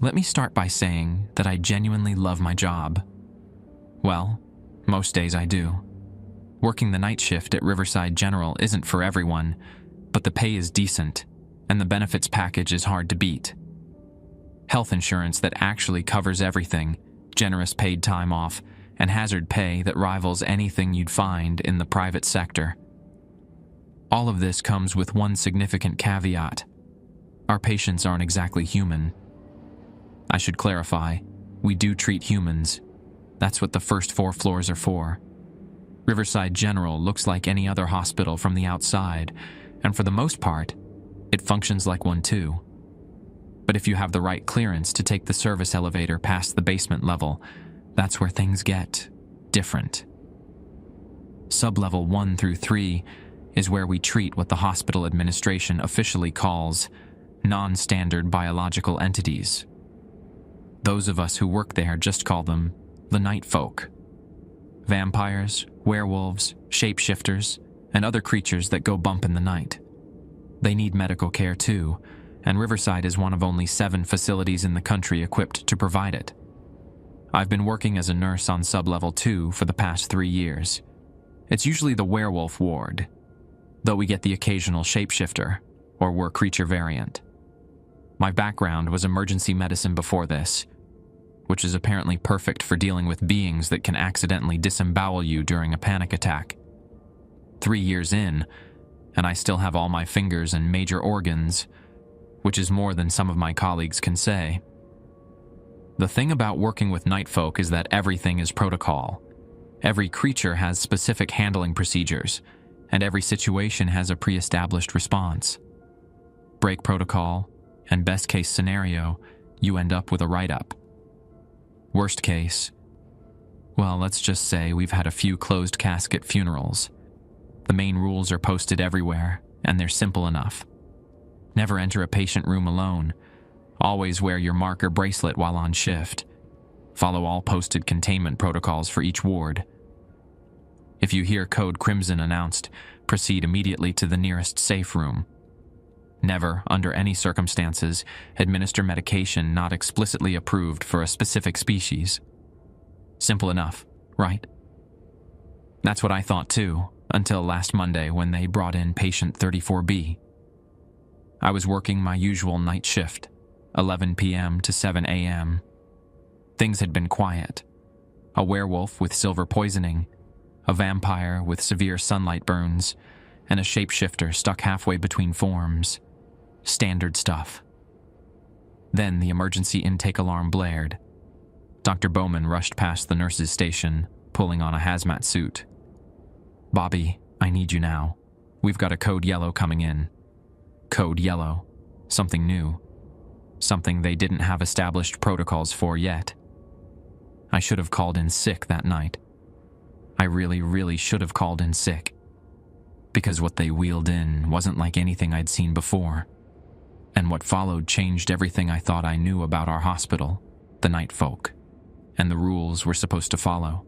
Let me start by saying that I genuinely love my job. Well, most days I do. Working the night shift at Riverside General isn't for everyone, but the pay is decent, and the benefits package is hard to beat. Health insurance that actually covers everything, generous paid time off, and hazard pay that rivals anything you'd find in the private sector. All of this comes with one significant caveat. Our patients aren't exactly human. I should clarify, we do treat humans. That's what the first 4 floors are for. Riverside General looks like any other hospital from the outside, and for the most part, it functions like one too. But if you have the right clearance to take the service elevator past the basement level, that's where things get different. Sublevel 1 through 3 is where we treat what the hospital administration officially calls non-standard biological entities. Those of us who work there just call them the night folk. Vampires, werewolves, shapeshifters, and other creatures that go bump in the night. They need medical care too, and Riverside is one of only 7 facilities in the country equipped to provide it. I've been working as a nurse on Sublevel 2 for the past 3 years. It's usually the werewolf ward, though we get the occasional shapeshifter, or were creature variant. My background was emergency medicine before this, which is apparently perfect for dealing with beings that can accidentally disembowel you during a panic attack. 3 years in, and I still have all my fingers and major organs, which is more than some of my colleagues can say. The thing about working with night folk is that everything is protocol. Every creature has specific handling procedures, and every situation has a pre-established response. Break protocol, and best case scenario, you end up with a write-up. Worst case, well, let's just say we've had a few closed casket funerals. The main rules are posted everywhere, and they're simple enough. Never enter a patient room alone. Always wear your marker bracelet while on shift. Follow all posted containment protocols for each ward. If you hear Code Crimson announced, proceed immediately to the nearest safe room. Never, under any circumstances, administer medication not explicitly approved for a specific species. Simple enough, right? That's what I thought too, until last Monday when they brought in patient 34B. I was working my usual night shift, 11 p.m. to 7 a.m. Things had been quiet. A werewolf with silver poisoning, a vampire with severe sunlight burns, and a shapeshifter stuck halfway between forms. Standard stuff. Then the emergency intake alarm blared. Dr. Bowman rushed past the nurse's station, pulling on a hazmat suit. "Bobby, I need you now. We've got a code yellow coming in." Code yellow. Something new. Something they didn't have established protocols for yet. I should have called in sick that night. I really should have called in sick. Because what they wheeled in wasn't like anything I'd seen before. And what followed changed everything I thought I knew about our hospital, the night folk, and the rules we're supposed to follow.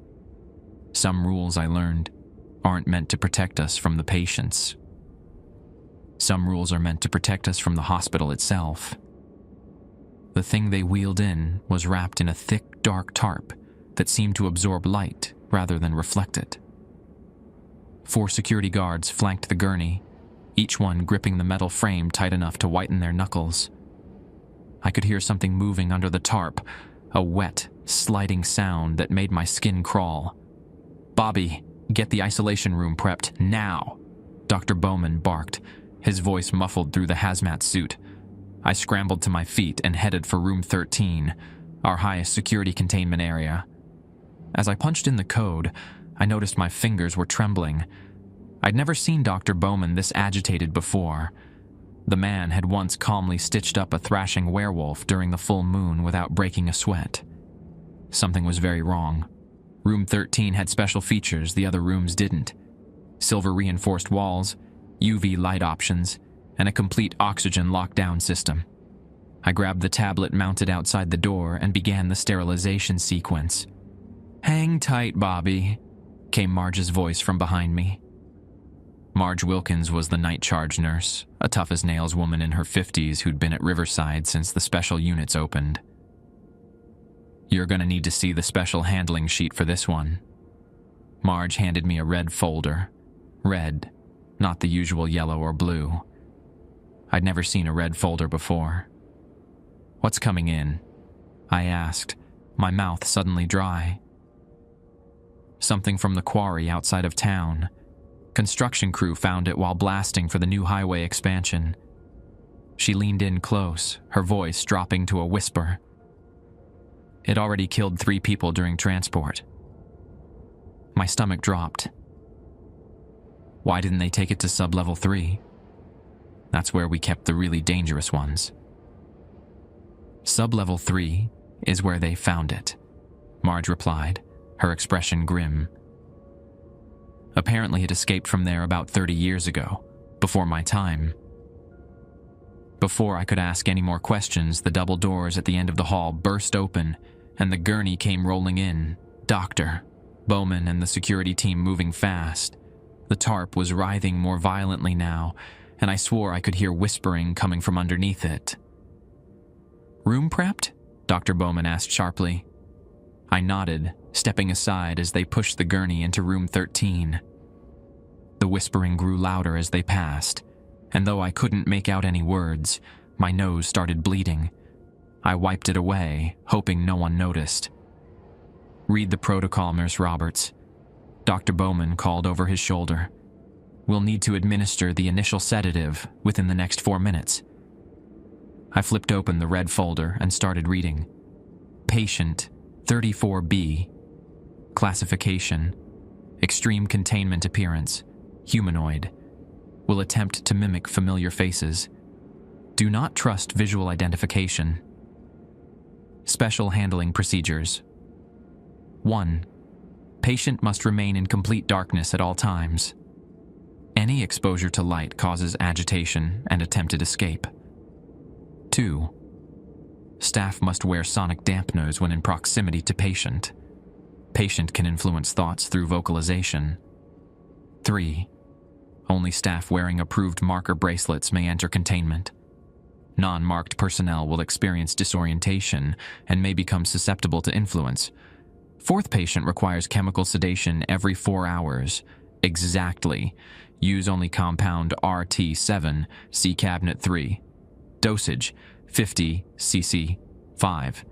Some rules I learned aren't meant to protect us from the patients. Some rules are meant to protect us from the hospital itself. The thing they wheeled in was wrapped in a thick, dark tarp that seemed to absorb light rather than reflect it. 4 security guards flanked the gurney, each one gripping the metal frame tight enough to whiten their knuckles. I could hear something moving under the tarp, a wet, sliding sound that made my skin crawl. "Bobby, get the isolation room prepped, now!" Dr. Bowman barked, his voice muffled through the hazmat suit. I scrambled to my feet and headed for room 13, our highest security containment area. As I punched in the code, I noticed my fingers were trembling. I'd never seen Dr. Bowman this agitated before. The man had once calmly stitched up a thrashing werewolf during the full moon without breaking a sweat. Something was very wrong. Room 13 had special features the other rooms didn't. Silver-reinforced walls, UV light options, and a complete oxygen lockdown system. I grabbed the tablet mounted outside the door and began the sterilization sequence. "Hang tight, Bobby," came Marge's voice from behind me. Marge Wilkins was the night charge nurse, a tough-as-nails woman in her 50s who'd been at Riverside since the special units opened. You're gonna need to see the special handling sheet for this one. Marge handed me a red folder. Red, not the usual yellow or blue. I'd never seen a red folder before. What's coming in? I asked, my mouth suddenly dry. Something from the quarry outside of town. Construction crew found it while blasting for the new highway expansion. She leaned in close, her voice dropping to a whisper. It already killed 3 people during transport. My stomach dropped. Why didn't they take it to sub-level 3? That's where we kept the really dangerous ones. Sub-level 3 is where they found it, Marge replied, her expression grim. Apparently it escaped from there about 30 years ago, before my time. Before I could ask any more questions, the double doors at the end of the hall burst open, and the gurney came rolling in, Doctor, Bowman, and the security team moving fast. The tarp was writhing more violently now, and I swore I could hear whispering coming from underneath it. Room prepped? Dr. Bowman asked sharply. I nodded, stepping aside as they pushed the gurney into room 13. The whispering grew louder as they passed, and though I couldn't make out any words, my nose started bleeding. I wiped it away, hoping no one noticed. Read the protocol, Nurse Roberts. Dr. Bowman called over his shoulder. We'll need to administer the initial sedative within the next 4 minutes. I flipped open the red folder and started reading. Patient 34B. Classification: extreme containment appearance, humanoid. Will attempt to mimic familiar faces. Do not trust visual identification. Special handling procedures. 1. Patient must remain in complete darkness at all times. Any exposure to light causes agitation and attempted escape. 2. Staff must wear sonic dampeners when in proximity to patient. Patient can influence thoughts through vocalization. 3. Only staff wearing approved marker bracelets may enter containment. Non-marked personnel will experience disorientation and may become susceptible to influence. 4th patient requires chemical sedation every 4 hours. Exactly. Use only compound RT7, see cabinet 3. Dosage, 50 cc 5.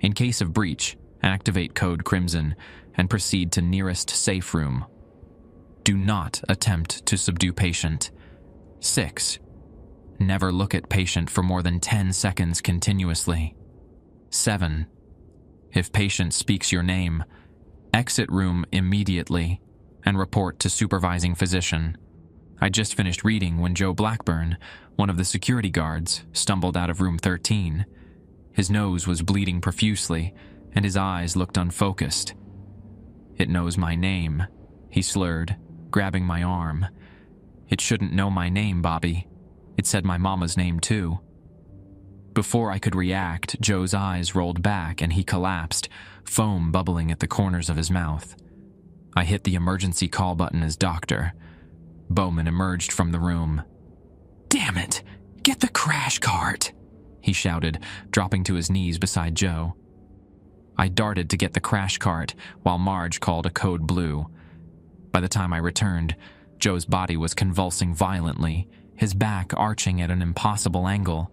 In case of breach, activate code Crimson and proceed to nearest safe room. Do not attempt to subdue patient. 6. Never look at patient for more than 10 seconds continuously. 7. If patient speaks your name, exit room immediately and report to supervising physician. I just finished reading when Joe Blackburn, one of the security guards, stumbled out of room 13. His nose was bleeding profusely, and his eyes looked unfocused. It knows my name, he slurred, grabbing my arm. It shouldn't know my name, Bobby. It said my mama's name too. Before I could react, Joe's eyes rolled back and he collapsed, foam bubbling at the corners of his mouth. I hit the emergency call button as Doctor. Bowman emerged from the room. Damn it! Get the crash cart! He shouted, dropping to his knees beside Joe. I darted to get the crash cart while Marge called a code blue. By the time I returned, Joe's body was convulsing violently, his back arching at an impossible angle.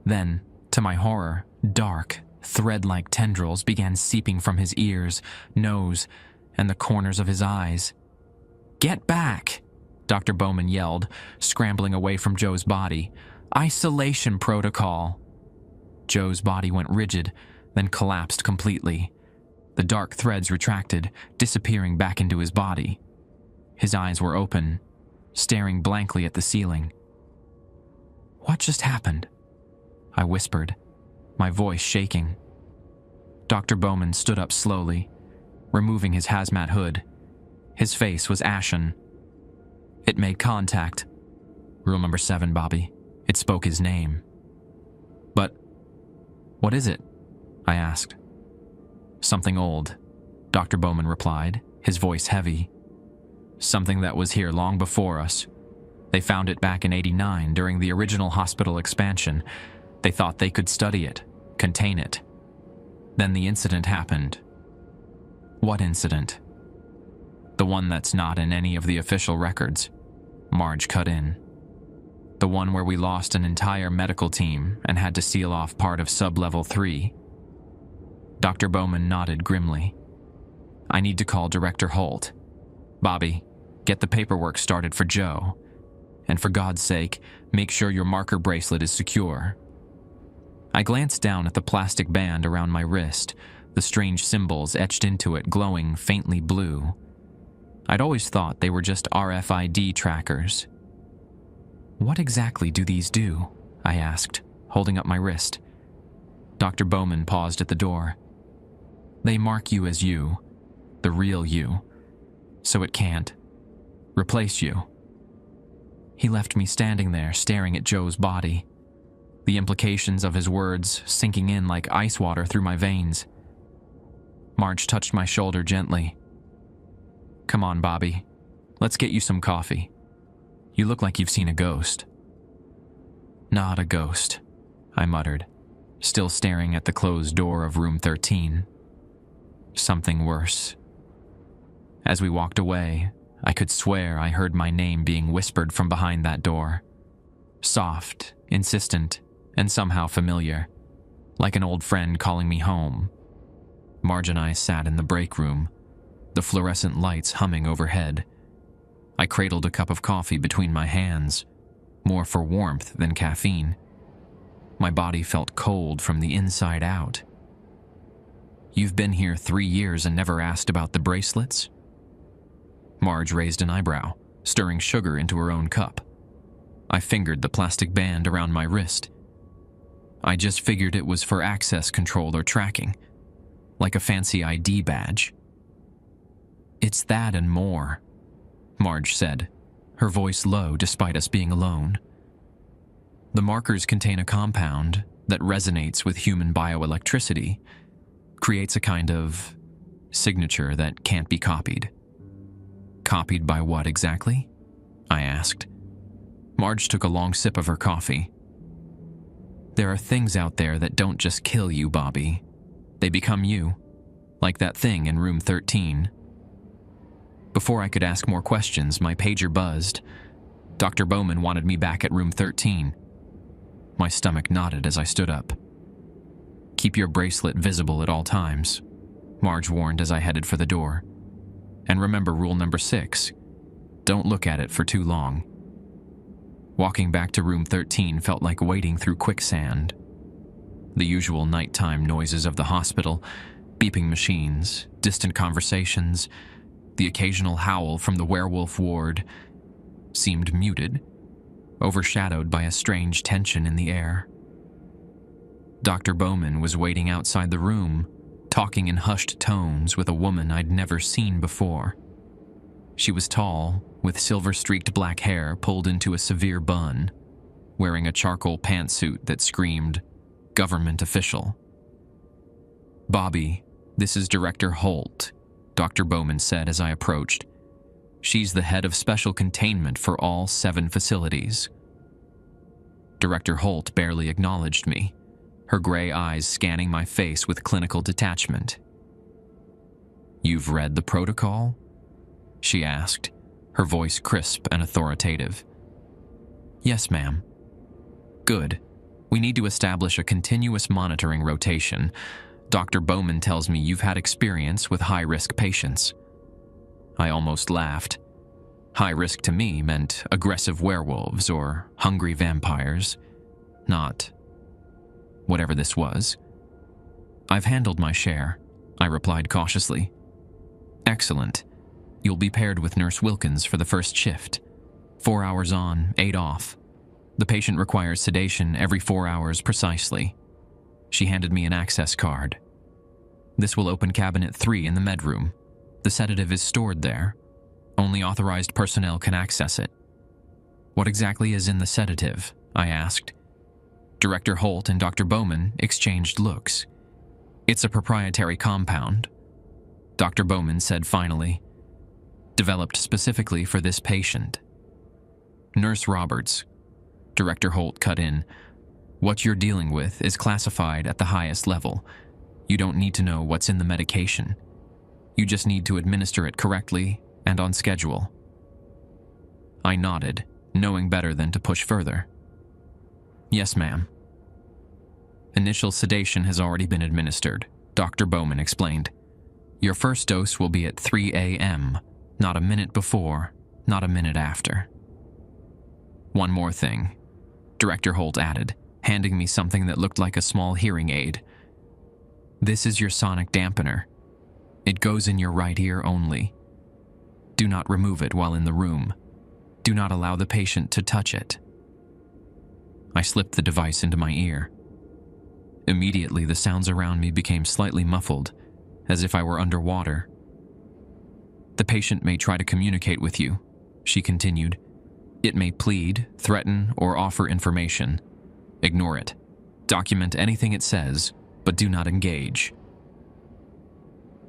Then, to my horror, dark, thread-like tendrils began seeping from his ears, nose, and the corners of his eyes. Get back! Dr. Bowman yelled, scrambling away from Joe's body. Isolation protocol! Joe's body went rigid, then collapsed completely. The dark threads retracted, disappearing back into his body. His eyes were open, staring blankly at the ceiling. What just happened? I whispered, my voice shaking. Dr. Bowman stood up slowly, removing his hazmat hood. His face was ashen. It made contact. Rule number 7, Bobby. It spoke his name. But what is it? I asked. Something old, Dr. Bowman replied, his voice heavy. Something that was here long before us. They found it back in '89 during the original hospital expansion. They thought they could study it, contain it. Then the incident happened. What incident? The one that's not in any of the official records. Marge cut in. The one where we lost an entire medical team and had to seal off part of Sub-Level 3. Dr. Bowman nodded grimly. I need to call Director Holt. Bobby, get the paperwork started for Joe. And for God's sake, make sure your marker bracelet is secure. I glanced down at the plastic band around my wrist, the strange symbols etched into it glowing faintly blue. I'd always thought they were just RFID trackers. What exactly do these do? I asked, holding up my wrist. Dr. Bowman paused at the door. They mark you as you, the real you, so it can't replace you. He left me standing there staring at Joe's body, the implications of his words sinking in like ice water through my veins. Marge touched my shoulder gently. Come on, Bobby. Let's get you some coffee. You look like you've seen a ghost. Not a ghost, I muttered, still staring at the closed door of room 13. Something worse. As we walked away, I could swear I heard my name being whispered from behind that door. Soft, insistent, and somehow familiar, like an old friend calling me home. Marge and I sat in the break room, the fluorescent lights humming overhead. I cradled a cup of coffee between my hands, more for warmth than caffeine. My body felt cold from the inside out. You've been here 3 years and never asked about the bracelets? Marge raised an eyebrow, stirring sugar into her own cup. I fingered the plastic band around my wrist. I just figured it was for access control or tracking, like a fancy ID badge. It's that and more, Marge said, her voice low despite us being alone. The markers contain a compound that resonates with human bioelectricity, creates a kind of signature that can't be copied. Copied by what exactly? I asked. Marge took a long sip of her coffee. There are things out there that don't just kill you, Bobby. They become you, like that thing in room 13. Before I could ask more questions, my pager buzzed. Dr. Bowman wanted me back at room 13. My stomach knotted as I stood up. Keep your bracelet visible at all times, Marge warned as I headed for the door. And remember rule number 6, don't look at it for too long. Walking back to room 13 felt like wading through quicksand. The usual nighttime noises of the hospital, beeping machines, distant conversations, the occasional howl from the werewolf ward, seemed muted, overshadowed by a strange tension in the air. Dr. Bowman was waiting outside the room, talking in hushed tones with a woman I'd never seen before. She was tall, with silver-streaked black hair pulled into a severe bun, wearing a charcoal pantsuit that screamed, "Government official." "Bobby, this is Director Holt," Dr. Bowman said as I approached. "She's the head of special containment for all 7 facilities." Director Holt barely acknowledged me, her gray eyes scanning my face with clinical detachment. "You've read the protocol?" she asked, her voice crisp and authoritative. "Yes, ma'am." "Good. We need to establish a continuous monitoring rotation. Dr. Bowman tells me you've had experience with high-risk patients." I almost laughed. High risk to me meant aggressive werewolves or hungry vampires, not whatever this was. "I've handled my share," I replied cautiously. "Excellent. You'll be paired with Nurse Wilkins for the first shift. 4 hours on, 8 off. The patient requires sedation every 4 hours precisely." She handed me an access card. "This will open cabinet 3 in the med room. The sedative is stored there. Only authorized personnel can access it." "What exactly is in the sedative?" I asked. Director Holt and Dr. Bowman exchanged looks. "It's a proprietary compound," Dr. Bowman said finally. "Developed specifically for this patient." "Nurse Roberts," Director Holt cut in, "what you're dealing with is classified at the highest level. You don't need to know what's in the medication. You just need to administer it correctly and on schedule." I nodded, knowing better than to push further. "Yes, ma'am." "Initial sedation has already been administered," Dr. Bowman explained. "Your first dose will be at 3 a.m., not a minute before, not a minute after." "One more thing," Director Holt added, handing me something that looked like a small hearing aid. "This is your sonic dampener. It goes in your right ear only. Do not remove it while in the room. Do not allow the patient to touch it." I slipped the device into my ear. Immediately, the sounds around me became slightly muffled, as if I were underwater. "The patient may try to communicate with you," she continued. "It may plead, threaten, or offer information. Ignore it. Document anything it says, but do not engage."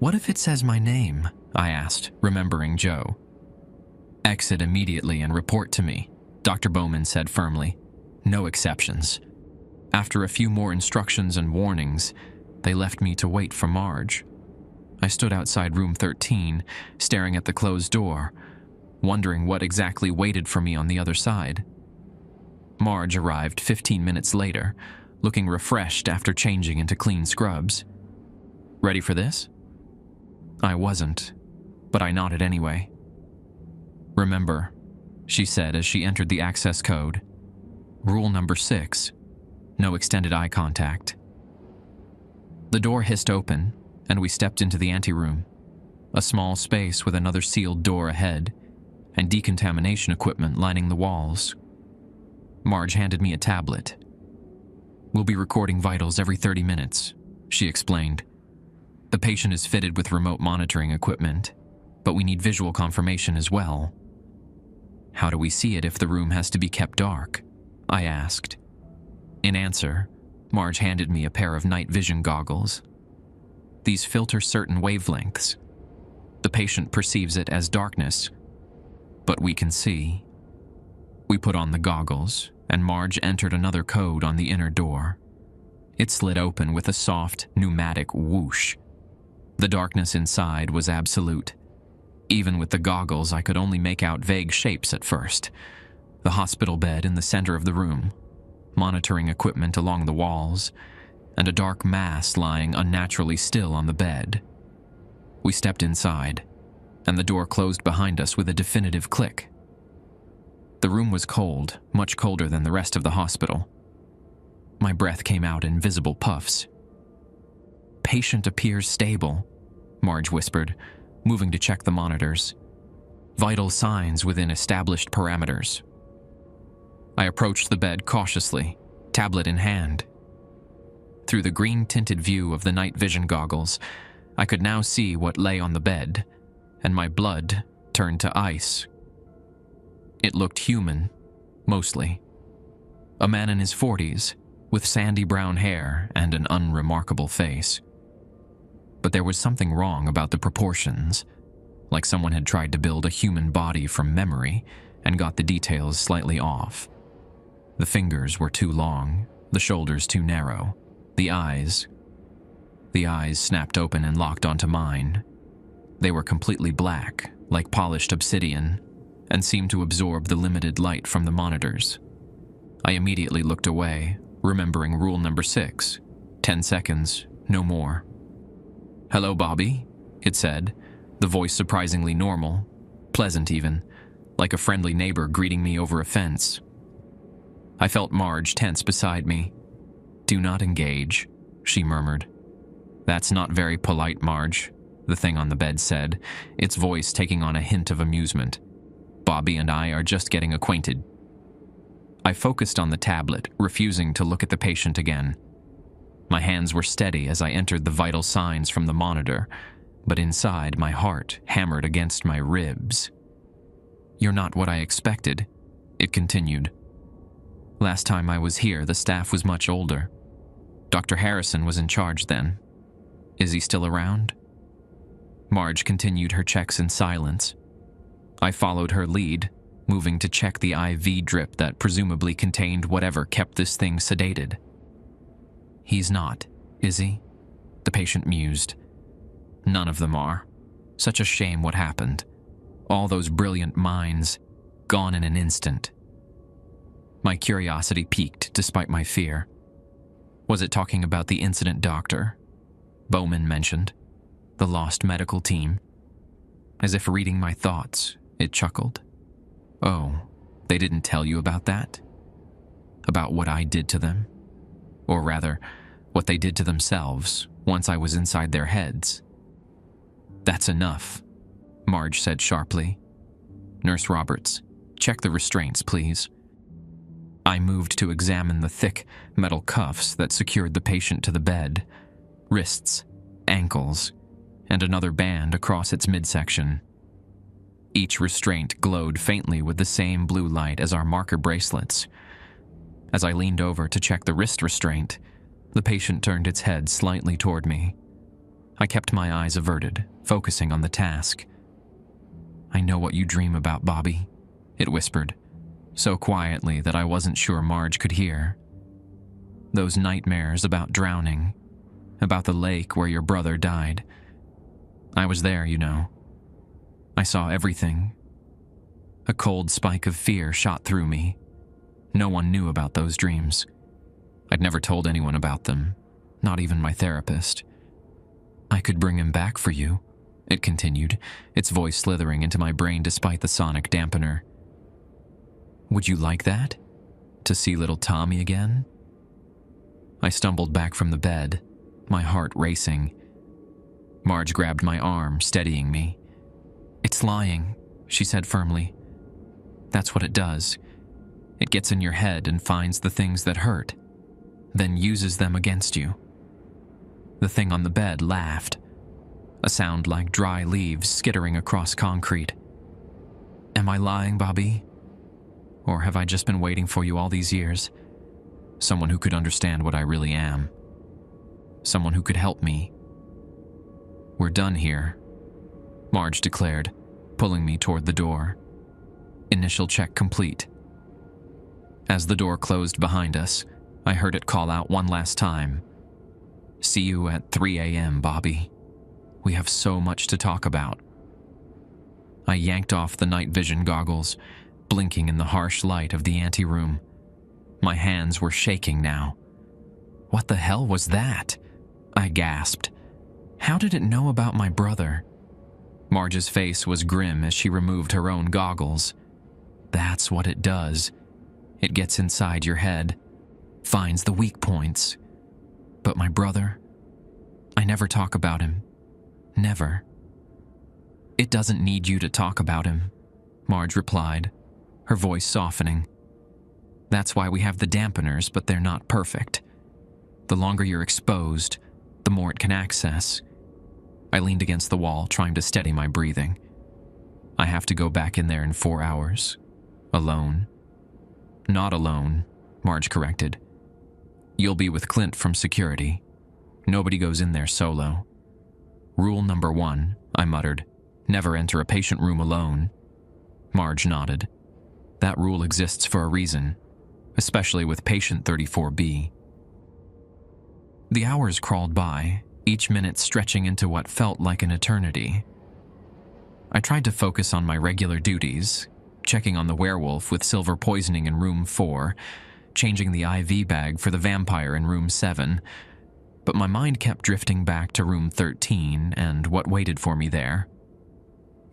"What if it says my name?" I asked, remembering Joe. "Exit immediately and report to me," Dr. Bowman said firmly. "No exceptions." After a few more instructions and warnings, they left me to wait for Marge. I stood outside room 13, staring at the closed door, wondering what exactly waited for me on the other side. Marge arrived 15 minutes later, looking refreshed after changing into clean scrubs. "Ready for this?" I wasn't, but I nodded anyway. "Remember," she said as she entered the access code, "Rule number 6, no extended eye contact." The door hissed open, and we stepped into the anteroom, a small space with another sealed door ahead, and decontamination equipment lining the walls. Marge handed me a tablet. "We'll be recording vitals every 30 minutes, she explained. "The patient is fitted with remote monitoring equipment, but we need visual confirmation as well." "How do we see it if the room has to be kept dark?" I asked. In answer, Marge handed me a pair of night vision goggles. "These filter certain wavelengths. The patient perceives it as darkness, but we can see." We put on the goggles, and Marge entered another code on the inner door. It slid open with a soft, pneumatic whoosh. The darkness inside was absolute. Even with the goggles, I could only make out vague shapes at first. The hospital bed in the center of the room, monitoring equipment along the walls, and a dark mass lying unnaturally still on the bed. We stepped inside, and the door closed behind us with a definitive click. The room was cold, much colder than the rest of the hospital. My breath came out in visible puffs. "Patient appears stable," Marge whispered, moving to check the monitors. "Vital signs within established parameters." I approached the bed cautiously, tablet in hand. Through the green-tinted view of the night vision goggles, I could now see what lay on the bed, and my blood turned to ice. It looked human, mostly. A man in his 40s, with sandy brown hair and an unremarkable face. But there was something wrong about the proportions, like someone had tried to build a human body from memory and got the details slightly off. The fingers were too long, the shoulders too narrow, the eyes snapped open and locked onto mine. They were completely black, like polished obsidian, and seemed to absorb the limited light from the monitors. I immediately looked away, remembering rule number 6, 10 seconds, no more. "Hello, Bobby," it said, the voice surprisingly normal, pleasant even, like a friendly neighbor greeting me over a fence. I felt Marge tense beside me. "Do not engage," she murmured. "That's not very polite, Marge," the thing on the bed said, its voice taking on a hint of amusement. "Bobby and I are just getting acquainted." I focused on the tablet, refusing to look at the patient again. My hands were steady as I entered the vital signs from the monitor, but inside my heart hammered against my ribs. "You're not what I expected," it continued. "Last time I was here, the staff was much older. Dr. Harrison was in charge then. Is he still around?" Marge continued her checks in silence. I followed her lead, moving to check the IV drip that presumably contained whatever kept this thing sedated. "He's not, is he?" The patient mused. None of them are. Such a shame what happened. All those brilliant minds, gone in an instant. My curiosity piqued despite my fear. Was it talking about the incident doctor Bowman mentioned? The lost medical team? As if reading my thoughts, it chuckled. Oh, they didn't tell you about that? About what I did to them? Or rather, what they did to themselves once I was inside their heads. That's enough, Marge said sharply. Nurse Roberts, check the restraints, please. I moved to examine the thick metal cuffs that secured the patient to the bed, wrists, ankles, and another band across its midsection. Each restraint glowed faintly with the same blue light as our marker bracelets. As I leaned over to check the wrist restraint, the patient turned its head slightly toward me. I kept my eyes averted, focusing on the task. I know what you dream about, Bobby, it whispered, so quietly that I wasn't sure Marge could hear. Those nightmares about drowning, about the lake where your brother died. I was there, you know. I saw everything. A cold spike of fear shot through me. No one knew about those dreams. I'd never told anyone about them, not even my therapist. I could bring him back for you, it continued, its voice slithering into my brain despite the sonic dampener. Would you like that? To see little Tommy again? I stumbled back from the bed, my heart racing. Marge grabbed my arm, steadying me. It's lying, she said firmly. That's what it does. It gets in your head and finds the things that hurt, then uses them against you. The thing on the bed laughed, a sound like dry leaves skittering across concrete. Am I lying, Bobby? Or have I just been waiting for you all these years? Someone who could understand what I really am. Someone who could help me. We're done here, Marge declared, pulling me toward the door. Initial check complete. As the door closed behind us, I heard it call out one last time. See you at 3 a.m., Bobby. We have so much to talk about. I yanked off the night vision goggles, blinking in the harsh light of the anteroom. My hands were shaking now. What the hell was that? I gasped. How did it know about my brother? Marge's face was grim as she removed her own goggles. That's what it does. It gets inside your head, finds the weak points. But my brother? I never talk about him. Never. It doesn't need you to talk about him, Marge replied, her voice softening. That's why we have the dampeners, but they're not perfect. The longer you're exposed, the more it can access. I leaned against the wall, trying to steady my breathing. I have to go back in there in 4 hours. Alone. Not alone, Marge corrected. You'll be with Clint from security. Nobody goes in there solo. Rule number 1, I muttered. Never enter a patient room alone. Marge nodded. That rule exists for a reason, especially with patient 34B. The hours crawled by, each minute stretching into what felt like an eternity. I tried to focus on my regular duties, checking on the werewolf with silver poisoning in room 4, changing the IV bag for the vampire in room 7, but my mind kept drifting back to room 13 and what waited for me there.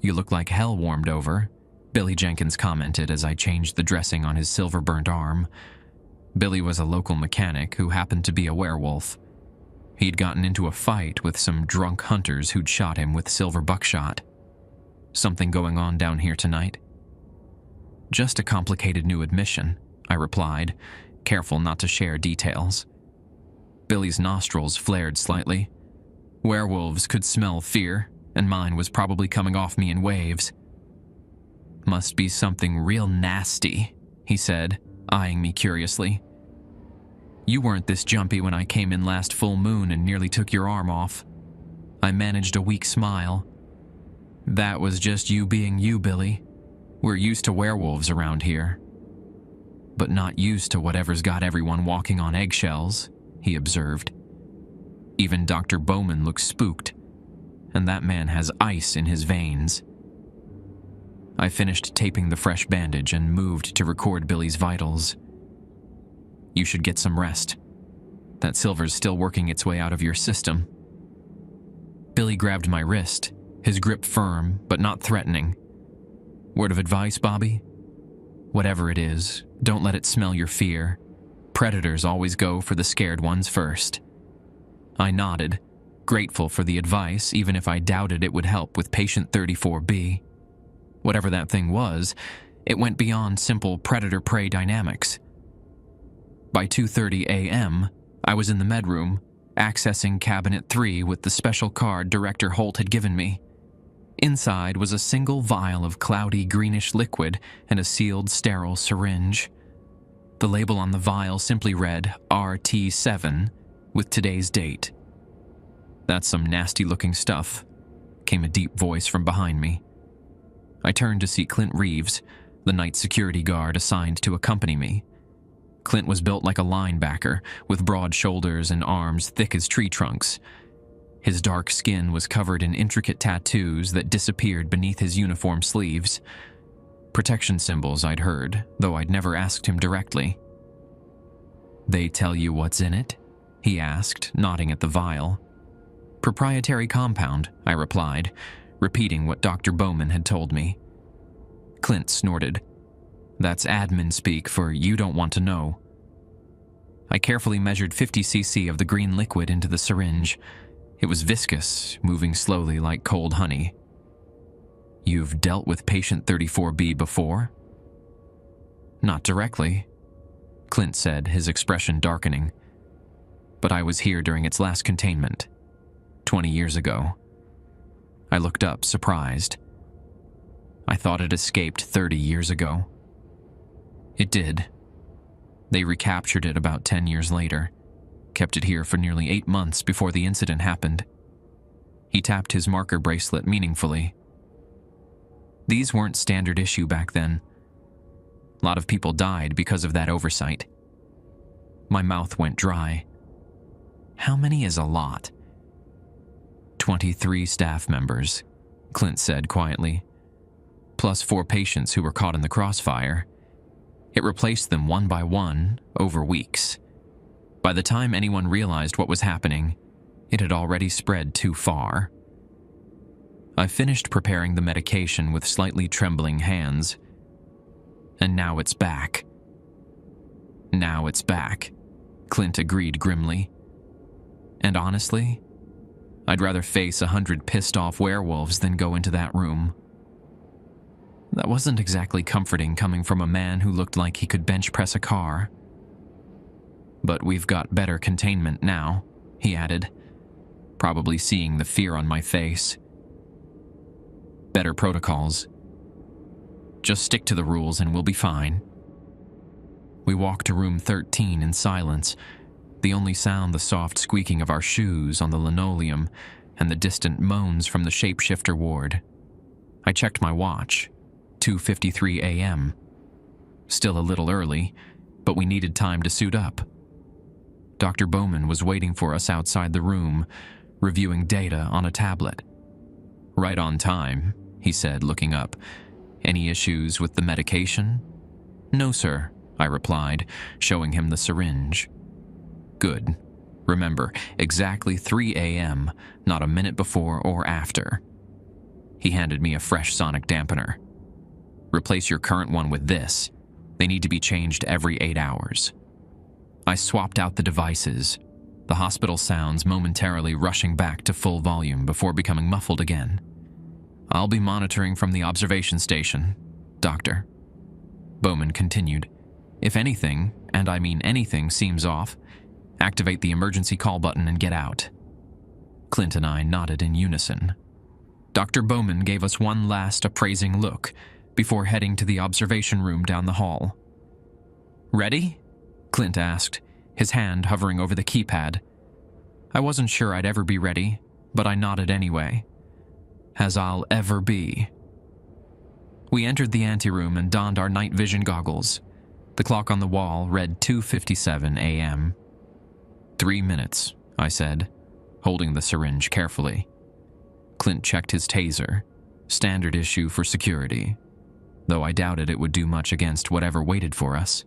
You look like hell warmed over, Billy Jenkins commented as I changed the dressing on his silver-burnt arm. Billy was a local mechanic who happened to be a werewolf. He'd gotten into a fight with some drunk hunters who'd shot him with silver buckshot. Something going on down here tonight? Just a complicated new admission, I replied, careful not to share details. Billy's nostrils flared slightly. Werewolves could smell fear, and mine was probably coming off me in waves. Must be something real nasty, he said, eyeing me curiously. You weren't this jumpy when I came in last full moon and nearly took your arm off. I managed a weak smile. That was just you being you, Billy. We're used to werewolves around here. But not used to whatever's got everyone walking on eggshells, he observed. Even Dr. Bowman looks spooked, and that man has ice in his veins. I finished taping the fresh bandage and moved to record Billy's vitals. You should get some rest. That silver's still working its way out of your system. Billy grabbed my wrist, his grip firm but not threatening. Word of advice, Bobby? Whatever it is, don't let it smell your fear. Predators always go for the scared ones first. I nodded, grateful for the advice even if I doubted it would help with patient 34B. Whatever that thing was, it went beyond simple predator-prey dynamics. By 2:30 a.m., I was in the medroom, accessing Cabinet 3 with the special card Director Holt had given me. Inside was a single vial of cloudy greenish liquid and a sealed, sterile syringe. The label on the vial simply read RT7 with today's date. "That's some nasty-looking stuff," came a deep voice from behind me. I turned to see Clint Reeves, the night security guard assigned to accompany me. Clint was built like a linebacker, with broad shoulders and arms thick as tree trunks. His dark skin was covered in intricate tattoos that disappeared beneath his uniform sleeves. Protection symbols, I'd heard, though I'd never asked him directly. "They tell you what's in it?" he asked, nodding at the vial. "Proprietary compound," I replied, repeating what Dr. Bowman had told me. Clint snorted. "That's admin speak for you don't want to know." I carefully measured 50 cc of the green liquid into the syringe. It was viscous, moving slowly like cold honey. "You've dealt with patient 34B before?" "Not directly," Clint said, his expression darkening. "But I was here during its last containment, 20 years ago." I looked up, surprised. I thought it escaped 30 years ago. It did. They recaptured it about 10 years later, kept it here for nearly 8 months before the incident happened. He tapped his marker bracelet meaningfully. These weren't standard issue back then. A lot of people died because of that oversight. My mouth went dry. How many is a lot? 23 staff members, Clint said quietly, plus 4 patients who were caught in the crossfire. It replaced them one by one over weeks. By the time anyone realized what was happening, it had already spread too far. I finished preparing the medication with slightly trembling hands. And now it's back. "Now it's back," Clint agreed grimly. "And honestly, I'd rather face 100 pissed-off werewolves than go into that room." That wasn't exactly comforting coming from a man who looked like he could bench press a car. "But we've got better containment now," he added, probably seeing the fear on my face. "Better protocols. Just stick to the rules and we'll be fine." We walked to room 13 in silence, the only sound the soft squeaking of our shoes on the linoleum and the distant moans from the shapeshifter ward. I checked my watch. 2:53 a.m. Still a little early, but we needed time to suit up. Dr. Bowman was waiting for us outside the room, reviewing data on a tablet. "Right on time," he said, looking up. "Any issues with the medication?" "No, sir," I replied, showing him the syringe. "Good. Remember, exactly 3 a.m., not a minute before or after." He handed me a fresh sonic dampener. "Replace your current one with this. They need to be changed every 8 hours." I swapped out the devices, the hospital sounds momentarily rushing back to full volume before becoming muffled again. "I'll be monitoring from the observation station, Doctor." Bowman continued. "If anything, and I mean anything, seems off, activate the emergency call button and get out." Clint and I nodded in unison. Dr. Bowman gave us one last appraising look before heading to the observation room down the hall. "Ready?" Clint asked, his hand hovering over the keypad. I wasn't sure I'd ever be ready, but I nodded anyway. As I'll ever be. We entered the anteroom and donned our night vision goggles. The clock on the wall read 2:57 a.m. 3 minutes, I said. holding the syringe carefully. Clint checked his taser, standard issue for security, though I doubted it would do much against whatever waited for us.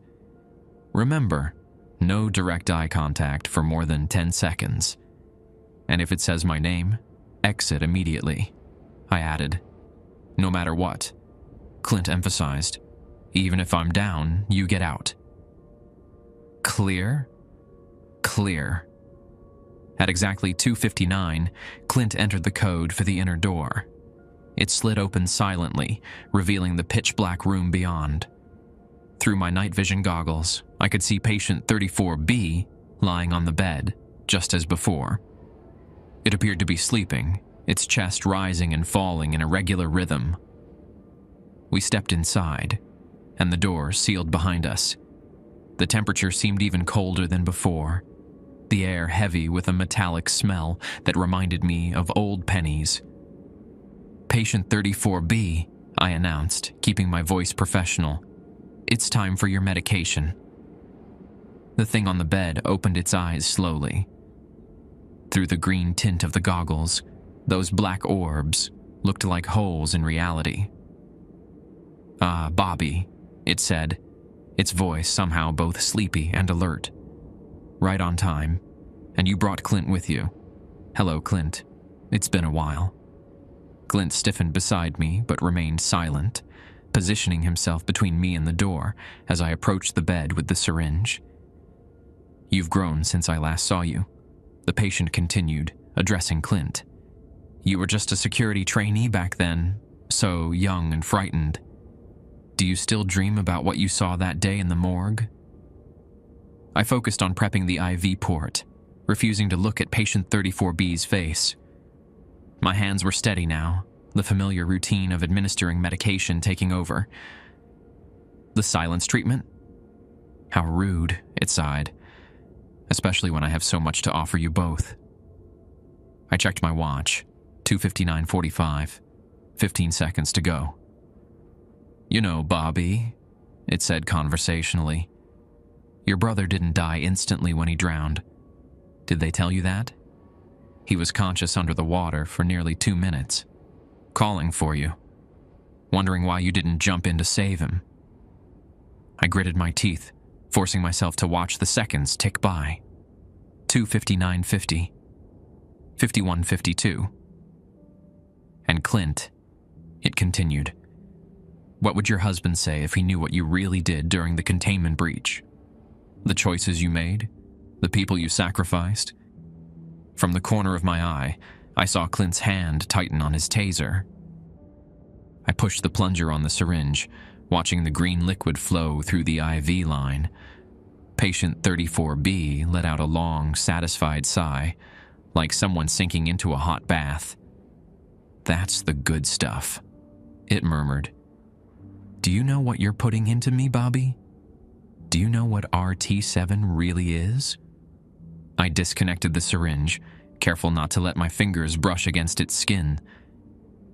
Remember, no direct eye contact for more than 10 seconds. And if it says my name, exit immediately, I added. No matter what, Clint emphasized. Even if I'm down, you get out. Clear? Clear. At exactly 2:59, Clint entered the code for the inner door. It slid open silently, revealing the pitch-black room beyond. Through my night vision goggles, I could see patient 34B lying on the bed, just as before. It appeared to be sleeping, its chest rising and falling in a regular rhythm. We stepped inside, and the door sealed behind us. The temperature seemed even colder than before, the air heavy with a metallic smell that reminded me of old pennies. Patient 34B, I announced, keeping my voice professional. It's time for your medication. The thing on the bed opened its eyes slowly. Through the green tint of the goggles, those black orbs looked like holes in reality. "Ah, Bobby," it said, its voice somehow both sleepy and alert. "Right on time. And you brought Clint with you. Hello, Clint. It's been a while." Clint stiffened beside me but remained silent, positioning himself between me and the door as I approached the bed with the syringe. "You've grown since I last saw you," the patient continued, addressing Clint. "You were just a security trainee back then, so young and frightened. Do you still dream about what you saw that day in the morgue?" I focused on prepping the IV port, refusing to look at patient 34B's face. My hands were steady now, the familiar routine of administering medication taking over. "The silence treatment? How rude," it sighed, "especially when I have so much to offer you both." I checked my watch, 2:59:45, 15 seconds to go. "You know, Bobby," it said conversationally, "your brother didn't die instantly when he drowned. Did they tell you that? He was conscious under the water for nearly 2 minutes, calling for you, wondering why you didn't jump in to save him." I gritted my teeth, forcing myself to watch the seconds tick by. 2:59:50, 51:52. "And Clint," it continued, "what would your husband say if he knew what you really did during the containment breach? The choices you made? The people you sacrificed?" From the corner of my eye, I saw Clint's hand tighten on his taser. I pushed the plunger on the syringe, watching the green liquid flow through the IV line. Patient 34B let out a long, satisfied sigh, like someone sinking into a hot bath. "That's the good stuff," it murmured. "Do you know what you're putting into me, Bobby? Do you know what RT7 really is?" I disconnected the syringe, careful not to let my fingers brush against its skin.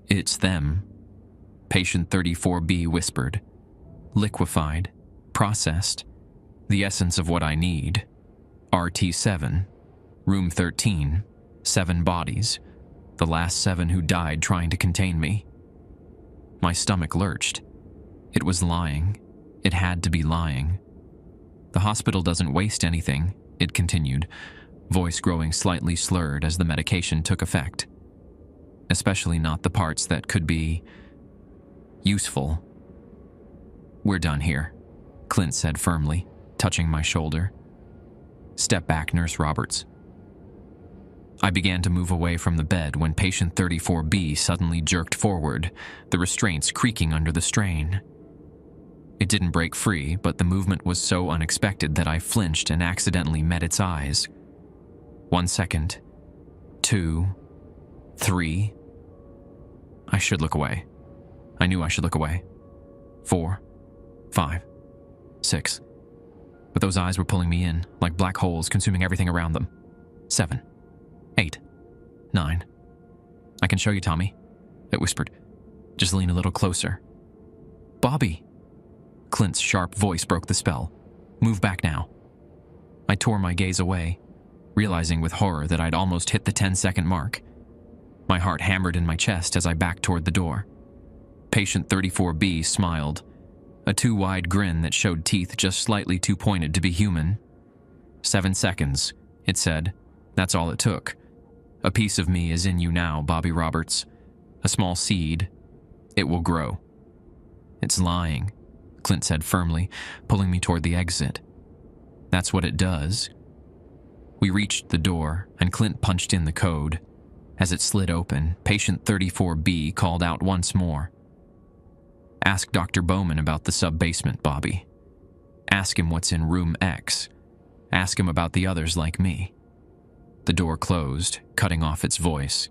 "It's them," patient 34B whispered. "Liquefied, processed, the essence of what I need. RT7, room 13, 7 bodies, the last 7 who died trying to contain me." My stomach lurched. It was lying. It had to be lying. "The hospital doesn't waste anything," it continued, voice growing slightly slurred as the medication took effect. "Especially not the parts that could be useful." "We're done here," Clint said firmly, touching my shoulder. "Step back, Nurse Roberts." I began to move away from the bed when patient 34B suddenly jerked forward, the restraints creaking under the strain. It didn't break free, but the movement was so unexpected that I flinched and accidentally met its eyes. 1 second. 2. 3. I should look away. I knew I should look away. 4. 5. 6. But those eyes were pulling me in, like black holes consuming everything around them. 7. 8. 9. "I can show you, Tommy," it whispered. "Just lean a little closer." "Bobby!" Clint's sharp voice broke the spell. "Move back now." I tore my gaze away. realizing with horror that I'd almost hit the 10-second mark. My heart hammered in my chest as I backed toward the door. Patient 34B smiled, a too-wide grin that showed teeth just slightly too pointed to be human. 7 seconds, it said. That's all it took. A piece of me is in you now, Bobby Roberts. A small seed. It will grow. It's lying, Clint said firmly, pulling me toward the exit. That's what it does. We reached the door, and Clint punched in the code. As it slid open, patient 34B called out once more. Ask Dr. Bowman about the sub-basement, Bobby. Ask him what's in room X. Ask him about the others like me. The door closed, cutting off its voice.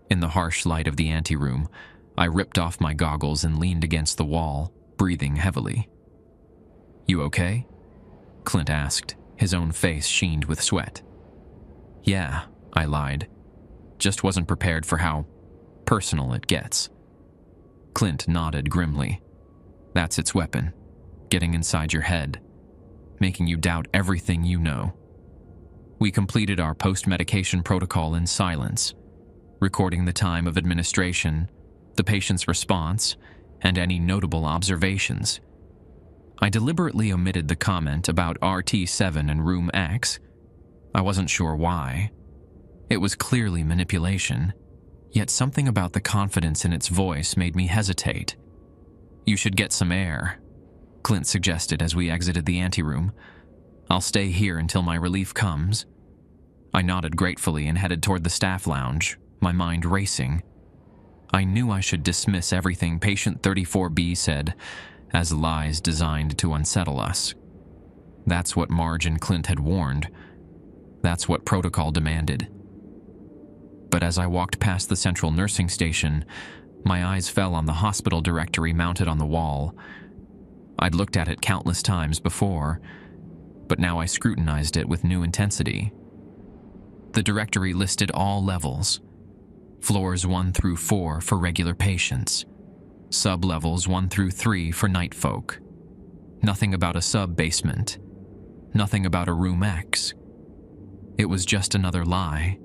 In the harsh light of the anteroom, I ripped off my goggles and leaned against the wall, breathing heavily. You okay? Clint asked, his own face sheened with sweat. Yeah, I lied. Just wasn't prepared for how personal it gets. Clint nodded grimly. That's its weapon, getting inside your head, making you doubt everything you know. We completed our post-medication protocol in silence, recording the time of administration, the patient's response, and any notable observations. I deliberately omitted the comment about RT7 and room X. I wasn't sure why. It was clearly manipulation, yet something about the confidence in its voice made me hesitate. You should get some air, Clint suggested as we exited the anteroom. I'll stay here until my relief comes. I nodded gratefully and headed toward the staff lounge, my mind racing. I knew I should dismiss everything patient 34B said as lies designed to unsettle us. That's what Marge and Clint had warned. That's what protocol demanded. But as I walked past the central nursing station, my eyes fell on the hospital directory mounted on the wall. I'd looked at it countless times before, but now I scrutinized it with new intensity. The directory listed all levels. Floors 1 through 4 for regular patients. Sub-levels 1 through 3 for night folk. Nothing about a sub-basement. Nothing about a room X. It was just another lie.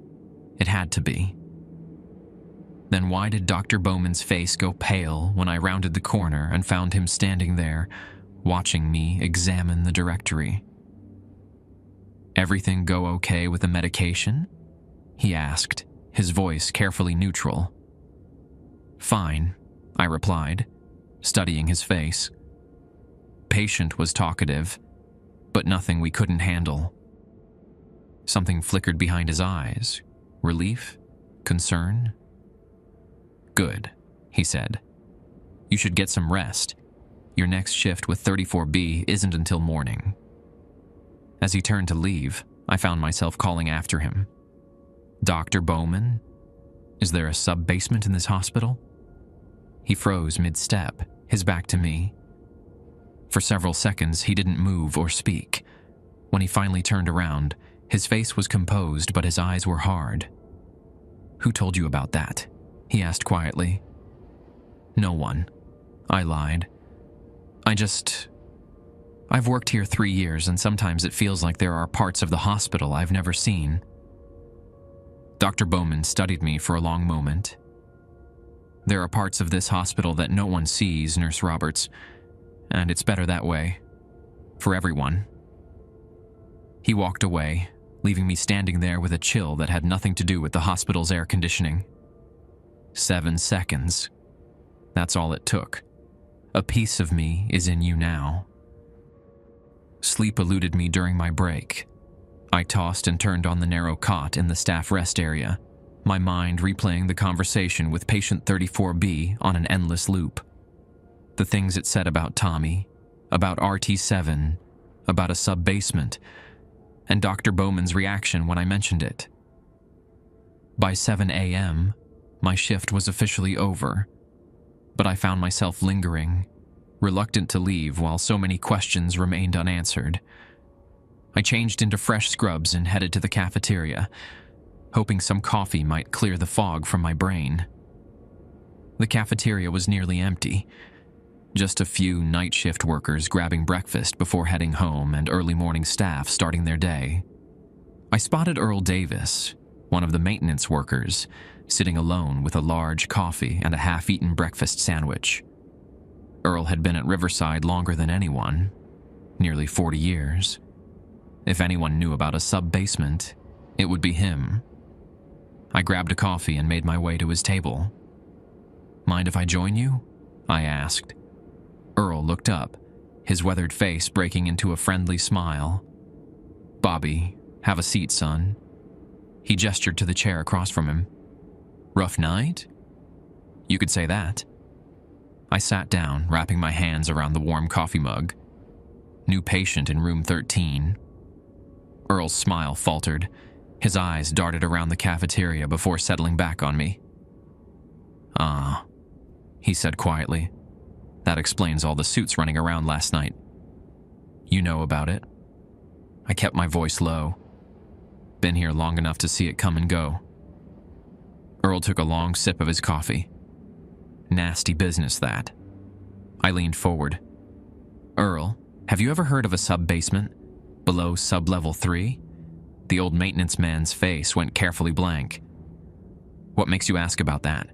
It had to be. Then why did Dr. Bowman's face go pale when I rounded the corner and found him standing there, watching me examine the directory? Everything go okay with the medication? He asked, his voice carefully neutral. Fine, I replied, studying his face. Patient was talkative, but nothing we couldn't handle. Something flickered behind his eyes. Relief? Concern? Good, he said. You should get some rest. Your next shift with 34B isn't until morning. As he turned to leave, I found myself calling after him. Dr. Bowman? Is there a sub-basement in this hospital? He froze mid-step, his back to me. For several seconds, he didn't move or speak. When he finally turned around, his face was composed, but his eyes were hard. Who told you about that? He asked quietly. No one, I lied. I've worked here 3 years, and sometimes it feels like there are parts of the hospital I've never seen. Dr. Bowman studied me for a long moment. There are parts of this hospital that no one sees, Nurse Roberts, and it's better that way. For everyone. He walked away, leaving me standing there with a chill that had nothing to do with the hospital's air conditioning. 7 seconds. That's all it took. A piece of me is in you now. Sleep eluded me during my break. I tossed and turned on the narrow cot in the staff rest area, my mind replaying the conversation with patient 34B on an endless loop. The things it said about Tommy, about RT7, about a sub-basement, and Dr. Bowman's reaction when I mentioned it. By 7 a.m., my shift was officially over, but I found myself lingering, reluctant to leave while so many questions remained unanswered. I changed into fresh scrubs and headed to the cafeteria, hoping some coffee might clear the fog from my brain. The cafeteria was nearly empty. Just a few night shift workers grabbing breakfast before heading home and early morning staff starting their day. I spotted Earl Davis, one of the maintenance workers, sitting alone with a large coffee and a half-eaten breakfast sandwich. Earl had been at Riverside longer than anyone, nearly 40 years. If anyone knew about a sub-basement, it would be him. I grabbed a coffee and made my way to his table. "Mind if I join you?" I asked. Earl looked up, his weathered face breaking into a friendly smile. "Bobby, have a seat, son." He gestured to the chair across from him. "Rough night?" "You could say that." I sat down, wrapping my hands around the warm coffee mug. "New patient in room 13. Earl's smile faltered. His eyes darted around the cafeteria before settling back on me. "Ah," he said quietly. "That explains all the suits running around last night. You know about it?" I kept my voice low. "Been here long enough to see it come and go." Earl took a long sip of his coffee. "Nasty business, that." I leaned forward. "Earl, have you ever heard of a sub-basement? Below sub-level 3? The old maintenance man's face went carefully blank. "What makes you ask about that?"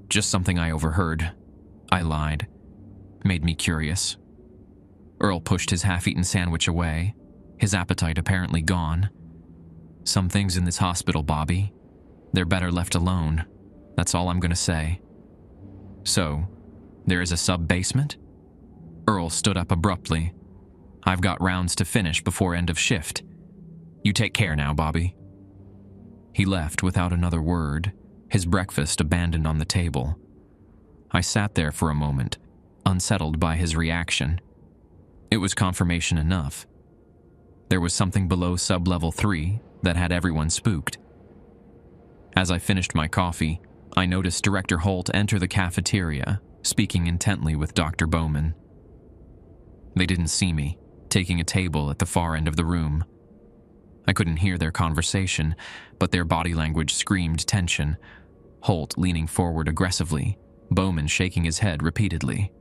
"Just something I overheard." I lied. "Made me curious." Earl pushed his half-eaten sandwich away, his appetite apparently gone. "Some things in this hospital, Bobby, they're better left alone. That's all I'm going to say." "So, there is a sub-basement?" Earl stood up abruptly. "I've got rounds to finish before end of shift. You take care now, Bobby." He left without another word, his breakfast abandoned on the table. I sat there for a moment, unsettled by his reaction. It was confirmation enough. There was something below sub-level 3 that had everyone spooked. As I finished my coffee, I noticed Director Holt enter the cafeteria, speaking intently with Dr. Bowman. They didn't see me, taking a table at the far end of the room. I couldn't hear their conversation, but their body language screamed tension. Holt leaning forward aggressively, Bowman shaking his head repeatedly.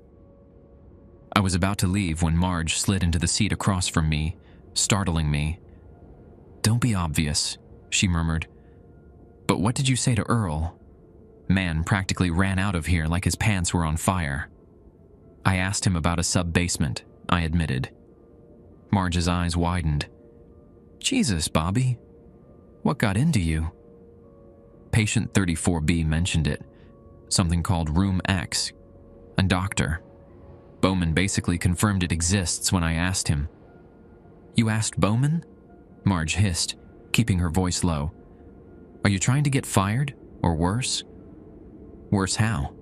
I was about to leave when Marge slid into the seat across from me, startling me. "Don't be obvious," she murmured. "But what did you say to Earl? Man practically ran out of here like his pants were on fire." "I asked him about a sub-basement," I admitted. Marge's eyes widened. "Jesus, Bobby. What got into you?" "Patient 34B mentioned it. Something called Room X. A doctor. Bowman basically confirmed it exists when I asked him." "You asked Bowman?" Marge hissed, keeping her voice low. "Are you trying to get fired, or worse?" "Worse how?"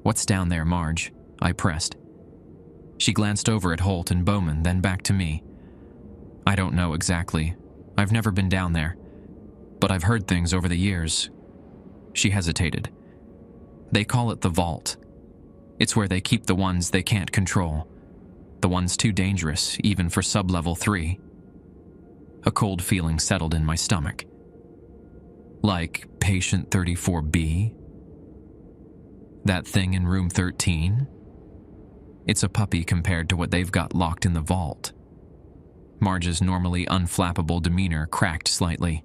"What's down there, Marge?" I pressed. She glanced over at Holt and Bowman, then back to me. "I don't know exactly. I've never been down there. But I've heard things over the years." She hesitated. "They call it the vault. It's where they keep the ones they can't control. The ones too dangerous, even for sub-level 3. A cold feeling settled in my stomach. "Like Patient 34B? That thing in room 13? It's a puppy compared to what they've got locked in the vault." Marge's normally unflappable demeanor cracked slightly.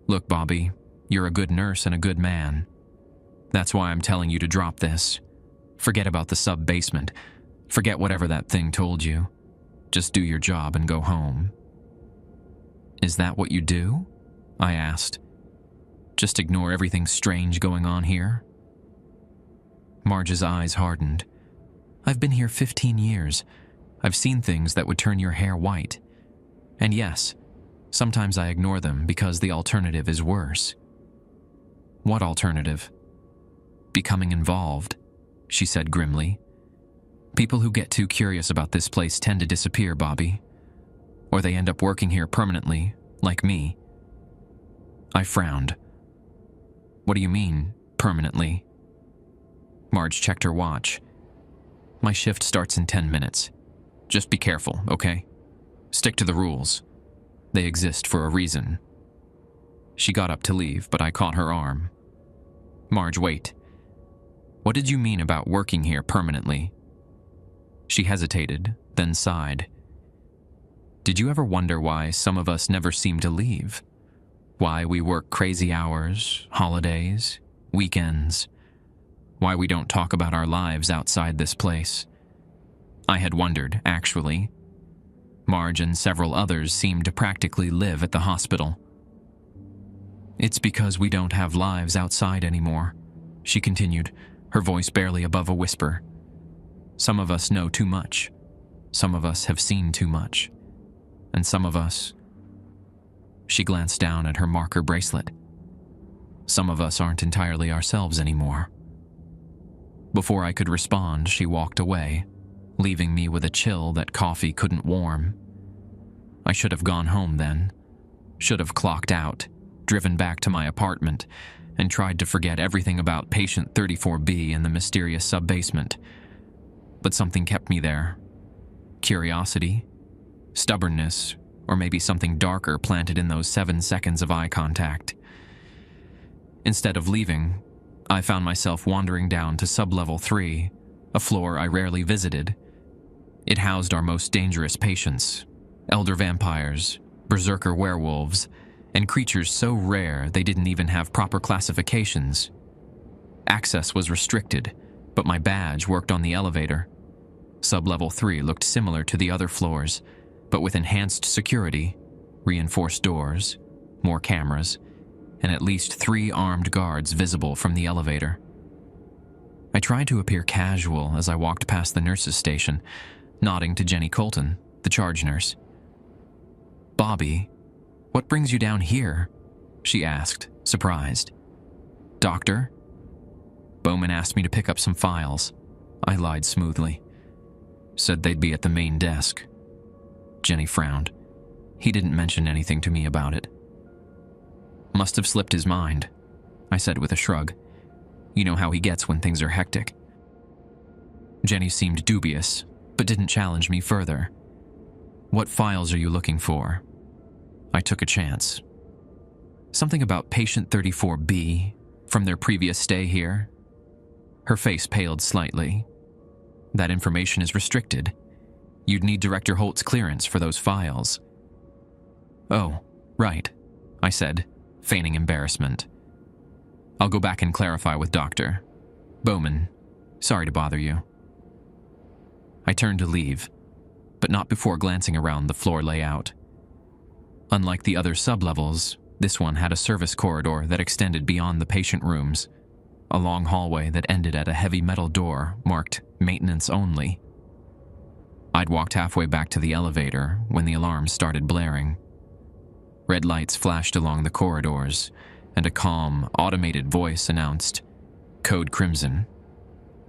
"Look, Bobby, you're a good nurse and a good man. That's why I'm telling you to drop this. Forget about the sub-basement. Forget whatever that thing told you. Just do your job and go home." "Is that what you do?" I asked. "Just ignore everything strange going on here?" Marge's eyes hardened. "I've been here 15 years. I've seen things that would turn your hair white. And yes, sometimes I ignore them because the alternative is worse." "What alternative?" "Becoming involved," she said grimly. "People who get too curious about this place tend to disappear, Bobby. Or they end up working here permanently, like me." I frowned. "What do you mean, permanently?" Marge checked her watch. "My shift starts in 10 minutes. Just be careful, okay? Stick to the rules. They exist for a reason." She got up to leave, but I caught her arm. "Marge, wait. What did you mean about working here permanently?" She hesitated, then sighed. Did you ever wonder why some of us never seem to leave? Why we work crazy hours, holidays, weekends? Why we don't talk about our lives outside this place? I had wondered, actually. Marge and several others seemed to practically live at the hospital. It's because we don't have lives outside anymore, she continued, her voice barely above a whisper. Some of us know too much. Some of us have seen too much. And some of us... She glanced down at her marker bracelet. Some of us aren't entirely ourselves anymore. Before I could respond, she walked away, leaving me with a chill that coffee couldn't warm. I should have gone home then. Should have clocked out, driven back to my apartment, and tried to forget everything about patient 34B in the mysterious sub-basement. But something kept me there. Curiosity, stubbornness, or maybe something darker planted in those 7 seconds of eye contact. Instead of leaving, I found myself wandering down to sub-level 3, a floor I rarely visited. It housed our most dangerous patients, elder vampires, berserker werewolves, and creatures so rare they didn't even have proper classifications. Access was restricted, but my badge worked on the elevator. Sub-level 3 looked similar to the other floors, but with enhanced security, reinforced doors, more cameras, and at least 3 armed guards visible from the elevator. I tried to appear casual as I walked past the nurse's station, nodding to Jenny Colton, the charge nurse. "Bobby, what brings you down here?" she asked, surprised. "Doctor?" Bowman asked me to pick up some files. I lied smoothly. Said they'd be at the main desk. Jenny frowned. He didn't mention anything to me about it. "Must have slipped his mind," I said with a shrug. "You know how he gets when things are hectic." Jenny seemed dubious, but didn't challenge me further. "What files are you looking for?" I took a chance. "Something about patient 34B, from their previous stay here." Her face paled slightly. "That information is restricted. You'd need Director Holt's clearance for those files." "Oh, right," I said, feigning embarrassment. "I'll go back and clarify with Dr. Bowman. Sorry to bother you." I turned to leave, but not before glancing around the floor layout. Unlike the other sublevels, this one had a service corridor that extended beyond the patient rooms, a long hallway that ended at a heavy metal door marked "Maintenance Only." I'd walked halfway back to the elevator when the alarms started blaring. Red lights flashed along the corridors, and a calm, automated voice announced, "Code Crimson.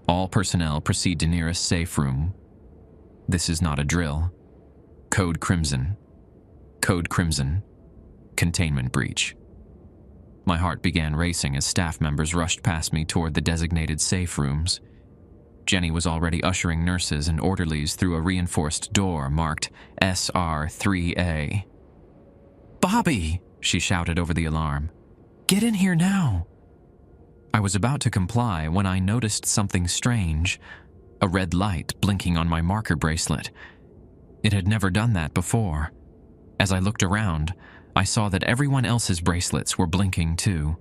All personnel proceed to nearest safe room. This is not a drill. Code Crimson. Code Crimson. Containment breach." My heart began racing as staff members rushed past me toward the designated safe rooms. Jenny was already ushering nurses and orderlies through a reinforced door marked SR3A. "Bobby!" she shouted over the alarm. "Get in here now!" I was about to comply when I noticed something strange, a red light blinking on my marker bracelet. It had never done that before. As I looked around, I saw that everyone else's bracelets were blinking too.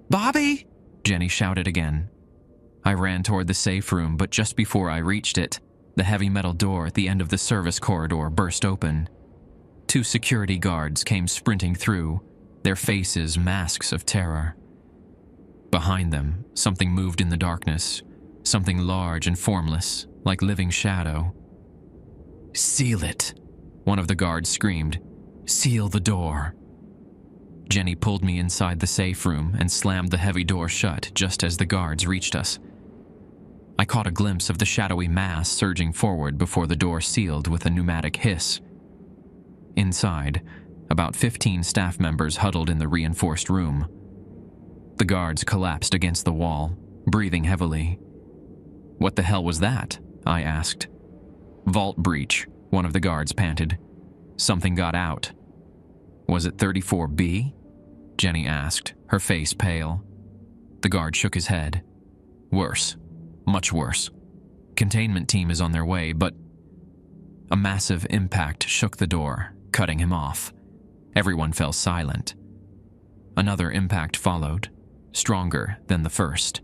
"Bobby!" Jenny shouted again. I ran toward the safe room, but just before I reached it, the heavy metal door at the end of the service corridor burst open. 2 security guards came sprinting through, their faces masks of terror. Behind them, something moved in the darkness, something large and formless, like living shadow. "Seal it!" one of the guards screamed. "Seal the door." Jenny pulled me inside the safe room and slammed the heavy door shut just as the guards reached us. I caught a glimpse of the shadowy mass surging forward before the door sealed with a pneumatic hiss. Inside, about 15 staff members huddled in the reinforced room. The guards collapsed against the wall, breathing heavily. "What the hell was that?" I asked. "Vault breach," one of the guards panted. "Something got out." "Was it 34B?" Jenny asked, her face pale. The guard shook his head. "Worse. Much worse. Containment team is on their way, but..." A massive impact shook the door, cutting him off. Everyone fell silent. Another impact followed, stronger than the first.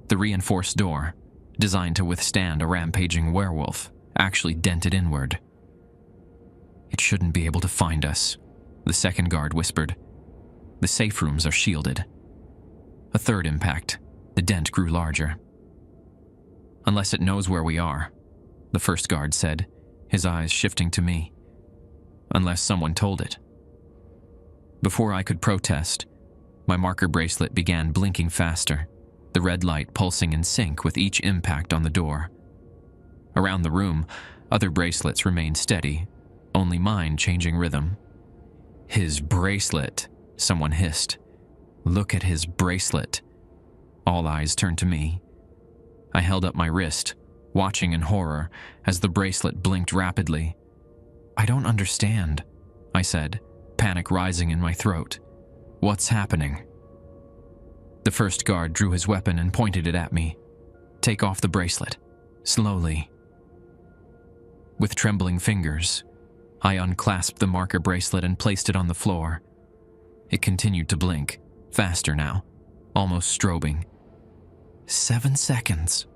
The reinforced door, designed to withstand a rampaging werewolf, actually dented inward. "It shouldn't be able to find us," the second guard whispered. "The safe rooms are shielded." A third impact. The dent grew larger. "Unless it knows where we are," the first guard said, his eyes shifting to me. "Unless someone told it." Before I could protest, my marker bracelet began blinking faster, the red light pulsing in sync with each impact on the door. Around the room, other bracelets remained steady, only mine changing rhythm. "His bracelet," someone hissed. "Look at his bracelet." All eyes turned to me. I held up my wrist, watching in horror as the bracelet blinked rapidly. "I don't understand," I said, panic rising in my throat. "What's happening?" The first guard drew his weapon and pointed it at me. "Take off the bracelet. Slowly." With trembling fingers, I unclasped the marker bracelet and placed it on the floor. It continued to blink, faster now, almost strobing. 7 seconds,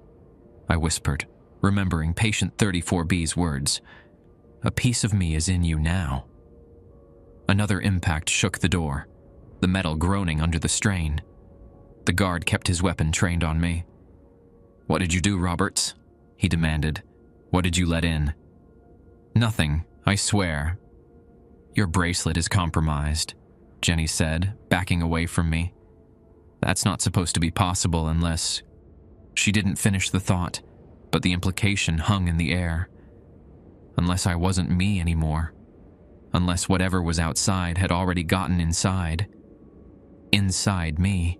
I whispered, remembering patient 34B's words. "A piece of me is in you now." Another impact shook the door, the metal groaning under the strain. The guard kept his weapon trained on me. "What did you do, Roberts?" he demanded. "What did you let in?" "Nothing, I swear." "Your bracelet is compromised," Jenny said, backing away from me. "That's not supposed to be possible unless—" She didn't finish the thought, but the implication hung in the air. Unless I wasn't me anymore. Unless whatever was outside had already gotten inside. Inside me.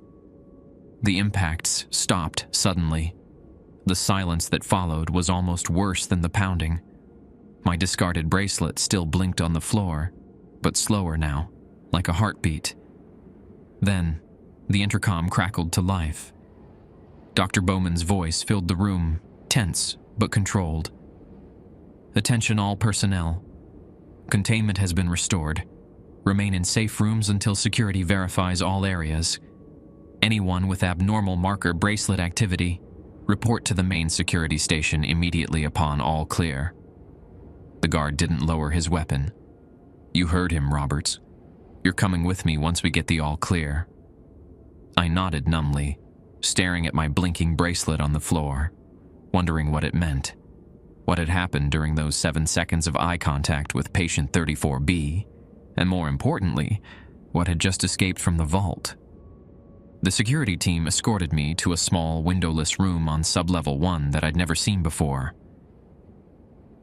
The impacts stopped suddenly. The silence that followed was almost worse than the pounding. My discarded bracelet still blinked on the floor, but slower now, like a heartbeat. Then, the intercom crackled to life. Dr. Bowman's voice filled the room, tense but controlled. "Attention all personnel. Containment has been restored. Remain in safe rooms until security verifies all areas. Anyone with abnormal marker bracelet activity, report to the main security station immediately upon all clear." The guard didn't lower his weapon. "You heard him, Roberts. You're coming with me once we get the all clear." I nodded numbly, staring at my blinking bracelet on the floor, wondering what it meant. What had happened during those 7 seconds of eye contact with patient 34B, and more importantly, what had just escaped from the vault. The security team escorted me to a small windowless room on sublevel 1 that I'd never seen before.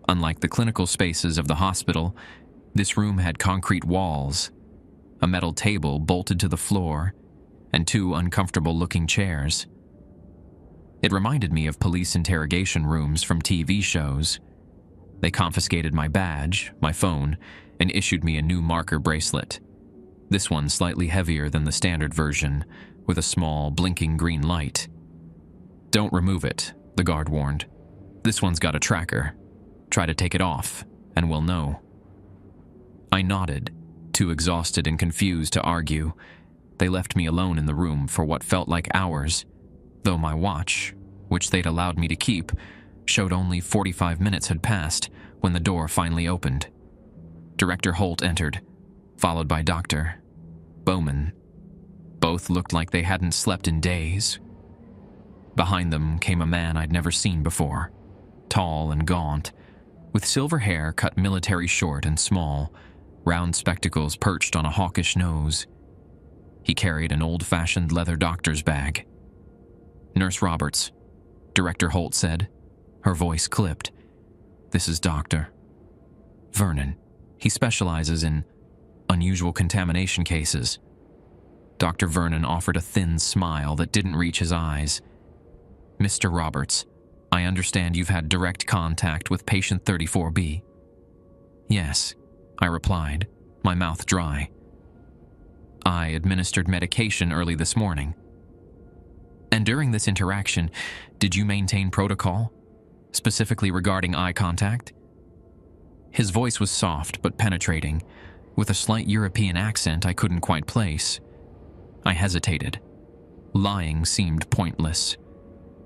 Unlike the clinical spaces of the hospital, this room had concrete walls, a metal table bolted to the floor, and 2 uncomfortable-looking chairs. It reminded me of police interrogation rooms from TV shows. They confiscated my badge, my phone, and issued me a new marker bracelet. This one slightly heavier than the standard version, with a small, blinking green light. "Don't remove it," the guard warned. "This one's got a tracker. Try to take it off, and we'll know." I nodded, too exhausted and confused to argue. They left me alone in the room for what felt like hours, though my watch, which they'd allowed me to keep, showed only 45 minutes had passed when the door finally opened. Director Holt entered, followed by Dr. Bowman. Both looked like they hadn't slept in days. Behind them came a man I'd never seen before, tall and gaunt, with silver hair cut military short and small, round spectacles perched on a hawkish nose. He carried an old-fashioned leather doctor's bag. "Nurse Roberts," Director Holt said. Her voice clipped. "This is Dr. Vernon. He specializes in unusual contamination cases." Dr. Vernon offered a thin smile that didn't reach his eyes. "Mr. Roberts, I understand you've had direct contact with patient 34B. "Yes," I replied, my mouth dry. "I administered medication early this morning." "And during this interaction, did you maintain protocol, specifically regarding eye contact?" His voice was soft but penetrating, with a slight European accent I couldn't quite place. I hesitated. Lying seemed pointless.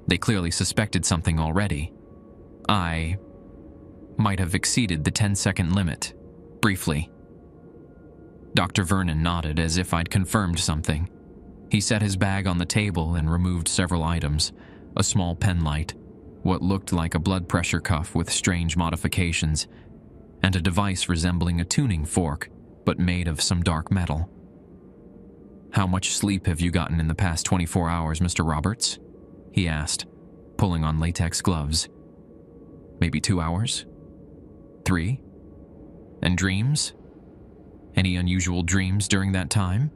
They clearly suspected something already. I might have exceeded the 10-second limit, briefly. Dr. Vernon nodded as if I'd confirmed something. He set his bag on the table and removed several items, a small pen light, what looked like a blood pressure cuff with strange modifications, and a device resembling a tuning fork, but made of some dark metal. "How much sleep have you gotten in the past 24 hours, Mr. Roberts?" he asked, pulling on latex gloves. "Maybe 2 hours? 3? And dreams? Any unusual dreams during that time?"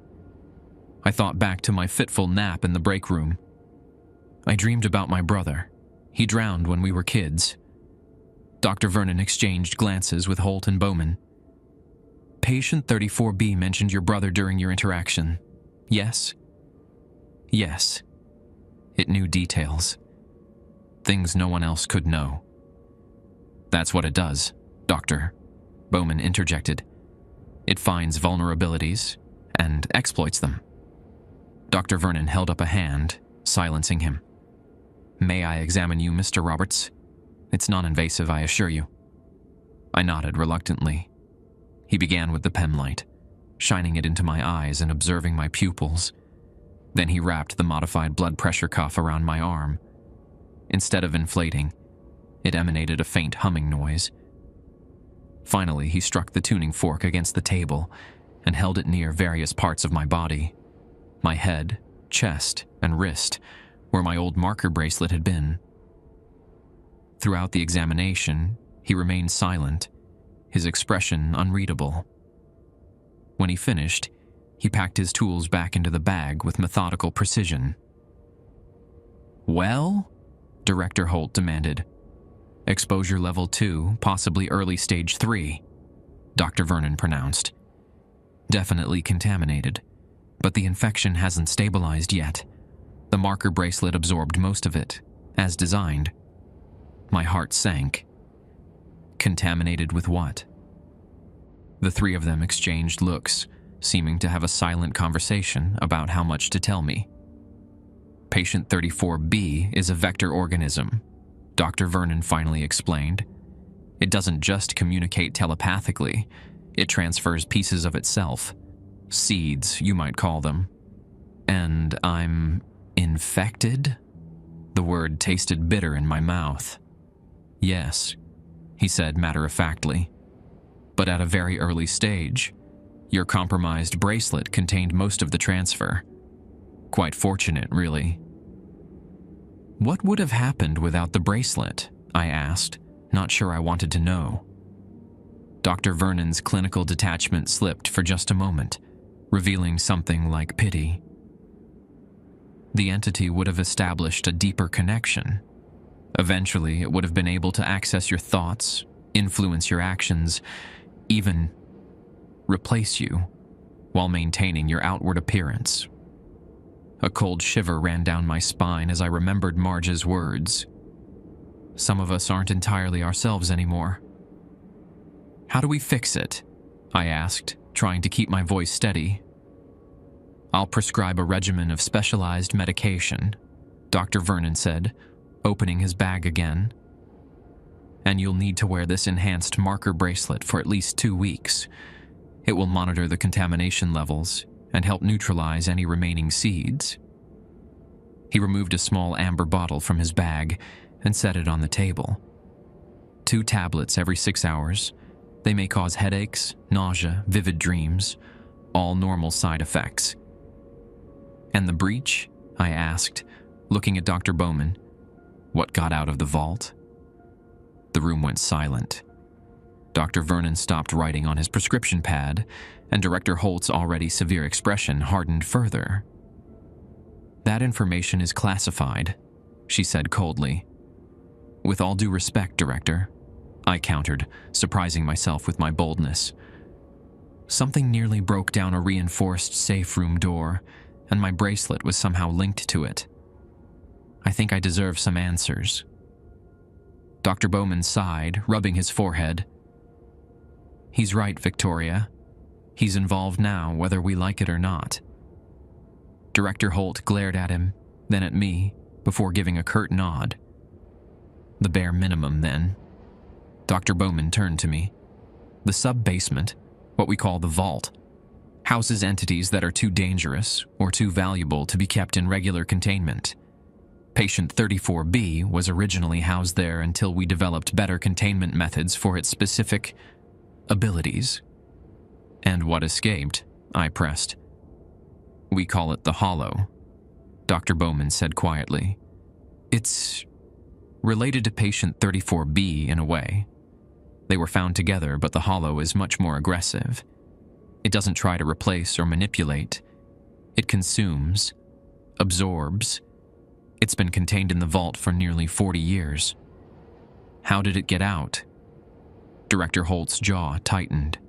I thought back to my fitful nap in the break room. "I dreamed about my brother. He drowned when we were kids." Dr. Vernon exchanged glances with Holt and Bowman. "Patient 34B mentioned your brother during your interaction. Yes?" "Yes." It knew details. Things no one else could know. "That's what it does, Doctor," Bowman interjected. "It finds vulnerabilities and exploits them." Dr. Vernon held up a hand, silencing him. "May I examine you, Mr. Roberts? It's non-invasive, I assure you." I nodded reluctantly. He began with the pen light, shining it into my eyes and observing my pupils. Then he wrapped the modified blood pressure cuff around my arm. Instead of inflating, it emanated a faint humming noise. Finally, he struck the tuning fork against the table and held it near various parts of my body. My head, chest, and wrist, where my old marker bracelet had been. Throughout the examination, he remained silent, his expression unreadable. When he finished, he packed his tools back into the bag with methodical precision. "Well?" Director Holt demanded. "Exposure level 2, possibly early stage 3, Dr. Vernon pronounced. "Definitely contaminated, but the infection hasn't stabilized yet. The marker bracelet absorbed most of it, as designed." My heart sank. Contaminated with what? The three of them exchanged looks, seeming to have a silent conversation about how much to tell me. "Patient 34B is a vector organism," Dr. Vernon finally explained. "It doesn't just communicate telepathically, it transfers pieces of itself. Seeds, you might call them. And I'm infected?" The word tasted bitter in my mouth. "Yes," he said matter-of-factly. "But at a very early stage. Your compromised bracelet contained most of the transfer. Quite fortunate, really." "What would have happened without the bracelet?" I asked, not sure I wanted to know. Dr. Vernon's clinical detachment slipped for just a moment, revealing something like pity. "The entity would have established a deeper connection. Eventually, it would have been able to access your thoughts, influence your actions, even replace you, while maintaining your outward appearance." A cold shiver ran down my spine as I remembered Marge's words. Some of us aren't entirely ourselves anymore. "How do we fix it?" I asked, trying to keep my voice steady. "I'll prescribe a regimen of specialized medication," Dr. Vernon said, opening his bag again. "And you'll need to wear this enhanced marker bracelet for at least 2 weeks. It will monitor the contamination levels and help neutralize any remaining seeds." He removed a small amber bottle from his bag and set it on the table. 2 tablets every 6 hours. They may cause headaches, nausea, vivid dreams, all normal side effects. "And the breach?" I asked, looking at Dr. Bowman. "What got out of the vault?" The room went silent. Dr. Vernon stopped writing on his prescription pad, and Director Holt's already severe expression hardened further. "That information is classified," she said coldly. "With all due respect, Director," I countered, surprising myself with my boldness. "Something nearly broke down a reinforced safe room door, and my bracelet was somehow linked to it. I think I deserve some answers." Dr. Bowman sighed, rubbing his forehead. He's right, Victoria. He's involved now, whether we like it or not. Director Holt glared at him, then at me, before giving a curt nod. The bare minimum, then. Dr. Bowman turned to me. The sub-basement, what we call the vault, houses entities that are too dangerous or too valuable to be kept in regular containment. Patient 34B was originally housed there until we developed better containment methods for its specific abilities. And what escaped? I pressed. We call it the Hollow, Dr. Bowman said quietly. It's related to patient 34B in a way. They were found together, but the Hollow is much more aggressive. It doesn't try to replace or manipulate. It consumes, absorbs. It's been contained in the vault for nearly 40 years. How did it get out? Director Holt's jaw tightened.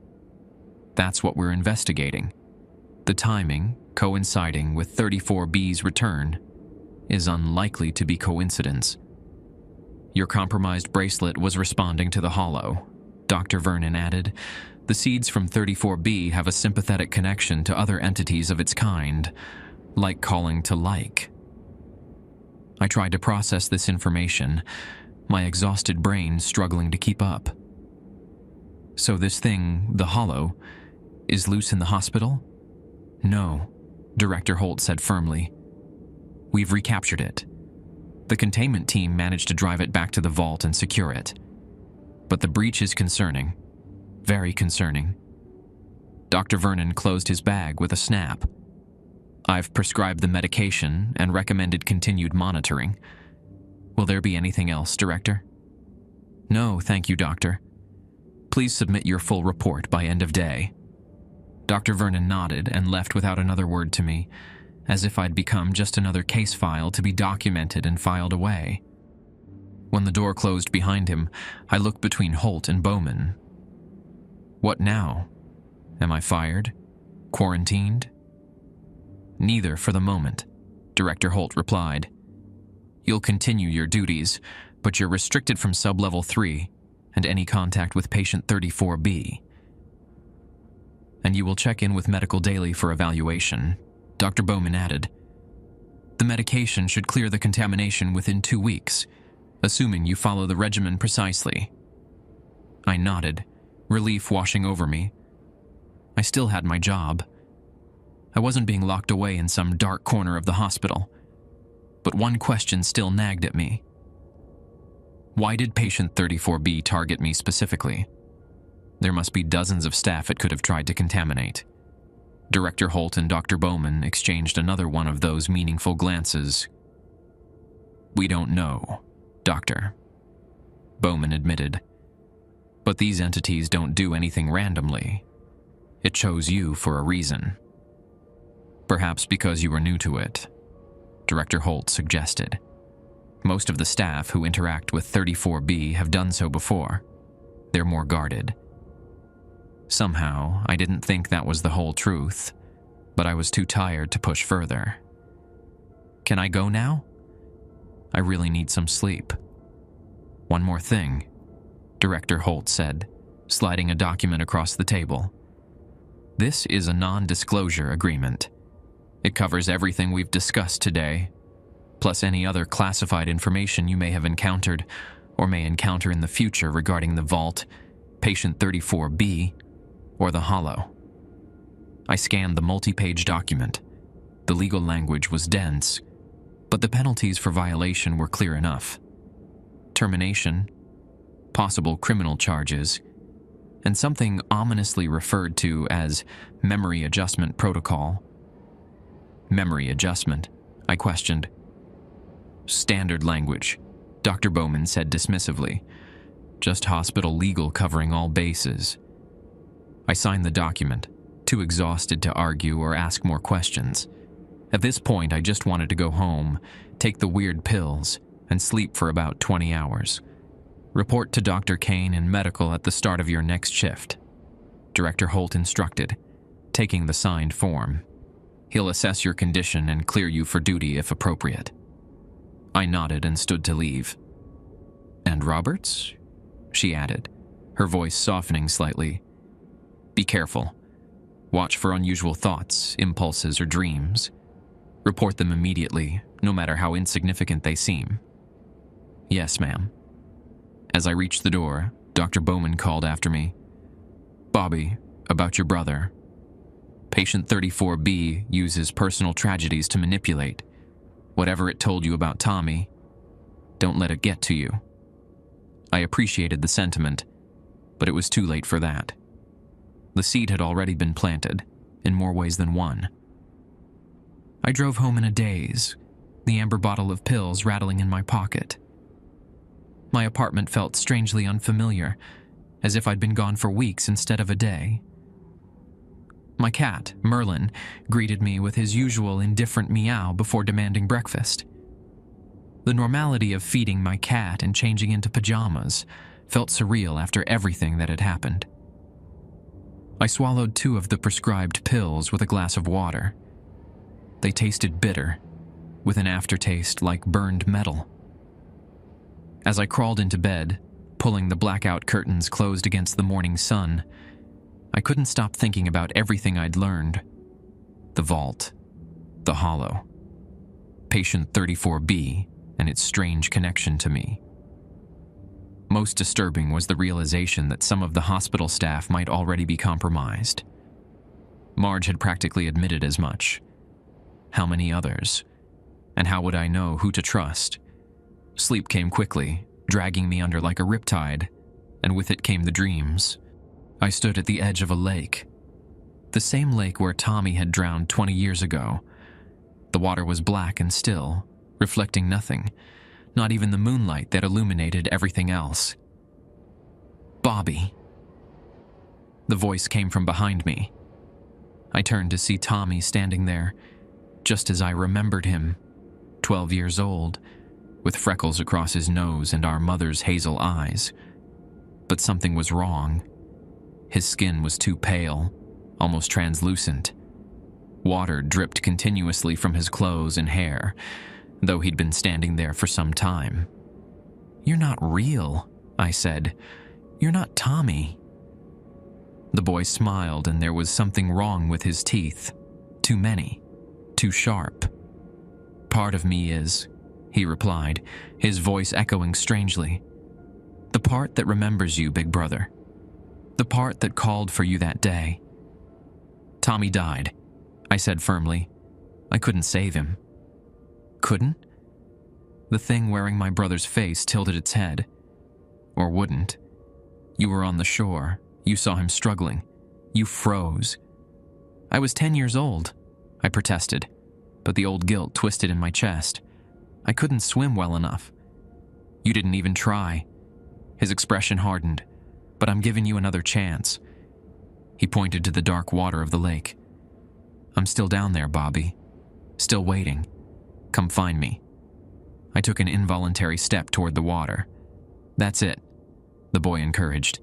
That's what we're investigating. The timing, coinciding with 34B's return, is unlikely to be coincidence. Your compromised bracelet was responding to the Hollow, Dr. Vernon added. The seeds from 34B have a sympathetic connection to other entities of its kind, like calling to like. I tried to process this information, my exhausted brain struggling to keep up. So this thing, the Hollow, is loose in the hospital? No, Director Holt said firmly. We've recaptured it. The containment team managed to drive it back to the vault and secure it. But the breach is concerning. Very concerning. Dr. Vernon closed his bag with a snap. I've prescribed the medication and recommended continued monitoring. Will there be anything else, Director? No, thank you, Doctor. Please submit your full report by end of day. Dr. Vernon nodded and left without another word to me, as if I'd become just another case file to be documented and filed away. When the door closed behind him, I looked between Holt and Bowman. What now? Am I fired? Quarantined? Neither for the moment, Director Holt replied. You'll continue your duties, but you're restricted from Sub-Level 3 and any contact with Patient 34B. And you will check in with Medical Daily for evaluation, Dr. Bowman added. The medication should clear the contamination within 2 weeks, assuming you follow the regimen precisely. I nodded, relief washing over me. I still had my job. I wasn't being locked away in some dark corner of the hospital. But one question still nagged at me. Why did Patient 34B target me specifically? There must be dozens of staff it could have tried to contaminate. Director Holt and Dr. Bowman exchanged another one of those meaningful glances. We don't know, Doctor, Bowman admitted. But these entities don't do anything randomly. It chose you for a reason. Perhaps because you were new to it, Director Holt suggested. Most of the staff who interact with 34B have done so before. They're more guarded. Somehow, I didn't think that was the whole truth, but I was too tired to push further. Can I go now? I really need some sleep. One more thing, Director Holt said, sliding a document across the table. This is a non-disclosure agreement. It covers everything we've discussed today, plus any other classified information you may have encountered or may encounter in the future regarding the vault, Patient 34B, or the Hollow. I scanned the multi-page document. The legal language was dense, but the penalties for violation were clear enough. Termination, possible criminal charges, and something ominously referred to as memory adjustment protocol. Memory adjustment, I questioned. Standard language, Dr. Bowman said dismissively. Just hospital legal covering all bases. I signed the document, too exhausted to argue or ask more questions. At this point, I just wanted to go home, take the weird pills, and sleep for about 20 hours. Report to Dr. Kane in medical at the start of your next shift, Director Holt instructed, taking the signed form. He'll assess your condition and clear you for duty if appropriate. I nodded and stood to leave. And Roberts? She added, her voice softening slightly. Be careful. Watch for unusual thoughts, impulses, or dreams. Report them immediately, no matter how insignificant they seem." "Yes, ma'am." As I reached the door, Dr. Bowman called after me. "Bobby, about your brother. Patient 34B uses personal tragedies to manipulate. Whatever it told you about Tommy, don't let it get to you." I appreciated the sentiment, but it was too late for that. The seed had already been planted, in more ways than one. I drove home in a daze, the amber bottle of pills rattling in my pocket. My apartment felt strangely unfamiliar, as if I'd been gone for weeks instead of a day. My cat, Merlin, greeted me with his usual indifferent meow before demanding breakfast. The normality of feeding my cat and changing into pajamas felt surreal after everything that had happened. I swallowed 2 of the prescribed pills with a glass of water. They tasted bitter, with an aftertaste like burned metal. As I crawled into bed, pulling the blackout curtains closed against the morning sun, I couldn't stop thinking about everything I'd learned. The vault, the hollow, patient 34B, and its strange connection to me. Most disturbing was the realization that some of the hospital staff might already be compromised. Marge had practically admitted as much. How many others? And how would I know who to trust? Sleep came quickly, dragging me under like a riptide, and with it came the dreams. I stood at the edge of a lake. The same lake where Tommy had drowned 20 years ago. The water was black and still, reflecting nothing, not even the moonlight that illuminated everything else. "Bobby." The voice came from behind me. I turned to see Tommy standing there, just as I remembered him, 12 years old, with freckles across his nose and our mother's hazel eyes. But something was wrong. His skin was too pale, almost translucent. Water dripped continuously from his clothes and hair, though he'd been standing there for some time. "You're not real," I said. "You're not Tommy." The boy smiled, and there was something wrong with his teeth. Too many. Too sharp. "Part of me is," he replied, his voice echoing strangely. "The part that remembers you, big brother. The part that called for you that day." "Tommy died," I said firmly. "I couldn't save him." "Couldn't?" The thing wearing my brother's face tilted its head. "Or wouldn't. You were on the shore. You saw him struggling. You froze." "I was 10 years old," I protested, but the old guilt twisted in my chest. "I couldn't swim well enough." "You didn't even try." His expression hardened. "But I'm giving you another chance." He pointed to the dark water of the lake. "I'm still down there, Bobby. Still waiting. Come find me." I took an involuntary step toward the water. "That's it," the boy encouraged.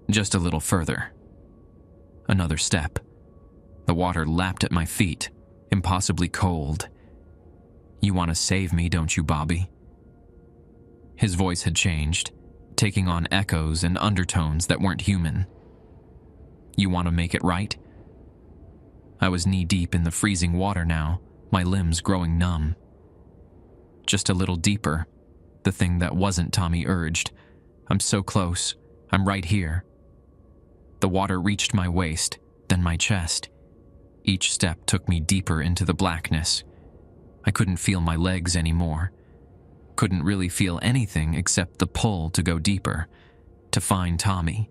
"Just a little further." Another step. The water lapped at my feet, impossibly cold. "You want to save me, don't you, Bobby?" His voice had changed, taking on echoes and undertones that weren't human. "You want to make it right?" I was knee-deep in the freezing water now, my limbs growing numb. "Just a little deeper," the thing that wasn't Tommy urged. "I'm so close. I'm right here." The water reached my waist, then my chest. Each step took me deeper into the blackness. I couldn't feel my legs anymore. Couldn't really feel anything except the pull to go deeper, to find Tommy,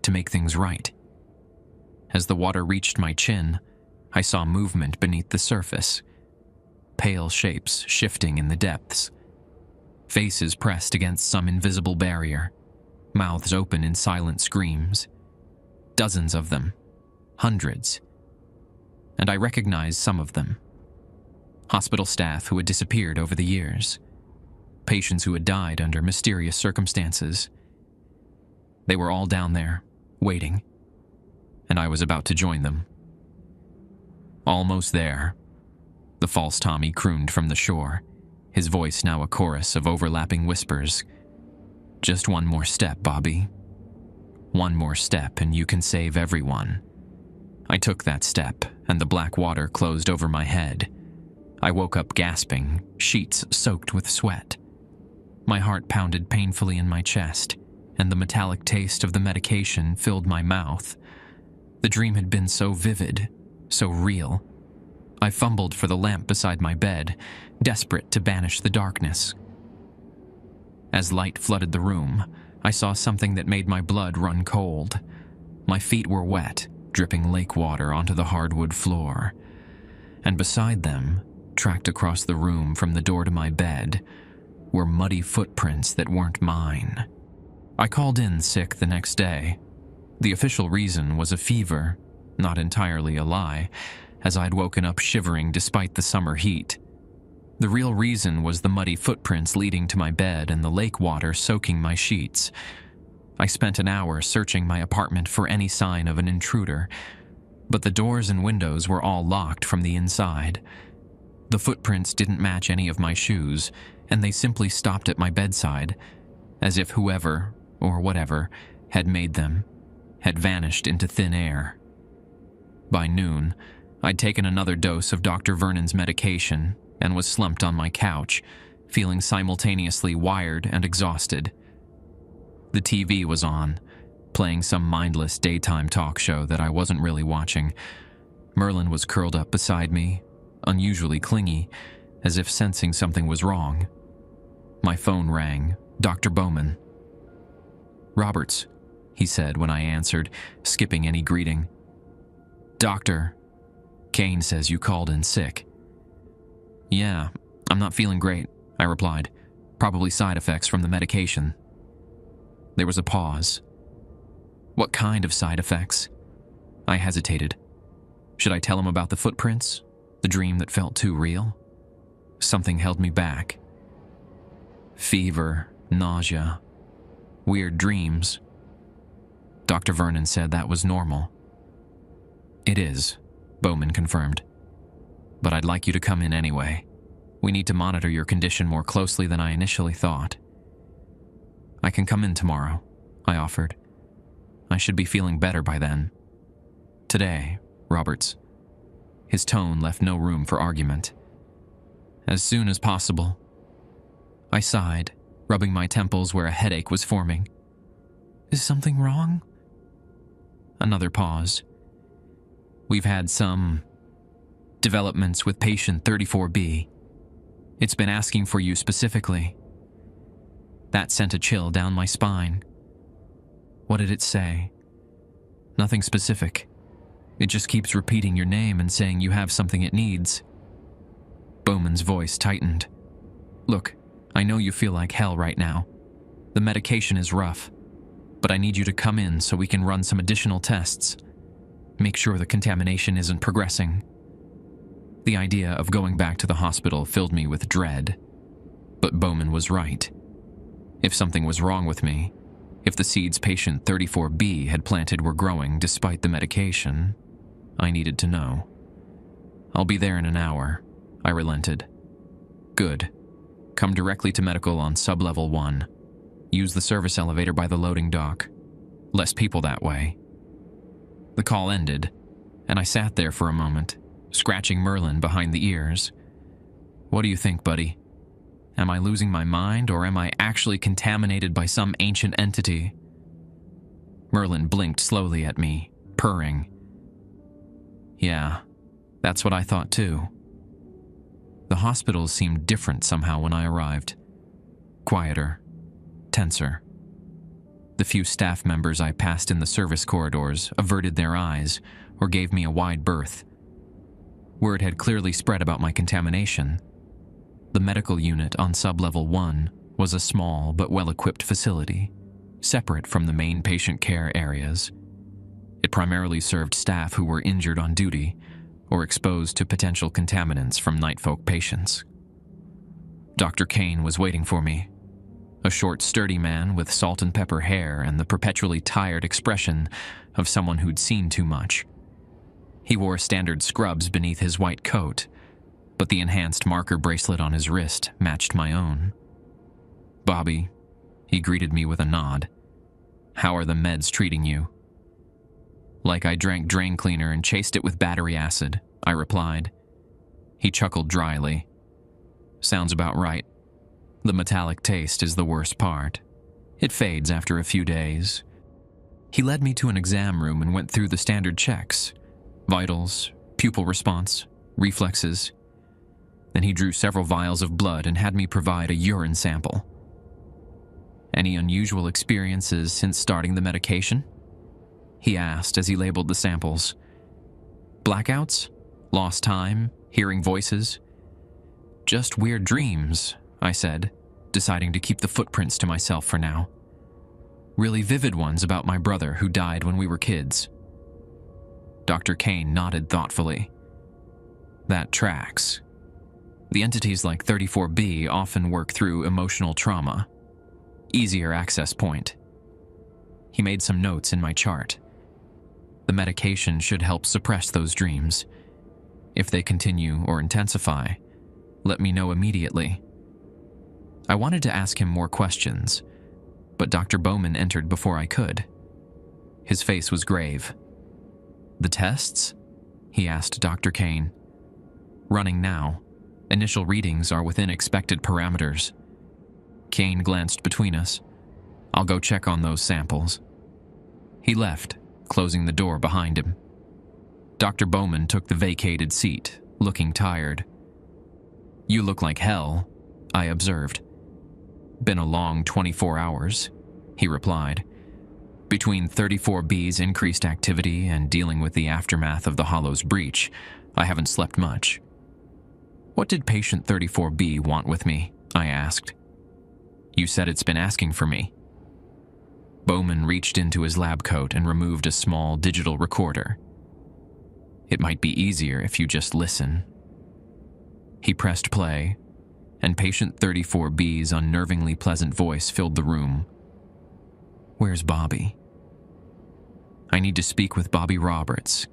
to make things right. As the water reached my chin, I saw movement beneath the surface. Pale shapes shifting in the depths. Faces pressed against some invisible barrier. Mouths open in silent screams. Dozens of them. Hundreds. And I recognized some of them. Hospital staff who had disappeared over the years. Patients who had died under mysterious circumstances. They were all down there, waiting. And I was about to join them. "Almost there," the false Tommy crooned from the shore, his voice now a chorus of overlapping whispers. "Just one more step, Bobby. One more step and you can save everyone. I took that step, and the black water closed over my head. I woke up gasping, sheets soaked with sweat. My heart pounded painfully in my chest, and the metallic taste of the medication filled my mouth. The dream had been so vivid, so real. I fumbled for the lamp beside my bed, desperate to banish the darkness. As light flooded the room, I saw something that made my blood run cold. My feet were wet, dripping lake water onto the hardwood floor. And beside them, tracked across the room from the door to my bed, were muddy footprints that weren't mine. I called in sick the next day. The official reason was a fever, not entirely a lie, as I'd woken up shivering despite the summer heat. The real reason was the muddy footprints leading to my bed and the lake water soaking my sheets. I spent an hour searching my apartment for any sign of an intruder, but the doors and windows were all locked from the inside. The footprints didn't match any of my shoes, and they simply stopped at my bedside, as if whoever, or whatever, had made them, had vanished into thin air. By noon, I'd taken another dose of Dr. Vernon's medication and was slumped on my couch, feeling simultaneously wired and exhausted. The TV was on, playing some mindless daytime talk show that I wasn't really watching. Merlin was curled up beside me, unusually clingy, as if sensing something was wrong. My phone rang. Dr. Bowman. "Roberts," he said when I answered, skipping any greeting. "Doctor, Kane says you called in sick." "Yeah, I'm not feeling great," I replied. "Probably side effects from the medication." There was a pause. "What kind of side effects?" I hesitated. Should I tell him about the footprints? The dream that felt too real? Something held me back. Fever, nausea, weird dreams. Dr. Vernon said that was normal. "It is," Bowman confirmed. "But I'd like you to come in anyway. We need to monitor your condition more closely than I initially thought." "I can come in tomorrow," I offered. "I should be feeling better by then." "Today, Roberts." His tone left no room for argument. "As soon as possible." I sighed, rubbing my temples where a headache was forming. "Is something wrong?" Another pause. "We've had some developments with patient 34B. It's been asking for you specifically." That sent a chill down my spine. "What did it say?" "Nothing specific. It just keeps repeating your name and saying you have something it needs." Bowman's voice tightened. "Look, I know you feel like hell right now. The medication is rough, but I need you to come in so we can run some additional tests. Make sure the contamination isn't progressing." The idea of going back to the hospital filled me with dread. But Bowman was right. If something was wrong with me, if the seeds patient 34B had planted were growing despite the medication, I needed to know. "I'll be there in an hour," I relented. "Good. Come directly to medical on sublevel 1. Use the service elevator by the loading dock. Less people that way." The call ended, and I sat there for a moment, scratching Merlin behind the ears. "What do you think, buddy? Am I losing my mind, or am I actually contaminated by some ancient entity?" Merlin blinked slowly at me, purring. "Yeah, that's what I thought too." The hospital seemed different somehow when I arrived. Quieter, tenser. The few staff members I passed in the service corridors averted their eyes or gave me a wide berth. Word had clearly spread about my contamination. The medical unit on sublevel 1 was a small but well-equipped facility, separate from the main patient care areas. It primarily served staff who were injured on duty or exposed to potential contaminants from nightfolk patients. Dr. Kane was waiting for me, a short, sturdy man with salt and pepper hair and the perpetually tired expression of someone who'd seen too much. He wore standard scrubs beneath his white coat, but the enhanced marker bracelet on his wrist matched my own. "Bobby," he greeted me with a nod. How are the meds treating you? Like I drank drain cleaner and chased it with battery acid, I replied. He chuckled dryly. Sounds about right. The metallic taste is the worst part. It fades after a few days. He led me to an exam room and went through the standard checks: vitals, pupil response, reflexes. Then he drew several vials of blood and had me provide a urine sample. Any unusual experiences since starting the medication? He asked as he labeled the samples. Blackouts? Lost time? Hearing voices? Just weird dreams, I said, deciding to keep the footprints to myself for now. Really vivid ones about my brother who died when we were kids. Dr. Kane nodded thoughtfully. That tracks. The entities like 34B often work through emotional trauma. Easier access point. He made some notes in my chart. The medication should help suppress those dreams. If they continue or intensify, let me know immediately. I wanted to ask him more questions, but Dr. Bowman entered before I could. His face was grave. The tests? He asked Dr. Kane. Running now. Initial readings are within expected parameters. Kane glanced between us. I'll go check on those samples. He left, closing the door behind him. Dr. Bowman took the vacated seat, looking tired. You look like hell, I observed. Been a long 24 hours, he replied. Between 34B's increased activity and dealing with the aftermath of the Hollow's breach, I haven't slept much. What did patient 34B want with me? I asked. You said it's been asking for me. Bowman reached into his lab coat and removed a small digital recorder. It might be easier if you just listen. He pressed play, and patient 34B's unnervingly pleasant voice filled the room. Where's Bobby? I need to speak with Bobby Roberts.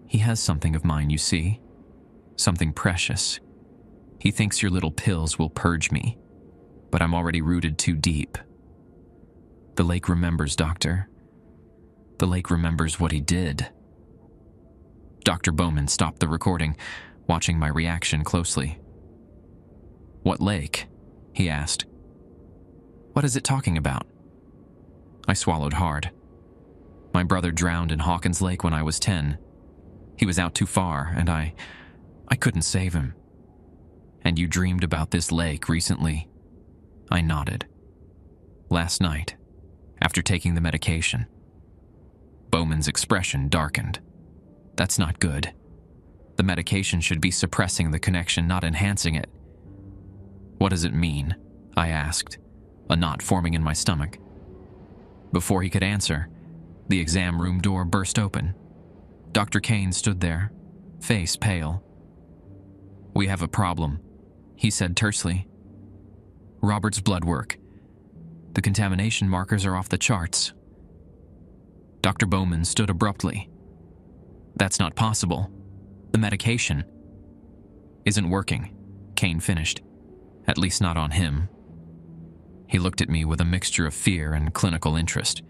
He has something of mine, you see. Something precious. He thinks your little pills will purge me, but I'm already rooted too deep. The lake remembers, Doctor. The lake remembers what he did. Dr. Bowman stopped the recording, watching my reaction closely. What lake? He asked. What is it talking about? I swallowed hard. My brother drowned in Hawkins Lake when I was 10. He was out too far, and I couldn't save him. And you dreamed about this lake recently? I nodded. Last night, after taking the medication. Bowman's expression darkened. That's not good. The medication should be suppressing the connection, not enhancing it. What does it mean? I asked, a knot forming in my stomach. Before he could answer, the exam room door burst open. Dr. Kane stood there, face pale. We have a problem, he said tersely. Robert's blood work. The contamination markers are off the charts. Dr. Bowman stood abruptly. That's not possible. The medication isn't working, Kane finished. At least not on him. He looked at me with a mixture of fear and clinical interest.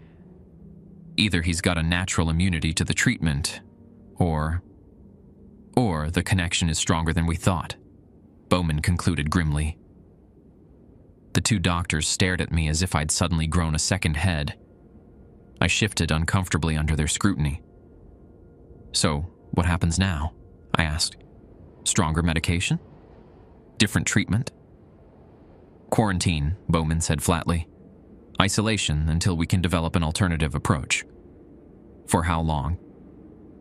Either he's got a natural immunity to the treatment, or the connection is stronger than we thought, Bowman concluded grimly. The two doctors stared at me as if I'd suddenly grown a second head. I shifted uncomfortably under their scrutiny. So, what happens now? I asked. Stronger medication? Different treatment? Quarantine, Bowman said flatly. Isolation until we can develop an alternative approach. For how long?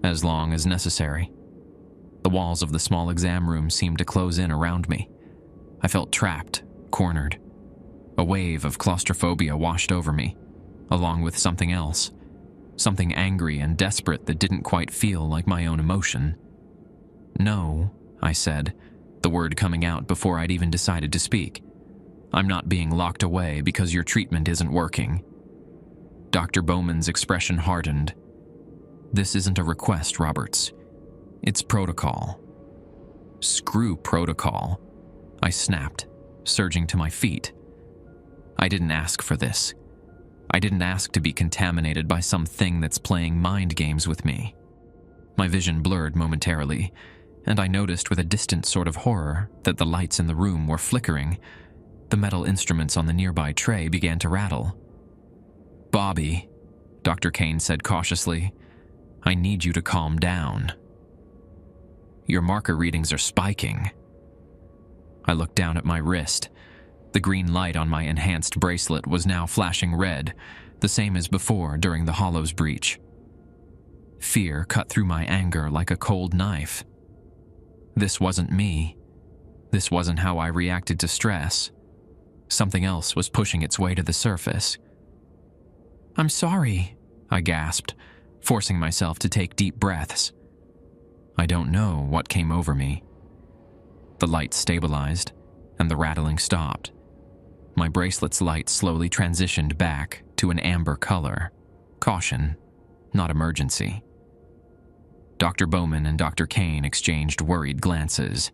As long as necessary. The walls of the small exam room seemed to close in around me. I felt trapped, cornered. A wave of claustrophobia washed over me, along with something else. Something angry and desperate that didn't quite feel like my own emotion. No, I said, the word coming out before I'd even decided to speak. I'm not being locked away because your treatment isn't working. Dr. Bowman's expression hardened. This isn't a request, Roberts. It's protocol. Screw protocol, I snapped, surging to my feet. I didn't ask for this. I didn't ask to be contaminated by some thing that's playing mind games with me. My vision blurred momentarily, and I noticed with a distant sort of horror that the lights in the room were flickering. The metal instruments on the nearby tray began to rattle. "Bobby," Dr. Kane said cautiously, "I need you to calm down. Your marker readings are spiking." I looked down at my wrist. The green light on my enhanced bracelet was now flashing red, the same as before during the Hollow's breach. Fear cut through my anger like a cold knife. This wasn't me. This wasn't how I reacted to stress. Something else was pushing its way to the surface. "I'm sorry," I gasped, forcing myself to take deep breaths. I don't know what came over me. The light stabilized, and the rattling stopped. My bracelet's light slowly transitioned back to an amber color. Caution, not emergency. Dr. Bowman and Dr. Kane exchanged worried glances.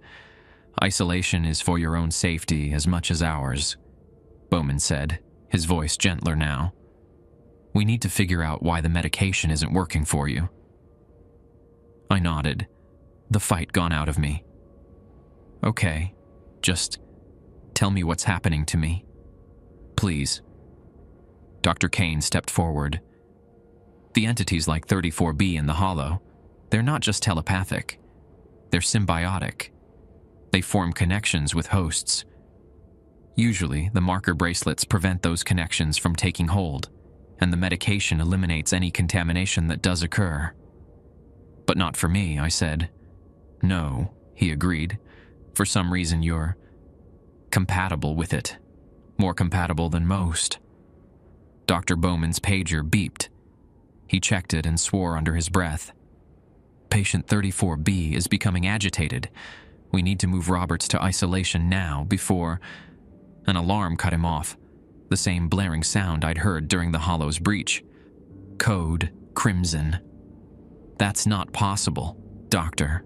"Isolation is for your own safety as much as ours," Bowman said, his voice gentler now. "We need to figure out why the medication isn't working for you." I nodded, the fight gone out of me. "Okay, just tell me what's happening to me. Please." Dr. Kane stepped forward. "The entities like 34B in the Hollow, they're not just telepathic. They're symbiotic. They form connections with hosts. Usually, the marker bracelets prevent those connections from taking hold, and the medication eliminates any contamination that does occur." "But not for me," I said. "No," he agreed. "For some reason you're compatible with it. More compatible than most." Dr. Bowman's pager beeped. He checked it and swore under his breath. "Patient 34B is becoming agitated. We need to move Roberts to isolation now before—" An alarm cut him off, the same blaring sound I'd heard during the Hollow's breach. "Code Crimson." "That's not possible, Doctor,"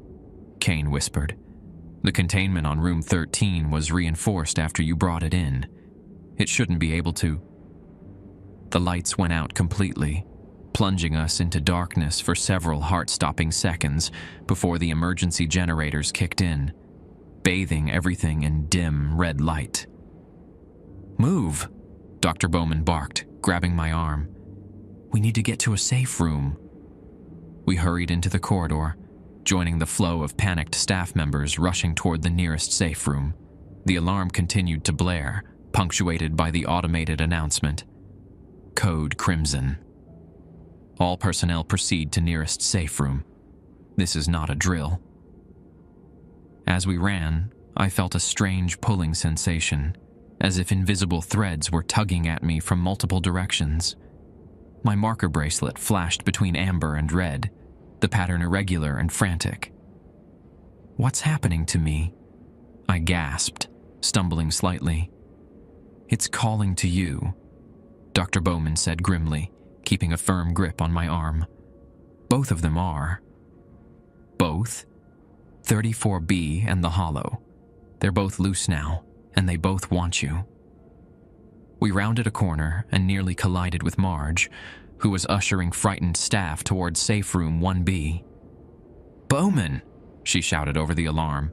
Kane whispered. "The containment on room 13 was reinforced after you brought it in. It shouldn't be able to." The lights went out completely, plunging us into darkness for several heart-stopping seconds before the emergency generators kicked in, bathing everything in dim red light. "Move," Dr. Bowman barked, grabbing my arm. "We need to get to a safe room." We hurried into the corridor, joining the flow of panicked staff members rushing toward the nearest safe room. The alarm continued to blare, punctuated by the automated announcement, "Code Crimson. All personnel proceed to nearest safe room. This is not a drill." As we ran, I felt a strange pulling sensation, as if invisible threads were tugging at me from multiple directions. My marker bracelet flashed between amber and red, the pattern irregular and frantic. "What's happening to me?" I gasped, stumbling slightly. "It's calling to you," Dr. Bowman said grimly, keeping a firm grip on my arm. "Both of them are." "Both?" 34B and the Hollow. They're both loose now, and they both want you." We rounded a corner and nearly collided with Marge, who was ushering frightened staff towards safe room 1B. "Bowman!" she shouted over the alarm.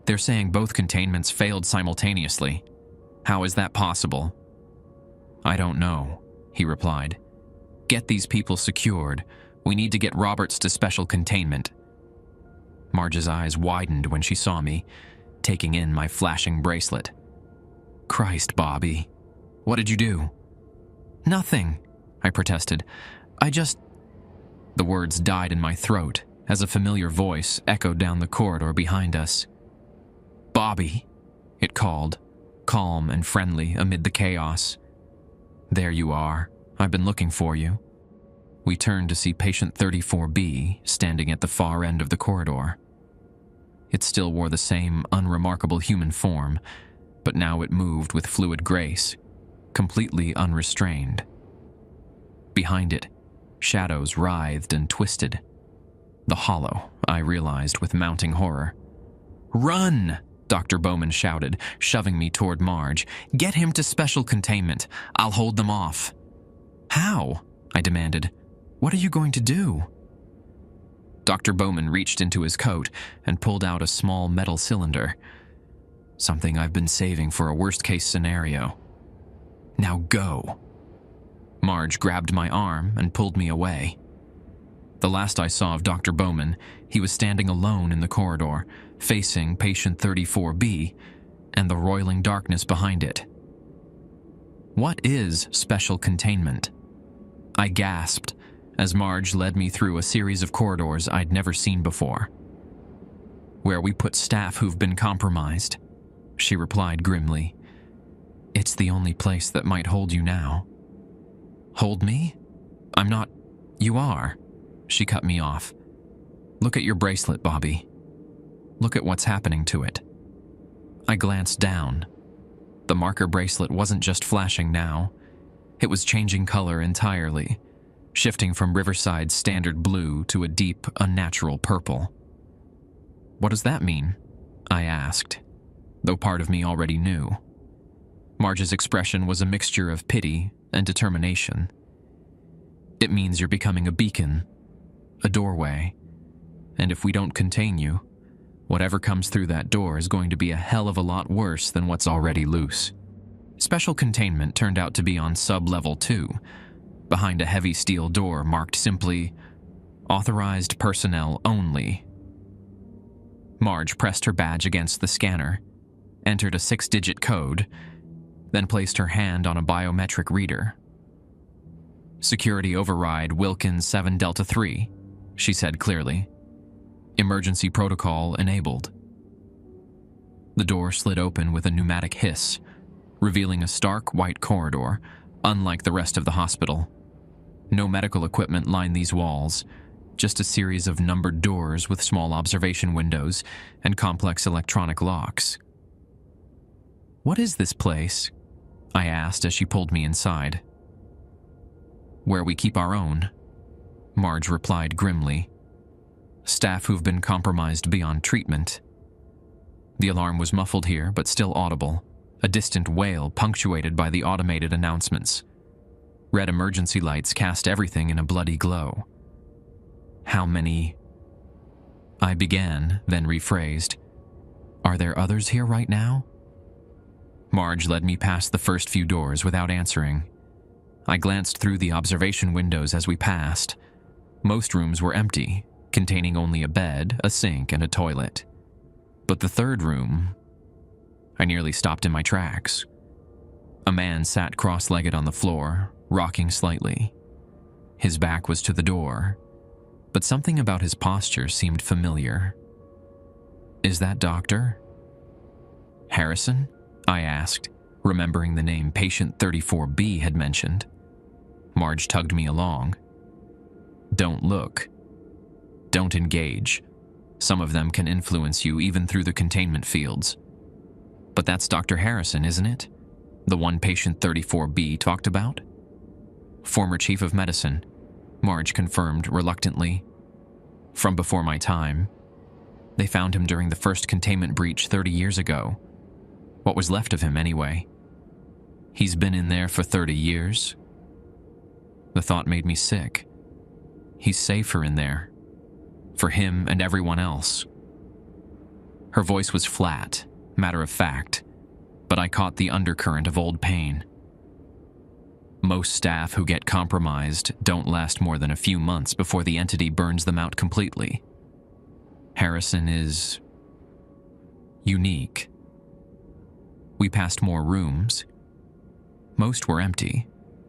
"They're saying both containments failed simultaneously. How is that possible?" "I don't know," he replied. "Get these people secured. We need to get Roberts to special containment." Marge's eyes widened when she saw me, taking in my flashing bracelet. "Christ, Bobby. What did you do?" "Nothing," I protested. "I just—" The words died in my throat as a familiar voice echoed down the corridor behind us. "Bobby," it called, calm and friendly amid the chaos. "There you are. I've been looking for you." We turned to see patient 34B standing at the far end of the corridor. It still wore the same unremarkable human form, but now it moved with fluid grace, completely unrestrained. Behind it, shadows writhed and twisted. The Hollow, I realized with mounting horror. "Run!" Dr. Bowman shouted, shoving me toward Marge. "Get him to special containment. I'll hold them off." How? I demanded. What are you going to do? Dr. Bowman reached into his coat and pulled out a small metal cylinder. Something I've been saving for a worst-case scenario. Now go. Marge grabbed my arm and pulled me away. The last I saw of Dr. Bowman, he was standing alone in the corridor, facing patient 34B and the roiling darkness behind it. What is special containment? I gasped as Marge led me through a series of corridors I'd never seen before. Where we put staff who've been compromised, she replied grimly. It's the only place that might hold you now. Hold me? I'm not. You are. She cut me off. Look at your bracelet, Bobby. Look at what's happening to it. I glanced down. The marker bracelet wasn't just flashing now. It was changing color entirely, shifting from Riverside's standard blue to a deep, unnatural purple. What does that mean? I asked, though part of me already knew. Marge's expression was a mixture of pity and determination. It means you're becoming a beacon, a doorway, and if we don't contain you, whatever comes through that door is going to be a hell of a lot worse than what's already loose. Special containment turned out to be on sub-level 2, behind a heavy steel door marked simply, Authorized Personnel Only. Marge pressed her badge against the scanner, entered a 6-digit code, then placed her hand on a biometric reader. Security override Wilkins 7 Delta 3, she said clearly. Emergency protocol enabled. The door slid open with a pneumatic hiss, revealing a stark white corridor, unlike the rest of the hospital. No medical equipment lined these walls, just a series of numbered doors with small observation windows and complex electronic locks. What is this place? I asked as she pulled me inside. Where we keep our own, Marge replied grimly. Staff who've been compromised beyond treatment. The alarm was muffled here, but still audible, a distant wail punctuated by the automated announcements. Red emergency lights cast everything in a bloody glow. How many? I began, then rephrased. Are there others here right now? Marge led me past the first few doors without answering. I glanced through the observation windows as we passed. Most rooms were empty, containing only a bed, a sink, and a toilet. But the third room... I nearly stopped in my tracks. A man sat cross-legged on the floor, rocking slightly. His back was to the door, but something about his posture seemed familiar. Is that Dr. Harrison? I asked, remembering the name patient 34B had mentioned. Marge tugged me along. Don't look. Don't engage. Some of them can influence you even through the containment fields. But that's Dr. Harrison, isn't it? The one patient 34B talked about? Former chief of medicine, Marge confirmed reluctantly. From before my time. They found him during the first containment breach 30 years ago. What was left of him, anyway? He's been in there for 30 years? The thought made me sick. He's safer in there. For him and everyone else. Her voice was flat, matter of fact, but I caught the undercurrent of old pain. Most staff who get compromised don't last more than a few months before the entity burns them out completely. Harrison is... unique. We passed more rooms. Most were empty,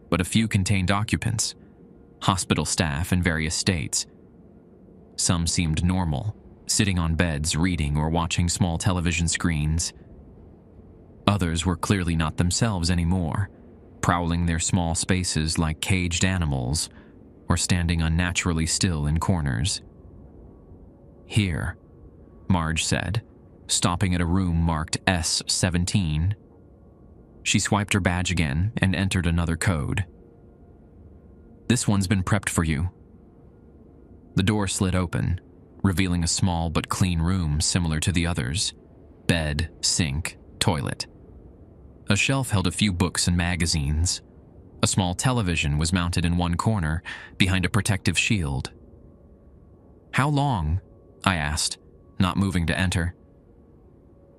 but a few contained occupants, hospital staff in various states. Some seemed normal, sitting on beds reading or watching small television screens. Others were clearly not themselves anymore, prowling their small spaces like caged animals or standing unnaturally still in corners. Here, Marge said, stopping at a room marked S17. She swiped her badge again and entered another code. This one's been prepped for you. The door slid open, revealing a small but clean room similar to the others. Bed, sink, toilet. A shelf held a few books and magazines. A small television was mounted in one corner, behind a protective shield. "How long?" I asked, not moving to enter.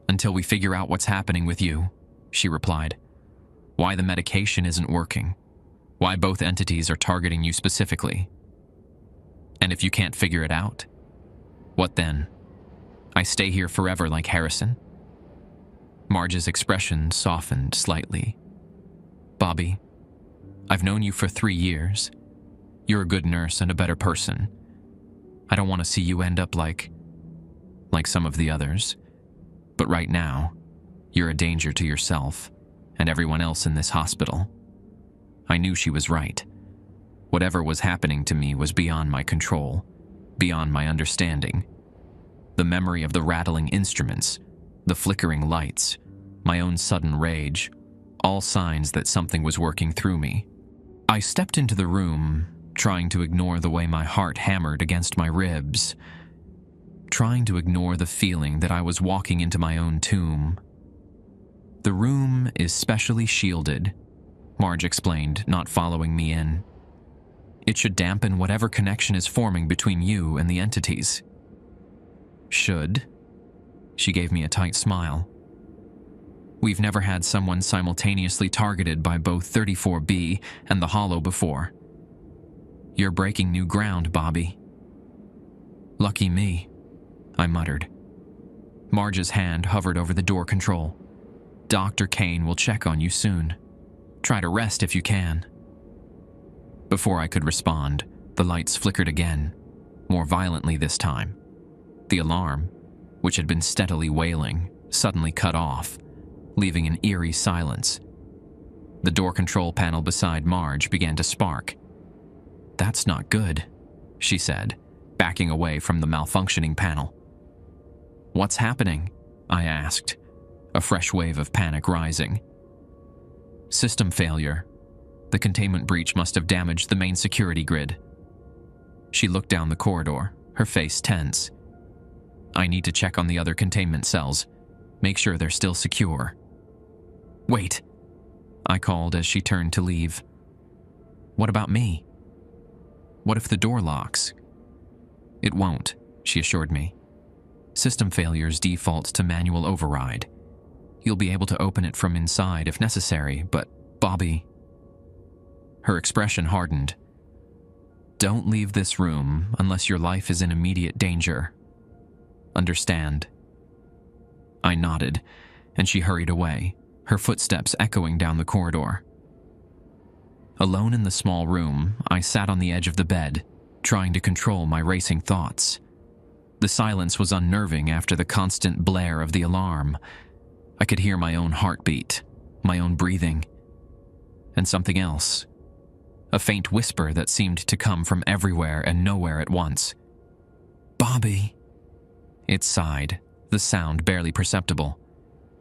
"Until we figure out what's happening with you," she replied. "Why the medication isn't working. Why both entities are targeting you specifically. And if you can't figure it out, what then? I stay here forever like Harrison?" Marge's expression softened slightly. "Bobby, I've known you for 3 years. You're a good nurse and a better person. I don't want to see you end up like some of the others. But right now, you're a danger to yourself and everyone else in this hospital." I knew she was right. Whatever was happening to me was beyond my control, beyond my understanding. The memory of the rattling instruments, the flickering lights, my own sudden rage, all signs that something was working through me. I stepped into the room, trying to ignore the way my heart hammered against my ribs, trying to ignore the feeling that I was walking into my own tomb. "The room is specially shielded," Marge explained, not following me in. "It should dampen whatever connection is forming between you and the entities." "Should?" She gave me a tight smile. "We've never had someone simultaneously targeted by both 34B and the Hollow before. You're breaking new ground, Bobby." "Lucky me," I muttered. Marge's hand hovered over the door control. "Dr. Kane will check on you soon. Try to rest if you can." Before I could respond, the lights flickered again, more violently this time. The alarm, which had been steadily wailing, suddenly cut off, leaving an eerie silence. The door control panel beside Marge began to spark. "That's not good," she said, backing away from the malfunctioning panel. "What's happening?" I asked, a fresh wave of panic rising. "System failure. The containment breach must have damaged the main security grid." She looked down the corridor, her face tense. "I need to check on the other containment cells. Make sure they're still secure." "Wait," I called as she turned to leave. "What about me? What if the door locks?" "It won't," she assured me. "System failures default to manual override. You'll be able to open it from inside if necessary, but, Bobby..." Her expression hardened. "Don't leave this room unless your life is in immediate danger. Understand?" I nodded, and she hurried away, her footsteps echoing down the corridor. Alone in the small room, I sat on the edge of the bed, trying to control my racing thoughts. The silence was unnerving after the constant blare of the alarm. I could hear my own heartbeat, my own breathing, and something else. A faint whisper that seemed to come from everywhere and nowhere at once. "Bobby." It sighed, the sound barely perceptible.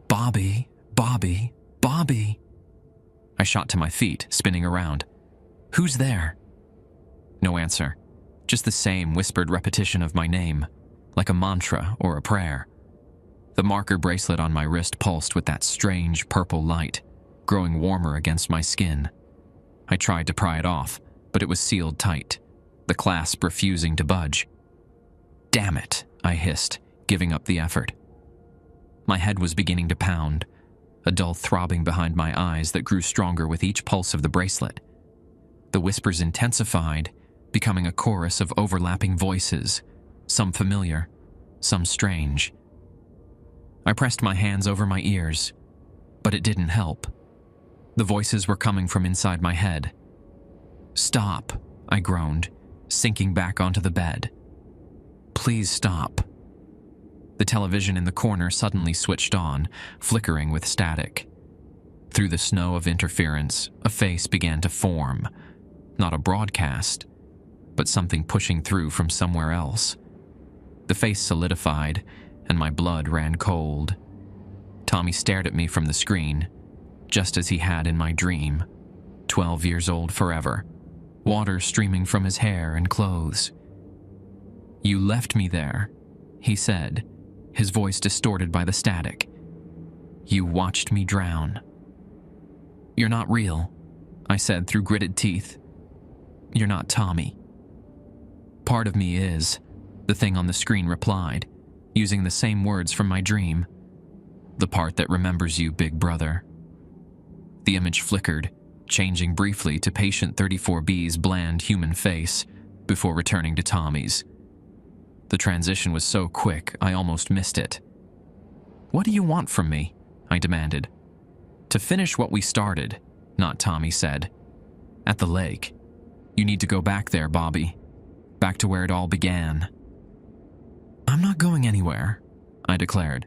"Bobby, Bobby, Bobby." I shot to my feet, spinning around. "Who's there?" No answer, just the same whispered repetition of my name, like a mantra or a prayer. The marker bracelet on my wrist pulsed with that strange purple light, growing warmer against my skin. I tried to pry it off, but it was sealed tight, the clasp refusing to budge. "Damn it," I hissed, giving up the effort. My head was beginning to pound, a dull throbbing behind my eyes that grew stronger with each pulse of the bracelet. The whispers intensified, becoming a chorus of overlapping voices, some familiar, some strange. I pressed my hands over my ears, but it didn't help. The voices were coming from inside my head. "Stop," I groaned, sinking back onto the bed. "Please stop." The television in the corner suddenly switched on, flickering with static. Through the snow of interference, a face began to form. Not a broadcast, but something pushing through from somewhere else. The face solidified, and my blood ran cold. Tommy stared at me from the screen, just as he had in my dream, 12 years old forever, water streaming from his hair and clothes. "You left me there," he said, his voice distorted by the static. "You watched me drown." "You're not real," I said through gritted teeth. "You're not Tommy." "Part of me is," the thing on the screen replied, using the same words from my dream. "The part that remembers you, big brother." The image flickered, changing briefly to patient 34B's bland human face before returning to Tommy's. The transition was so quick, I almost missed it. "What do you want from me?" I demanded. "To finish what we started," not Tommy said. "At the lake. You need to go back there, Bobby. Back to where it all began." "I'm not going anywhere," I declared,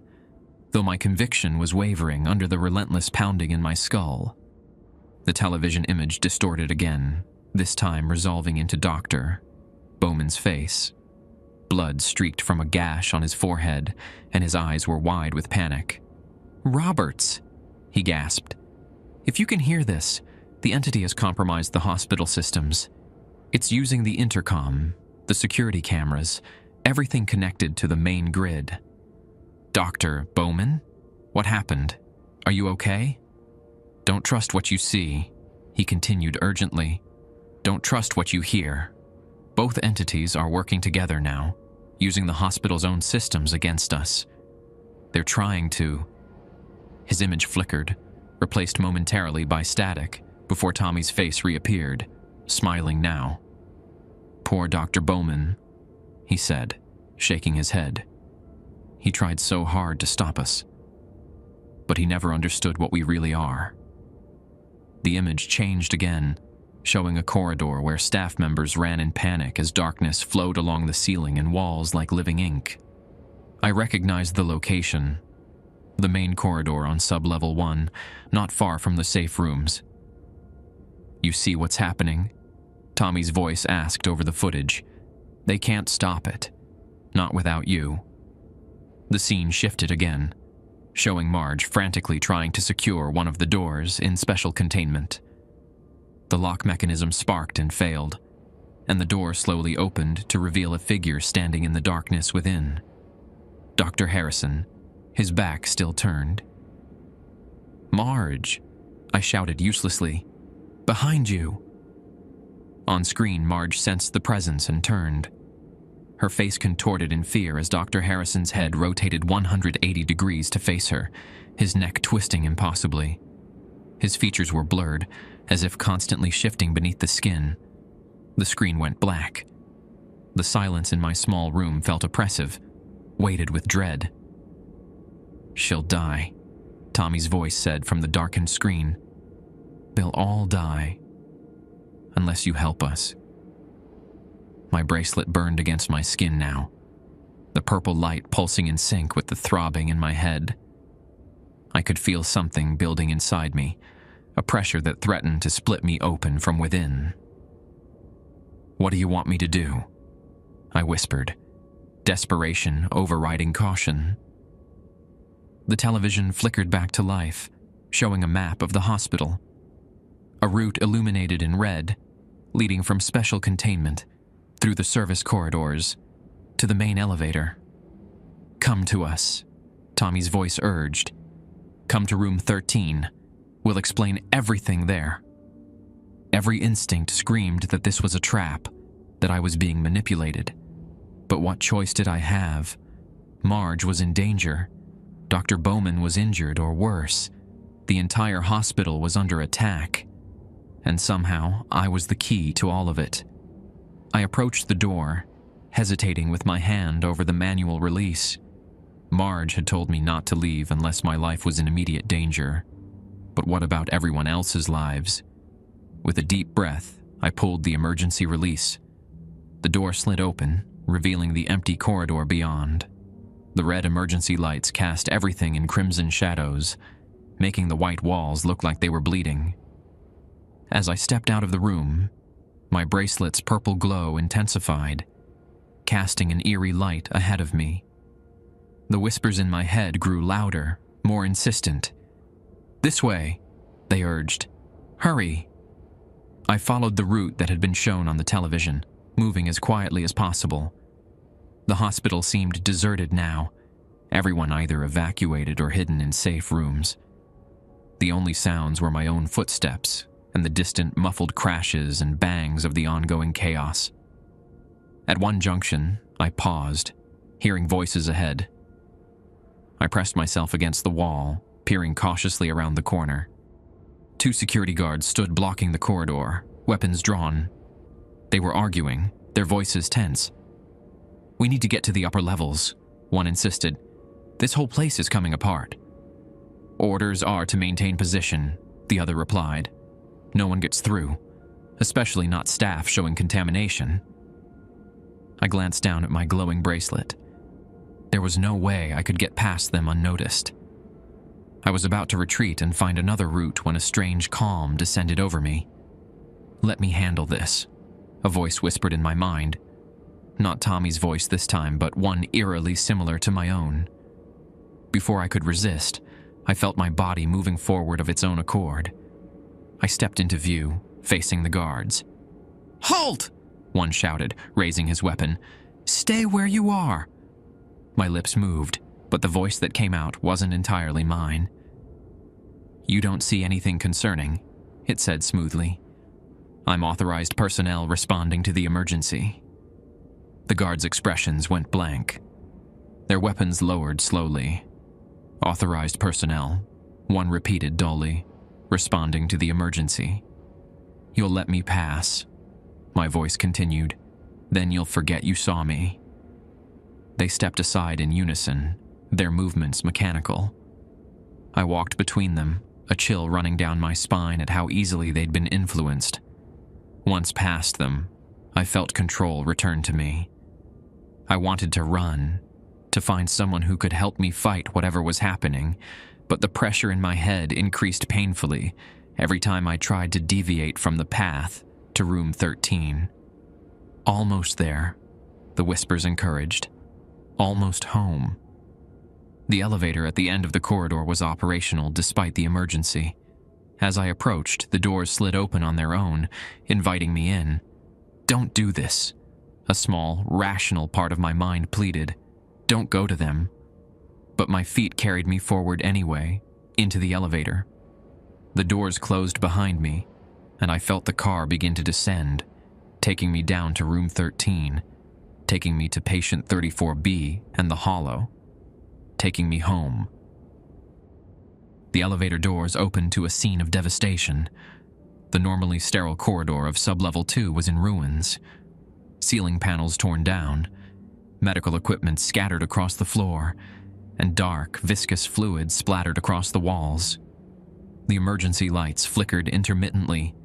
though my conviction was wavering under the relentless pounding in my skull. The television image distorted again, this time resolving into Dr. Bowman's face. Blood streaked from a gash on his forehead, and his eyes were wide with panic. "Roberts," he gasped. "If you can hear this, the entity has compromised the hospital systems. It's using the intercom, the security cameras, everything connected to the main grid." "Dr. Bowman? What happened? Are you okay?" "Don't trust what you see," he continued urgently. "Don't trust what you hear. Both entities are working together now, using the hospital's own systems against us. They're trying to..." His image flickered, replaced momentarily by static, before Tommy's face reappeared, smiling now. "Poor Dr. Bowman," he said, shaking his head. "He tried so hard to stop us, but he never understood what we really are." The image changed again, showing a corridor where staff members ran in panic as darkness flowed along the ceiling and walls like living ink. I recognized the location, the main corridor on sub-level 1, not far from the safe rooms. "You see what's happening?" Tommy's voice asked over the footage. "They can't stop it. Not without you." The scene shifted again, showing Marge frantically trying to secure one of the doors in special containment. The lock mechanism sparked and failed, and the door slowly opened to reveal a figure standing in the darkness within. Dr. Harrison, his back still turned. "Marge!" I shouted uselessly. "Behind you!" On screen, Marge sensed the presence and turned. Her face contorted in fear as Dr. Harrison's head rotated 180 degrees to face her, his neck twisting impossibly. His features were blurred, as if constantly shifting beneath the skin. The screen went black. The silence in my small room felt oppressive, weighted with dread. "She'll die," Tommy's voice said from the darkened screen. "They'll all die. Unless you help us." My bracelet burned against my skin now, the purple light pulsing in sync with the throbbing in my head. I could feel something building inside me, a pressure that threatened to split me open from within. "What do you want me to do?" I whispered, desperation overriding caution. The television flickered back to life, showing a map of the hospital. A route illuminated in red, leading from special containment, through the service corridors, to the main elevator. "Come to us," Tommy's voice urged. "Come to room 13. We'll explain everything there." Every instinct screamed that this was a trap, that I was being manipulated. But what choice did I have? Marge was in danger. Dr. Bowman was injured, or worse. The entire hospital was under attack. And somehow, I was the key to all of it. I approached the door, hesitating with my hand over the manual release. Marge had told me not to leave unless my life was in immediate danger. But what about everyone else's lives? With a deep breath, I pulled the emergency release. The door slid open, revealing the empty corridor beyond. The red emergency lights cast everything in crimson shadows, making the white walls look like they were bleeding. As I stepped out of the room, my bracelet's purple glow intensified, casting an eerie light ahead of me. The whispers in my head grew louder, more insistent. "This way," they urged. "Hurry." I followed the route that had been shown on the television, moving as quietly as possible. The hospital seemed deserted now, everyone either evacuated or hidden in safe rooms. The only sounds were my own footsteps and the distant muffled crashes and bangs of the ongoing chaos. At one junction, I paused, hearing voices ahead. I pressed myself against the wall, peering cautiously around the corner. 2 security guards stood blocking the corridor, weapons drawn. They were arguing, their voices tense. "We need to get to the upper levels," one insisted. "This whole place is coming apart." "Orders are to maintain position," the other replied. "No one gets through, especially not staff showing contamination." I glanced down at my glowing bracelet. There was no way I could get past them unnoticed. I was about to retreat and find another route when a strange calm descended over me. "Let me handle this," a voice whispered in my mind. Not Tommy's voice this time, but one eerily similar to my own. Before I could resist, I felt my body moving forward of its own accord. I stepped into view, facing the guards. "Halt!" one shouted, raising his weapon. "Stay where you are." My lips moved, but the voice that came out wasn't entirely mine. "You don't see anything concerning," it said smoothly. "I'm authorized personnel responding to the emergency." The guards' expressions went blank. Their weapons lowered slowly. "Authorized personnel," one repeated dully, "responding to the emergency." "You'll let me pass," my voice continued. "Then you'll forget you saw me." They stepped aside in unison, their movements mechanical. I walked between them, a chill running down my spine at how easily they'd been influenced. Once past them, I felt control return to me. I wanted to run, to find someone who could help me fight whatever was happening, but the pressure in my head increased painfully every time I tried to deviate from the path to room 13. "Almost there," the whispers encouraged. "Almost home." The elevator at the end of the corridor was operational despite the emergency. As I approached, the doors slid open on their own, inviting me in. "Don't do this," a small, rational part of my mind pleaded. "Don't go to them." But my feet carried me forward anyway, into the elevator. The doors closed behind me, and I felt the car begin to descend, taking me down to room 13, taking me to patient 34B and the hollow, taking me home. The elevator doors opened to a scene of devastation. The normally sterile corridor of sublevel 2 was in ruins. Ceiling panels torn down, medical equipment scattered across the floor, and dark, viscous fluid splattered across the walls. The emergency lights flickered intermittently,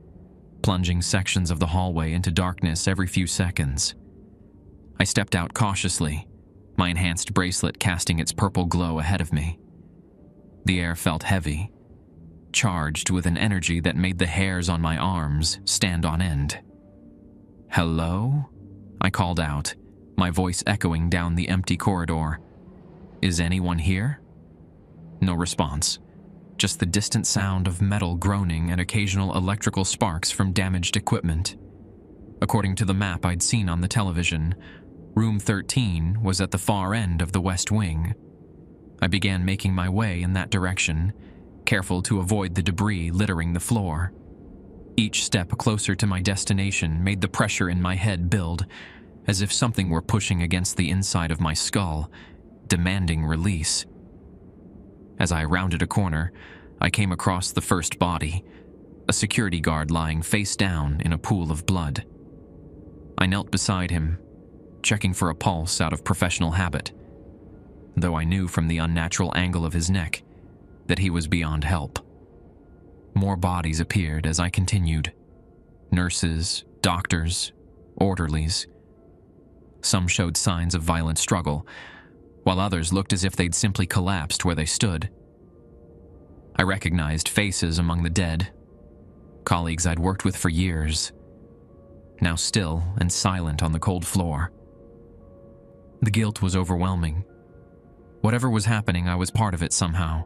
plunging sections of the hallway into darkness every few seconds. I stepped out cautiously, my enhanced bracelet casting its purple glow ahead of me. The air felt heavy, charged with an energy that made the hairs on my arms stand on end. "Hello?" I called out, my voice echoing down the empty corridor. "Is anyone here?" No response, just the distant sound of metal groaning and occasional electrical sparks from damaged equipment. According to the map I'd seen on the television, room 13 was at the far end of the west wing. I began making my way in that direction, careful to avoid the debris littering the floor. Each step closer to my destination made the pressure in my head build, as if something were pushing against the inside of my skull, demanding release. As I rounded a corner, I came across the first body, a security guard lying face down in a pool of blood. I knelt beside him, checking for a pulse out of professional habit, though I knew from the unnatural angle of his neck that he was beyond help. More bodies appeared as I continued. Nurses, doctors, orderlies. Some showed signs of violent struggle, while others looked as if they'd simply collapsed where they stood. I recognized faces among the dead, colleagues I'd worked with for years, now still and silent on the cold floor. The guilt was overwhelming. Whatever was happening, I was part of it somehow.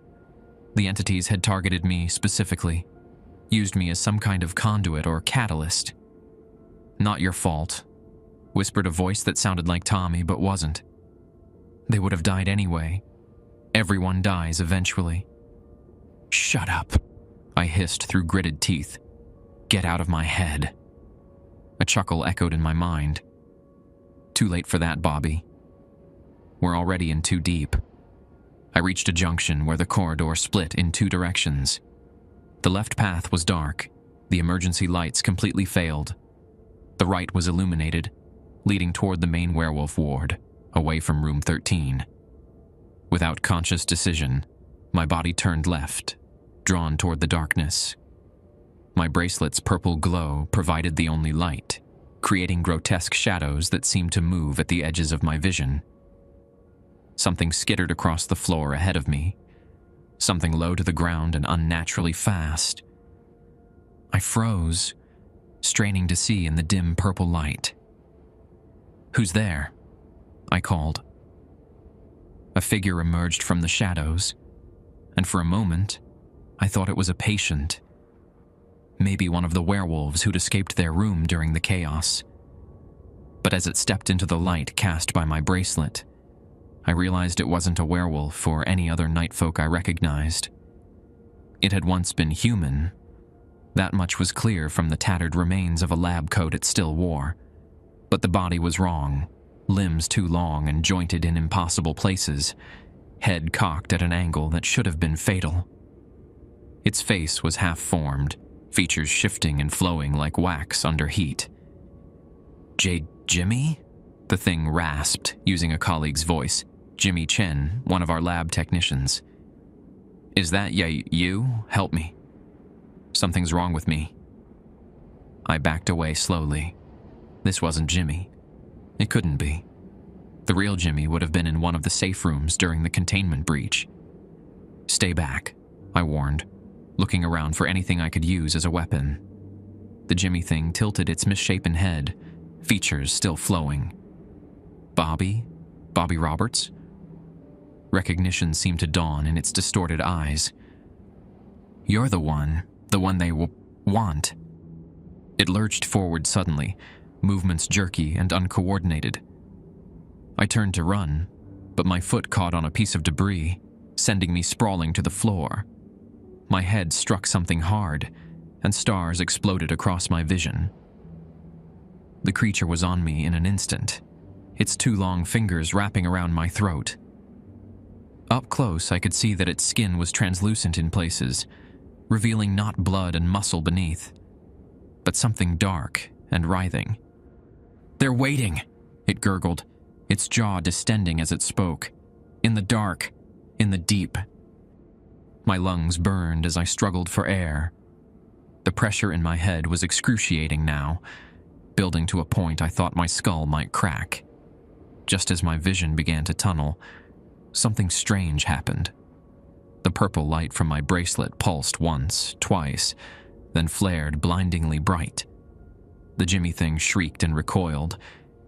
The entities had targeted me specifically, used me as some kind of conduit or catalyst. "Not your fault," whispered a voice that sounded like Tommy but wasn't. "They would have died anyway. Everyone dies eventually." "Shut up," I hissed through gritted teeth. Get out of my head. A chuckle echoed in my mind. Too late for that, Bobby. We're already in too deep. I reached a junction where the corridor split in two directions. The left path was dark. The emergency lights completely failed. The right was illuminated, leading toward the main werewolf ward, away from room 13. Without conscious decision, my body turned left, drawn toward the darkness. My bracelet's purple glow provided the only light, creating grotesque shadows that seemed to move at the edges of my vision. Something skittered across the floor ahead of me, something low to the ground and unnaturally fast. I froze, straining to see in the dim purple light. "Who's there?" I called. A figure emerged from the shadows, and for a moment, I thought it was a patient. Maybe one of the werewolves who'd escaped their room during the chaos. But as it stepped into the light cast by my bracelet, I realized it wasn't a werewolf or any other nightfolk I recognized. It had once been human. That much was clear from the tattered remains of a lab coat it still wore. But the body was wrong, limbs too long and jointed in impossible places, head cocked at an angle that should have been fatal. Its face was half-formed, features shifting and flowing like wax under heat. Jimmy? The thing rasped, using a colleague's voice. Jimmy Chen, one of our lab technicians. Is that you? Help me. Something's wrong with me. I backed away slowly. This wasn't Jimmy. It couldn't be. The real Jimmy would have been in one of the safe rooms during the containment breach. Stay back, I warned, looking around for anything I could use as a weapon. The Jimmy thing tilted its misshapen head, features still flowing. Bobby Roberts? Recognition seemed to dawn in its distorted eyes. You're the one they want. It lurched forward suddenly, movements jerky and uncoordinated. I turned to run, but my foot caught on a piece of debris, sending me sprawling to the floor. My head struck something hard, and stars exploded across my vision. The creature was on me in an instant, its two long fingers wrapping around my throat. Up close, I could see that its skin was translucent in places, revealing not blood and muscle beneath, but something dark and writhing. "They're waiting," it gurgled, its jaw distending as it spoke. "In the dark, in the deep." My lungs burned as I struggled for air. The pressure in my head was excruciating now, building to a point I thought my skull might crack. Just as my vision began to tunnel, something strange happened. The purple light from my bracelet pulsed once, twice, then flared blindingly bright. The Jimmy thing shrieked and recoiled,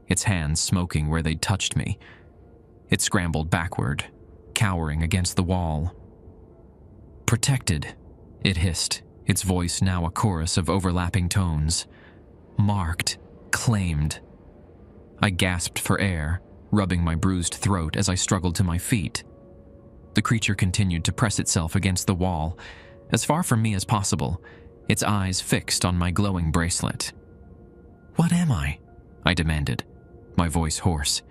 its hands smoking where they'd touched me. It scrambled backward, cowering against the wall. "Protected," it hissed, its voice now a chorus of overlapping tones. "Marked, claimed." I gasped for air, rubbing my bruised throat as I struggled to my feet. The creature continued to press itself against the wall, as far from me as possible, its eyes fixed on my glowing bracelet. "What am I?" I demanded, my voice hoarse.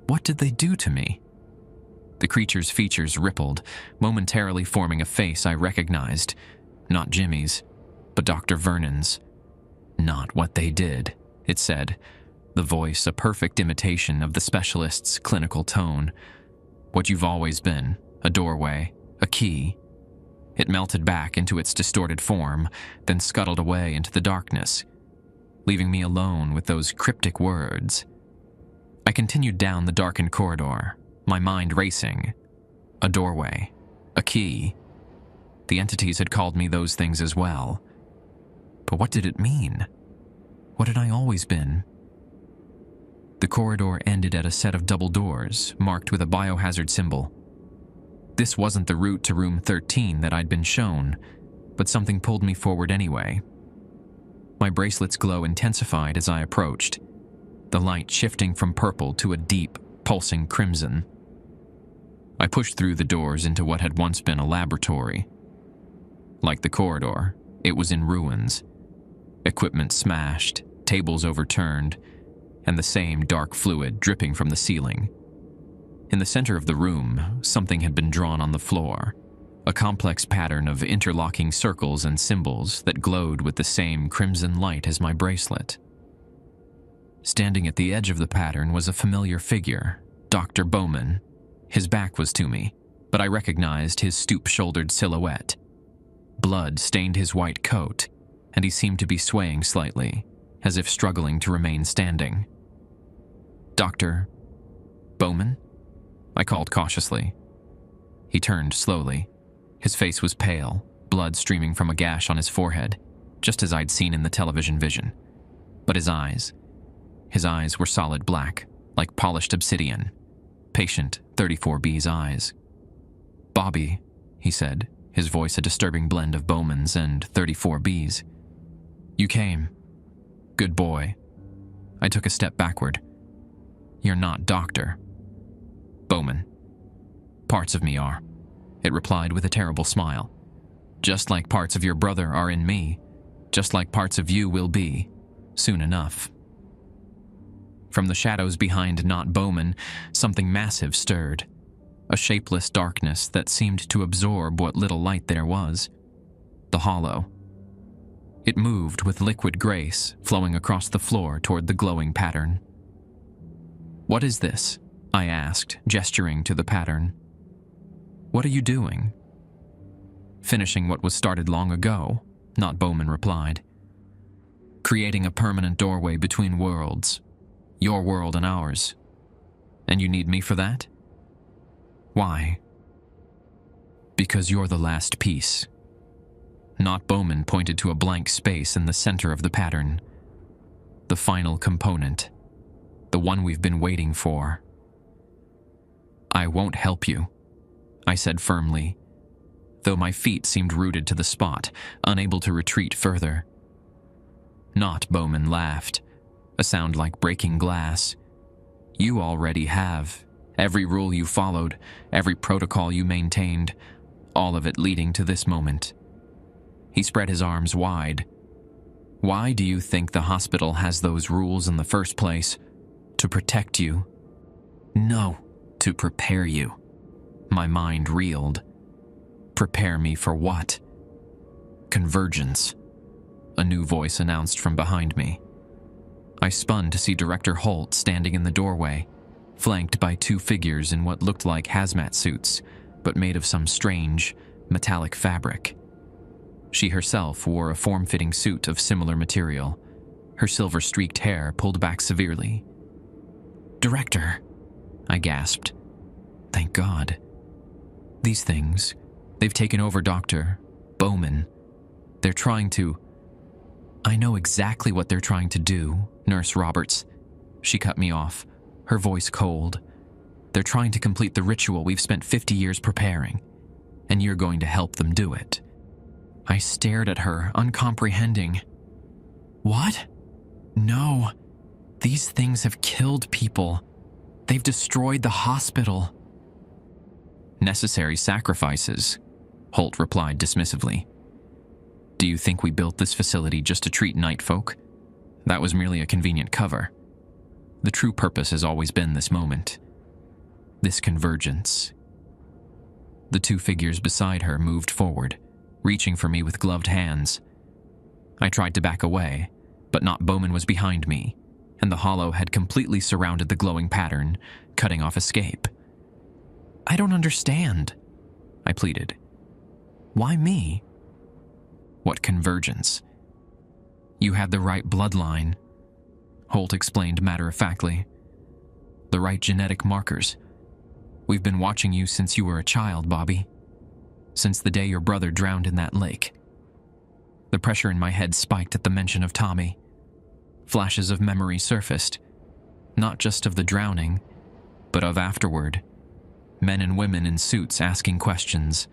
"What did they do to me?" The creature's features rippled, momentarily forming a face I recognized. Not Jimmy's, but Dr. Vernon's. "Not what they did," it said, the voice a perfect imitation of the specialist's clinical tone. "What you've always been, a doorway, a key." It melted back into its distorted form, then scuttled away into the darkness, leaving me alone with those cryptic words. I continued down the darkened corridor, my mind racing. A doorway, a key. The entities had called me those things as well. But what did it mean? What had I always been? The corridor ended at a set of double doors, marked with a biohazard symbol. This wasn't the route to room 13 that I'd been shown, but something pulled me forward anyway. My bracelet's glow intensified as I approached, the light shifting from purple to a deep, pulsing crimson. I pushed through the doors into what had once been a laboratory. Like the corridor, it was in ruins, Equipment smashed, tables overturned, and the same dark fluid dripping from the ceiling. In the center of the room, something had been drawn on the floor, a complex pattern of interlocking circles and symbols that glowed with the same crimson light as my bracelet. Standing at the edge of the pattern was a familiar figure, Dr. Bowman. His back was to me, but I recognized his stoop-shouldered silhouette. Blood stained his white coat, and he seemed to be swaying slightly, as if struggling to remain standing. "Dr. Bowman?" I called cautiously. He turned slowly. His face was pale, blood streaming from a gash on his forehead, just as I'd seen in the television vision. But his eyes were solid black, like polished obsidian. Patient 34B's eyes. "Bobby," he said, his voice a disturbing blend of Bowman's and 34B's. "You came. Good boy." I took a step backward. "You're not Doctor Bowman." "Parts of me are," it replied with a terrible smile. "Just like parts of your brother are in me, just like parts of you will be, soon enough." From the shadows behind Not Bowman, something massive stirred, a shapeless darkness that seemed to absorb what little light there was. The hollow. It moved with liquid grace, flowing across the floor toward the glowing pattern. "What is this?" I asked, gesturing to the pattern. "What are you doing?" "Finishing what was started long ago," Not Bowman replied. "Creating a permanent doorway between worlds, your world and ours. And you need me for that?" "Why?" "Because you're the last piece." Not Bowman pointed to a blank space in the center of the pattern. "The final component. The one we've been waiting for." "I won't help you," I said firmly, though my feet seemed rooted to the spot, unable to retreat further. Not Bowman laughed, a sound like breaking glass. "You already have. Every rule you followed, every protocol you maintained, all of it leading to this moment." He spread his arms wide. "Why do you think the hospital has those rules in the first place? To protect you?" "No, to prepare you." My mind reeled. "Prepare me for what?" "Convergence," a new voice announced from behind me. I spun to see Director Holt standing in the doorway, flanked by two figures in what looked like hazmat suits, but made of some strange, metallic fabric. She herself wore a form-fitting suit of similar material, her silver-streaked hair pulled back severely. "Director," I gasped. "Thank God. These things, they've taken over Dr. Bowman. They're trying to—" "I know exactly what they're trying to do, Nurse Roberts." She cut me off, her voice cold. "They're trying to complete the ritual we've spent 50 years preparing, and you're going to help them do it." I stared at her, uncomprehending. "What? No. These things have killed people. They've destroyed the hospital." "Necessary sacrifices," Holt replied dismissively. "Do you think we built this facility just to treat night folk? That was merely a convenient cover. The true purpose has always been this moment. This convergence." The two figures beside her moved forward, reaching for me with gloved hands. I tried to back away, but Not Bowman was behind me, and the hollow had completely surrounded the glowing pattern, cutting off escape. "I don't understand," I pleaded. "Why me?" "What convergence?" "You had the right bloodline," Holt explained matter-of-factly. "The right genetic markers. We've been watching you since you were a child, Bobby. Since the day your brother drowned in that lake." The pressure in my head spiked at the mention of Tommy. Flashes of memory surfaced, not just of the drowning, but of afterward. Men and women in suits asking questions.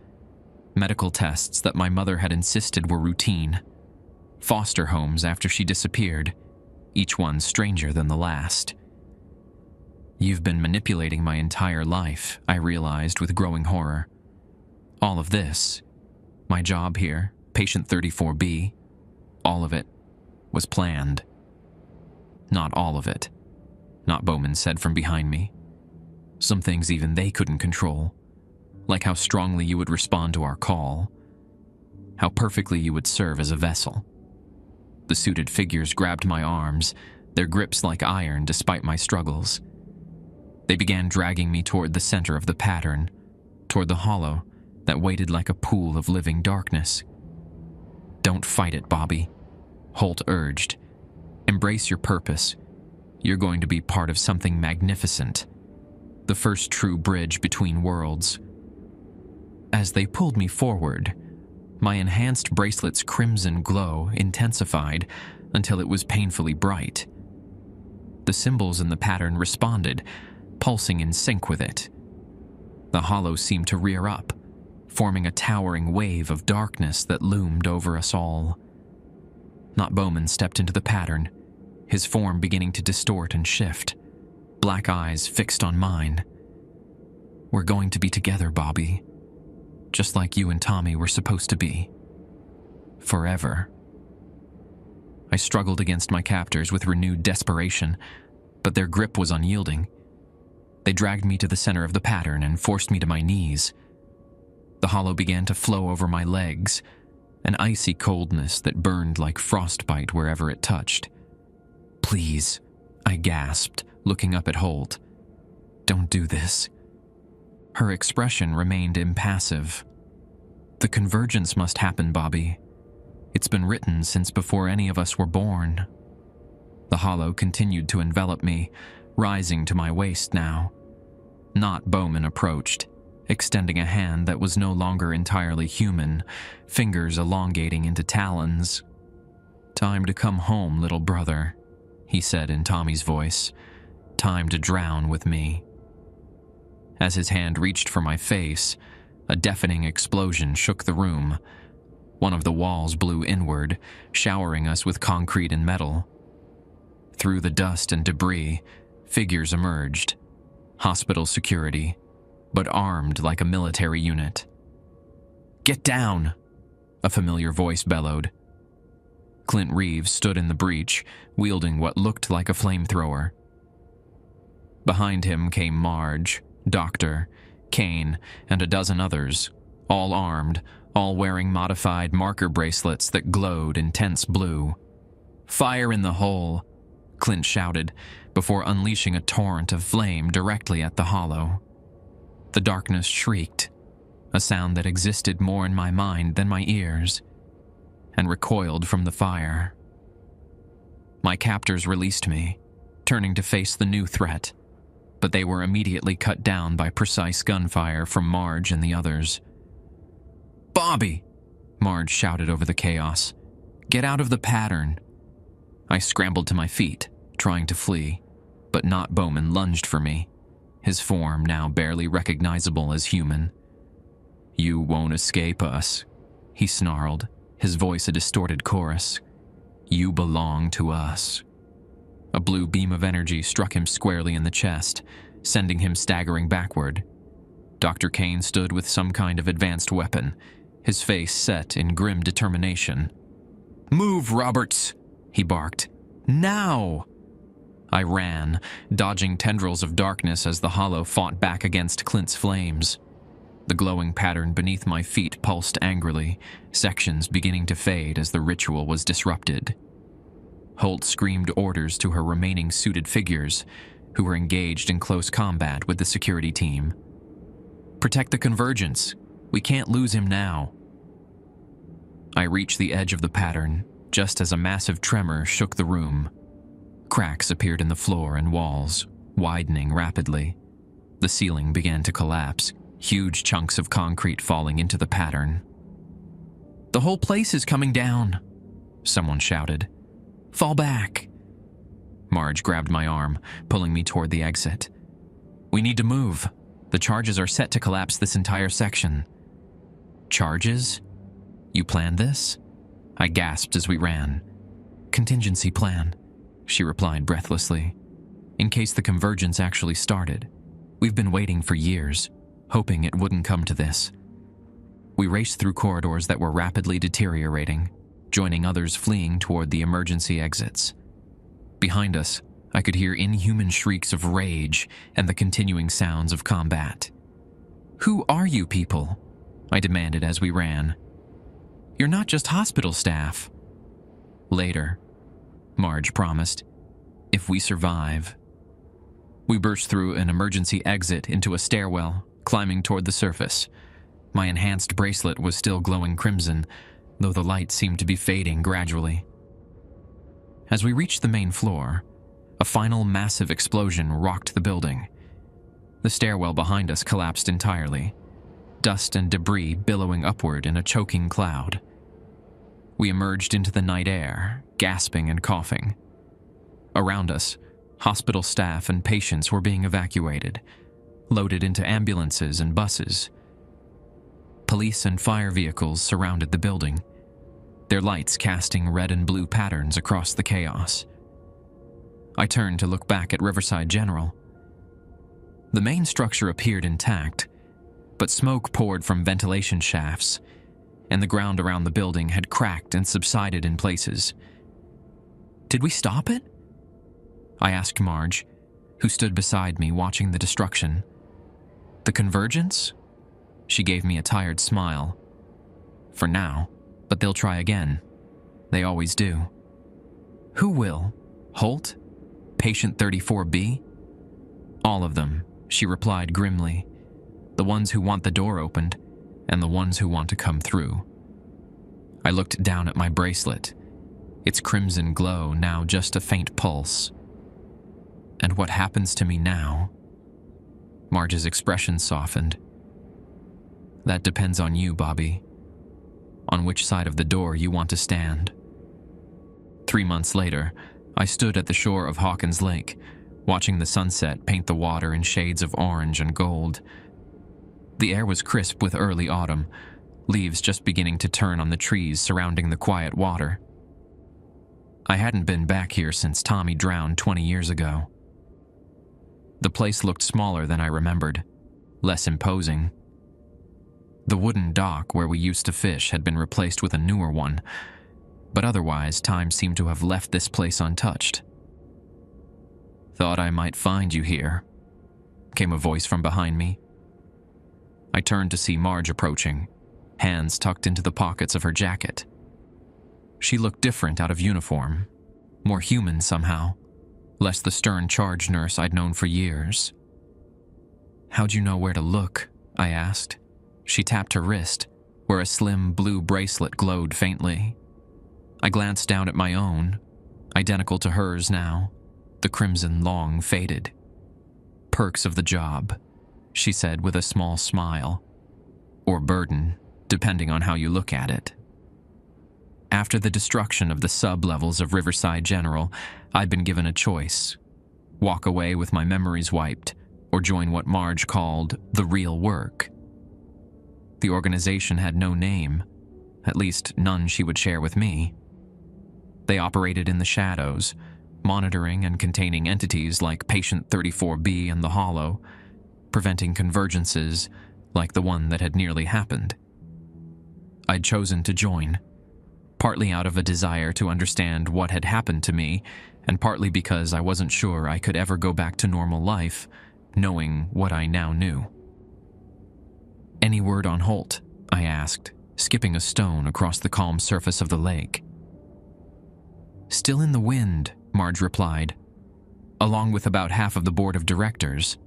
Medical tests that my mother had insisted were routine. Foster homes after she disappeared, each one stranger than the last. "You've been manipulating my entire life," I realized with growing horror. "All of this, my job here, patient 34B, all of it, was planned. Not all of it. Not Bowman said from behind me. Some things even they couldn't control, like how strongly you would respond to our call, how perfectly you would serve as a vessel. The suited figures grabbed my arms, their grips like iron despite my struggles. They began dragging me toward the center of the pattern, toward the hollow that waited like a pool of living darkness. "Don't fight it, Bobby," Holt urged. "Embrace your purpose. You're going to be part of something magnificent. The first true bridge between worlds." As they pulled me forward, my enhanced bracelet's crimson glow intensified until it was painfully bright. The symbols in the pattern responded, pulsing in sync with it. The hollow seemed to rear up, forming a towering wave of darkness that loomed over us all. Not Bowman stepped into the pattern, his form beginning to distort and shift, black eyes fixed on mine. "We're going to be together, Bobby. Just like you and Tommy were supposed to be. Forever." I struggled against my captors with renewed desperation, but their grip was unyielding. They dragged me to the center of the pattern and forced me to my knees. The hollow began to flow over my legs, an icy coldness that burned like frostbite wherever it touched. "Please," I gasped, looking up at Holt. "Don't do this." Her expression remained impassive. "The convergence must happen, Bobby. It's been written since before any of us were born." The hollow continued to envelop me, rising to my waist now. Not Bowman approached, extending a hand that was no longer entirely human, fingers elongating into talons. "Time to come home, little brother," he said in Tommy's voice. "Time to drown with me." As his hand reached for my face, a deafening explosion shook the room. One of the walls blew inward, showering us with concrete and metal. Through the dust and debris, figures emerged. Hospital security, but armed like a military unit. "Get down!" a familiar voice bellowed. Clint Reeves stood in the breach, wielding what looked like a flamethrower. Behind him came Marge, Doctor, Kane, and a dozen others, all armed, all wearing modified marker bracelets that glowed intense blue. "Fire in the hole!" Clint shouted, before unleashing a torrent of flame directly at the hollow. The darkness shrieked, a sound that existed more in my mind than my ears, and recoiled from the fire. My captors released me, turning to face the new threat, but they were immediately cut down by precise gunfire from Marge and the others. "Bobby!" Marge shouted over the chaos. "Get out of the pattern!" I scrambled to my feet, trying to flee, but Not Bowman lunged for me, his form now barely recognizable as human. "You won't escape us," he snarled, his voice a distorted chorus. "You belong to us." A blue beam of energy struck him squarely in the chest, sending him staggering backward. Dr. Kane stood with some kind of advanced weapon, his face set in grim determination. "Move, Roberts!" he barked. "Now!" I ran, dodging tendrils of darkness as the hollow fought back against Clint's flames. The glowing pattern beneath my feet pulsed angrily, sections beginning to fade as the ritual was disrupted. Holt screamed orders to her remaining suited figures, who were engaged in close combat with the security team. "Protect the convergence. We can't lose him now." I reached the edge of the pattern, just as a massive tremor shook the room. Cracks appeared in the floor and walls, widening rapidly. The ceiling began to collapse, huge chunks of concrete falling into the pattern. "The whole place is coming down," someone shouted. "Fall back." Marge grabbed my arm, pulling me toward the exit. "We need to move. The charges are set to collapse this entire section." "Charges? You planned this?" I gasped as we ran. "Contingency plan," she replied breathlessly. "In case the convergence actually started. We've been waiting for years, hoping it wouldn't come to this." We raced through corridors that were rapidly deteriorating, joining others fleeing toward the emergency exits. Behind us, I could hear inhuman shrieks of rage and the continuing sounds of combat. "Who are you people?" I demanded as we ran. "You're not just hospital staff." "Later," Marge promised, "if we survive." We burst through an emergency exit into a stairwell, climbing toward the surface. My enhanced bracelet was still glowing crimson, though the light seemed to be fading gradually. As we reached the main floor, a final massive explosion rocked the building. The stairwell behind us collapsed entirely, dust and debris billowing upward in a choking cloud. We emerged into the night air, gasping and coughing. Around us, hospital staff and patients were being evacuated, loaded into ambulances and buses. Police and fire vehicles surrounded the building, their lights casting red and blue patterns across the chaos. I turned to look back at Riverside General. The main structure appeared intact, but smoke poured from ventilation shafts, and the ground around the building had cracked and subsided in places. "Did we stop it?" I asked Marge, who stood beside me watching the destruction. "The convergence?" She gave me a tired smile. "For now, but they'll try again. They always do." "Who will? Holt? Patient 34B?" "All of them," she replied grimly. "The ones who want the door opened, and the ones who want to come through." I looked down at my bracelet, its crimson glow now just a faint pulse. "And what happens to me now?" Marge's expression softened. "That depends on you, Bobby. On which side of the door you want to stand." 3 months later, I stood at the shore of Hawkins Lake, watching the sunset paint the water in shades of orange and gold. The air was crisp with early autumn, leaves just beginning to turn on the trees surrounding the quiet water. I hadn't been back here since Tommy drowned 20 years ago. The place looked smaller than I remembered, less imposing. The wooden dock where we used to fish had been replaced with a newer one, but otherwise time seemed to have left this place untouched. "Thought I might find you here," came a voice from behind me. I turned to see Marge approaching, hands tucked into the pockets of her jacket. She looked different out of uniform, more human somehow, less the stern charge nurse I'd known for years. "How'd you know where to look?" I asked. She tapped her wrist, where a slim blue bracelet glowed faintly. I glanced down at my own, identical to hers now, the crimson long faded. "Perks of the job," she said with a small smile. "Or burden, depending on how you look at it." After the destruction of the sub-levels of Riverside General, I'd been given a choice: walk away with my memories wiped, or join what Marge called the real work. The organization had no name, at least none she would share with me. They operated in the shadows, monitoring and containing entities like Patient 34B and the Hollow, preventing convergences like the one that had nearly happened. I'd chosen to join, partly out of a desire to understand what had happened to me, and partly because I wasn't sure I could ever go back to normal life, knowing what I now knew. "Any word on Holt?" I asked, skipping a stone across the calm surface of the lake. "Still in the wind," Marge replied, "along with about half of the board of directors.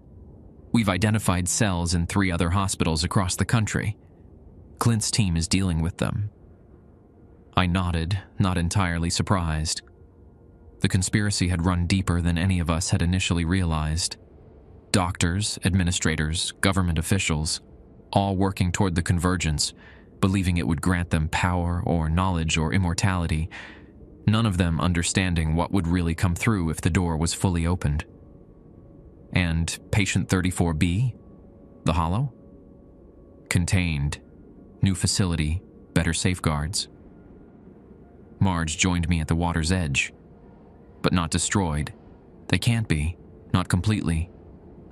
We've identified cells in 3 other hospitals across the country. Clint's team is dealing with them." I nodded, not entirely surprised. The conspiracy had run deeper than any of us had initially realized. Doctors, administrators, government officials, all working toward the convergence, believing it would grant them power or knowledge or immortality, none of them understanding what would really come through if the door was fully opened. And Patient 34B? The Hollow? Contained. New facility, better safeguards. Marge joined me at the water's edge. But not destroyed. They can't be. Not completely.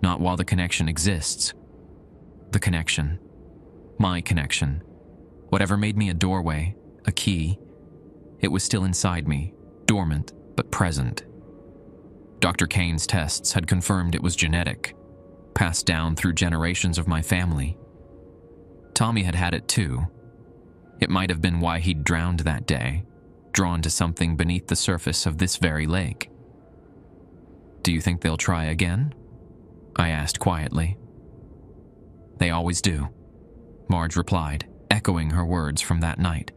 Not while the connection exists. The connection. My connection. Whatever made me a doorway, a key, It was still inside me, dormant but present. Dr. Kane's tests had confirmed it was genetic, passed down through generations of my family. Tommy had had it too. It might have been why he'd drowned that day, drawn to something beneath the surface of this very lake. "Do you think they'll try again?" I asked quietly. "They always do," Marge replied, echoing her words from that night.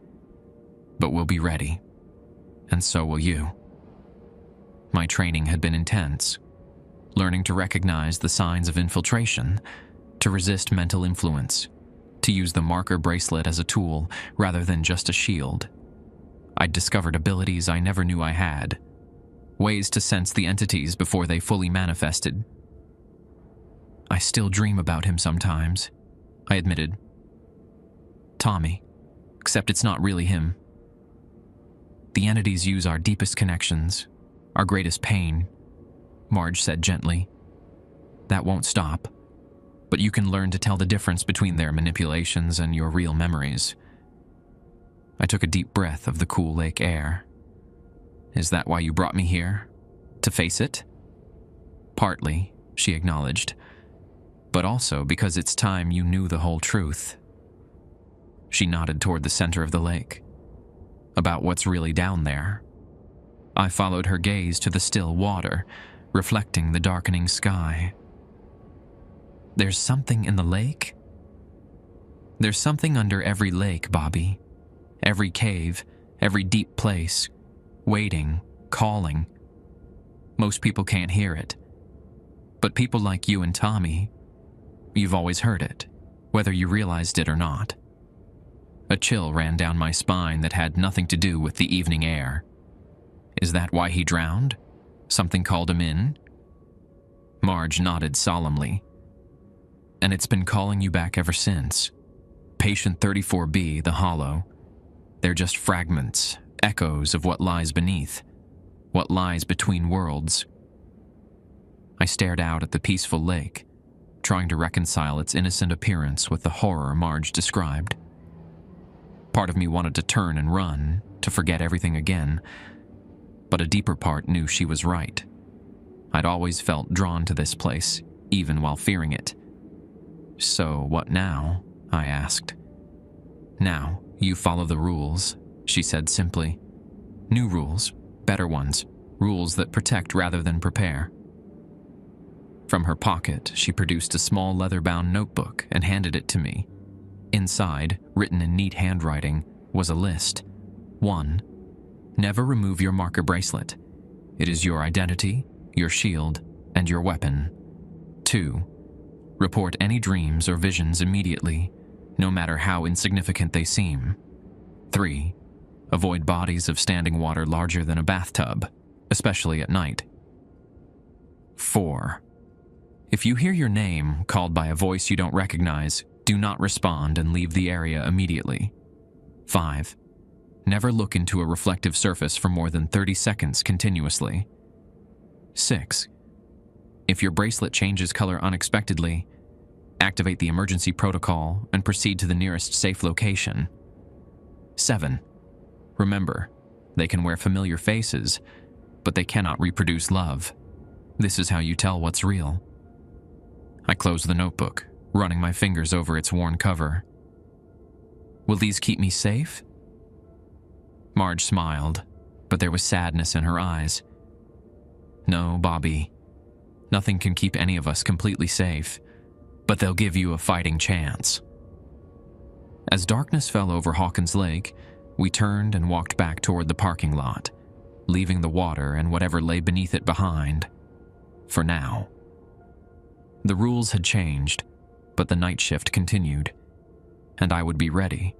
"But we'll be ready, and so will you." My training had been intense, learning to recognize the signs of infiltration, to resist mental influence, to use the marker bracelet as a tool rather than just a shield. I'd discovered abilities I never knew I had, ways to sense the entities before they fully manifested. "I still dream about him sometimes," I admitted. "Tommy, except it's not really him. The entities use our deepest connections, our greatest pain," Marge said gently. "That won't stop, but you can learn to tell the difference between their manipulations and your real memories." I took a deep breath of the cool lake air. "Is that why you brought me here? To face it?" "Partly," she acknowledged, "but also because it's time you knew the whole truth." She nodded toward the center of the lake. "About what's really down there." I followed her gaze to the still water, reflecting the darkening sky. "There's something in the lake?" "There's something under every lake, Bobby. Every cave, every deep place, waiting, calling. Most people can't hear it. But people like you and Tommy, you've always heard it, whether you realized it or not." A chill ran down my spine that had nothing to do with the evening air. "Is that why he drowned? Something called him in?" Marge nodded solemnly. "And it's been calling you back ever since. Patient 34B, the Hollow. They're just fragments, echoes of what lies beneath, what lies between worlds." I stared out at the peaceful lake, trying to reconcile its innocent appearance with the horror Marge described. Part of me wanted to turn and run, to forget everything again, but a deeper part knew she was right. I'd always felt drawn to this place, even while fearing it. "So what now?" I asked. "Now, you follow the rules," she said simply. "New rules, better ones, rules that protect rather than prepare." From her pocket, she produced a small leather-bound notebook and handed it to me. Inside, written in neat handwriting, was a list. 1. Never remove your marker bracelet. It is your identity, your shield, and your weapon. 2. Report any dreams or visions immediately, no matter how insignificant they seem. 3. Avoid bodies of standing water larger than a bathtub, especially at night. 4. If you hear your name called by a voice you don't recognize, do not respond and leave the area immediately. 5. Never look into a reflective surface for more than 30 seconds continuously. 6. If your bracelet changes color unexpectedly, activate the emergency protocol and proceed to the nearest safe location. 7. Remember, they can wear familiar faces, but they cannot reproduce love. This is how you tell what's real. I closed the notebook, running my fingers over its worn cover. "Will these keep me safe?" Marge smiled, but there was sadness in her eyes. "No, Bobby. Nothing can keep any of us completely safe, but they'll give you a fighting chance." As darkness fell over Hawkins Lake, we turned and walked back toward the parking lot, leaving the water and whatever lay beneath it behind. For now. The rules had changed, but the night shift continued, and I would be ready,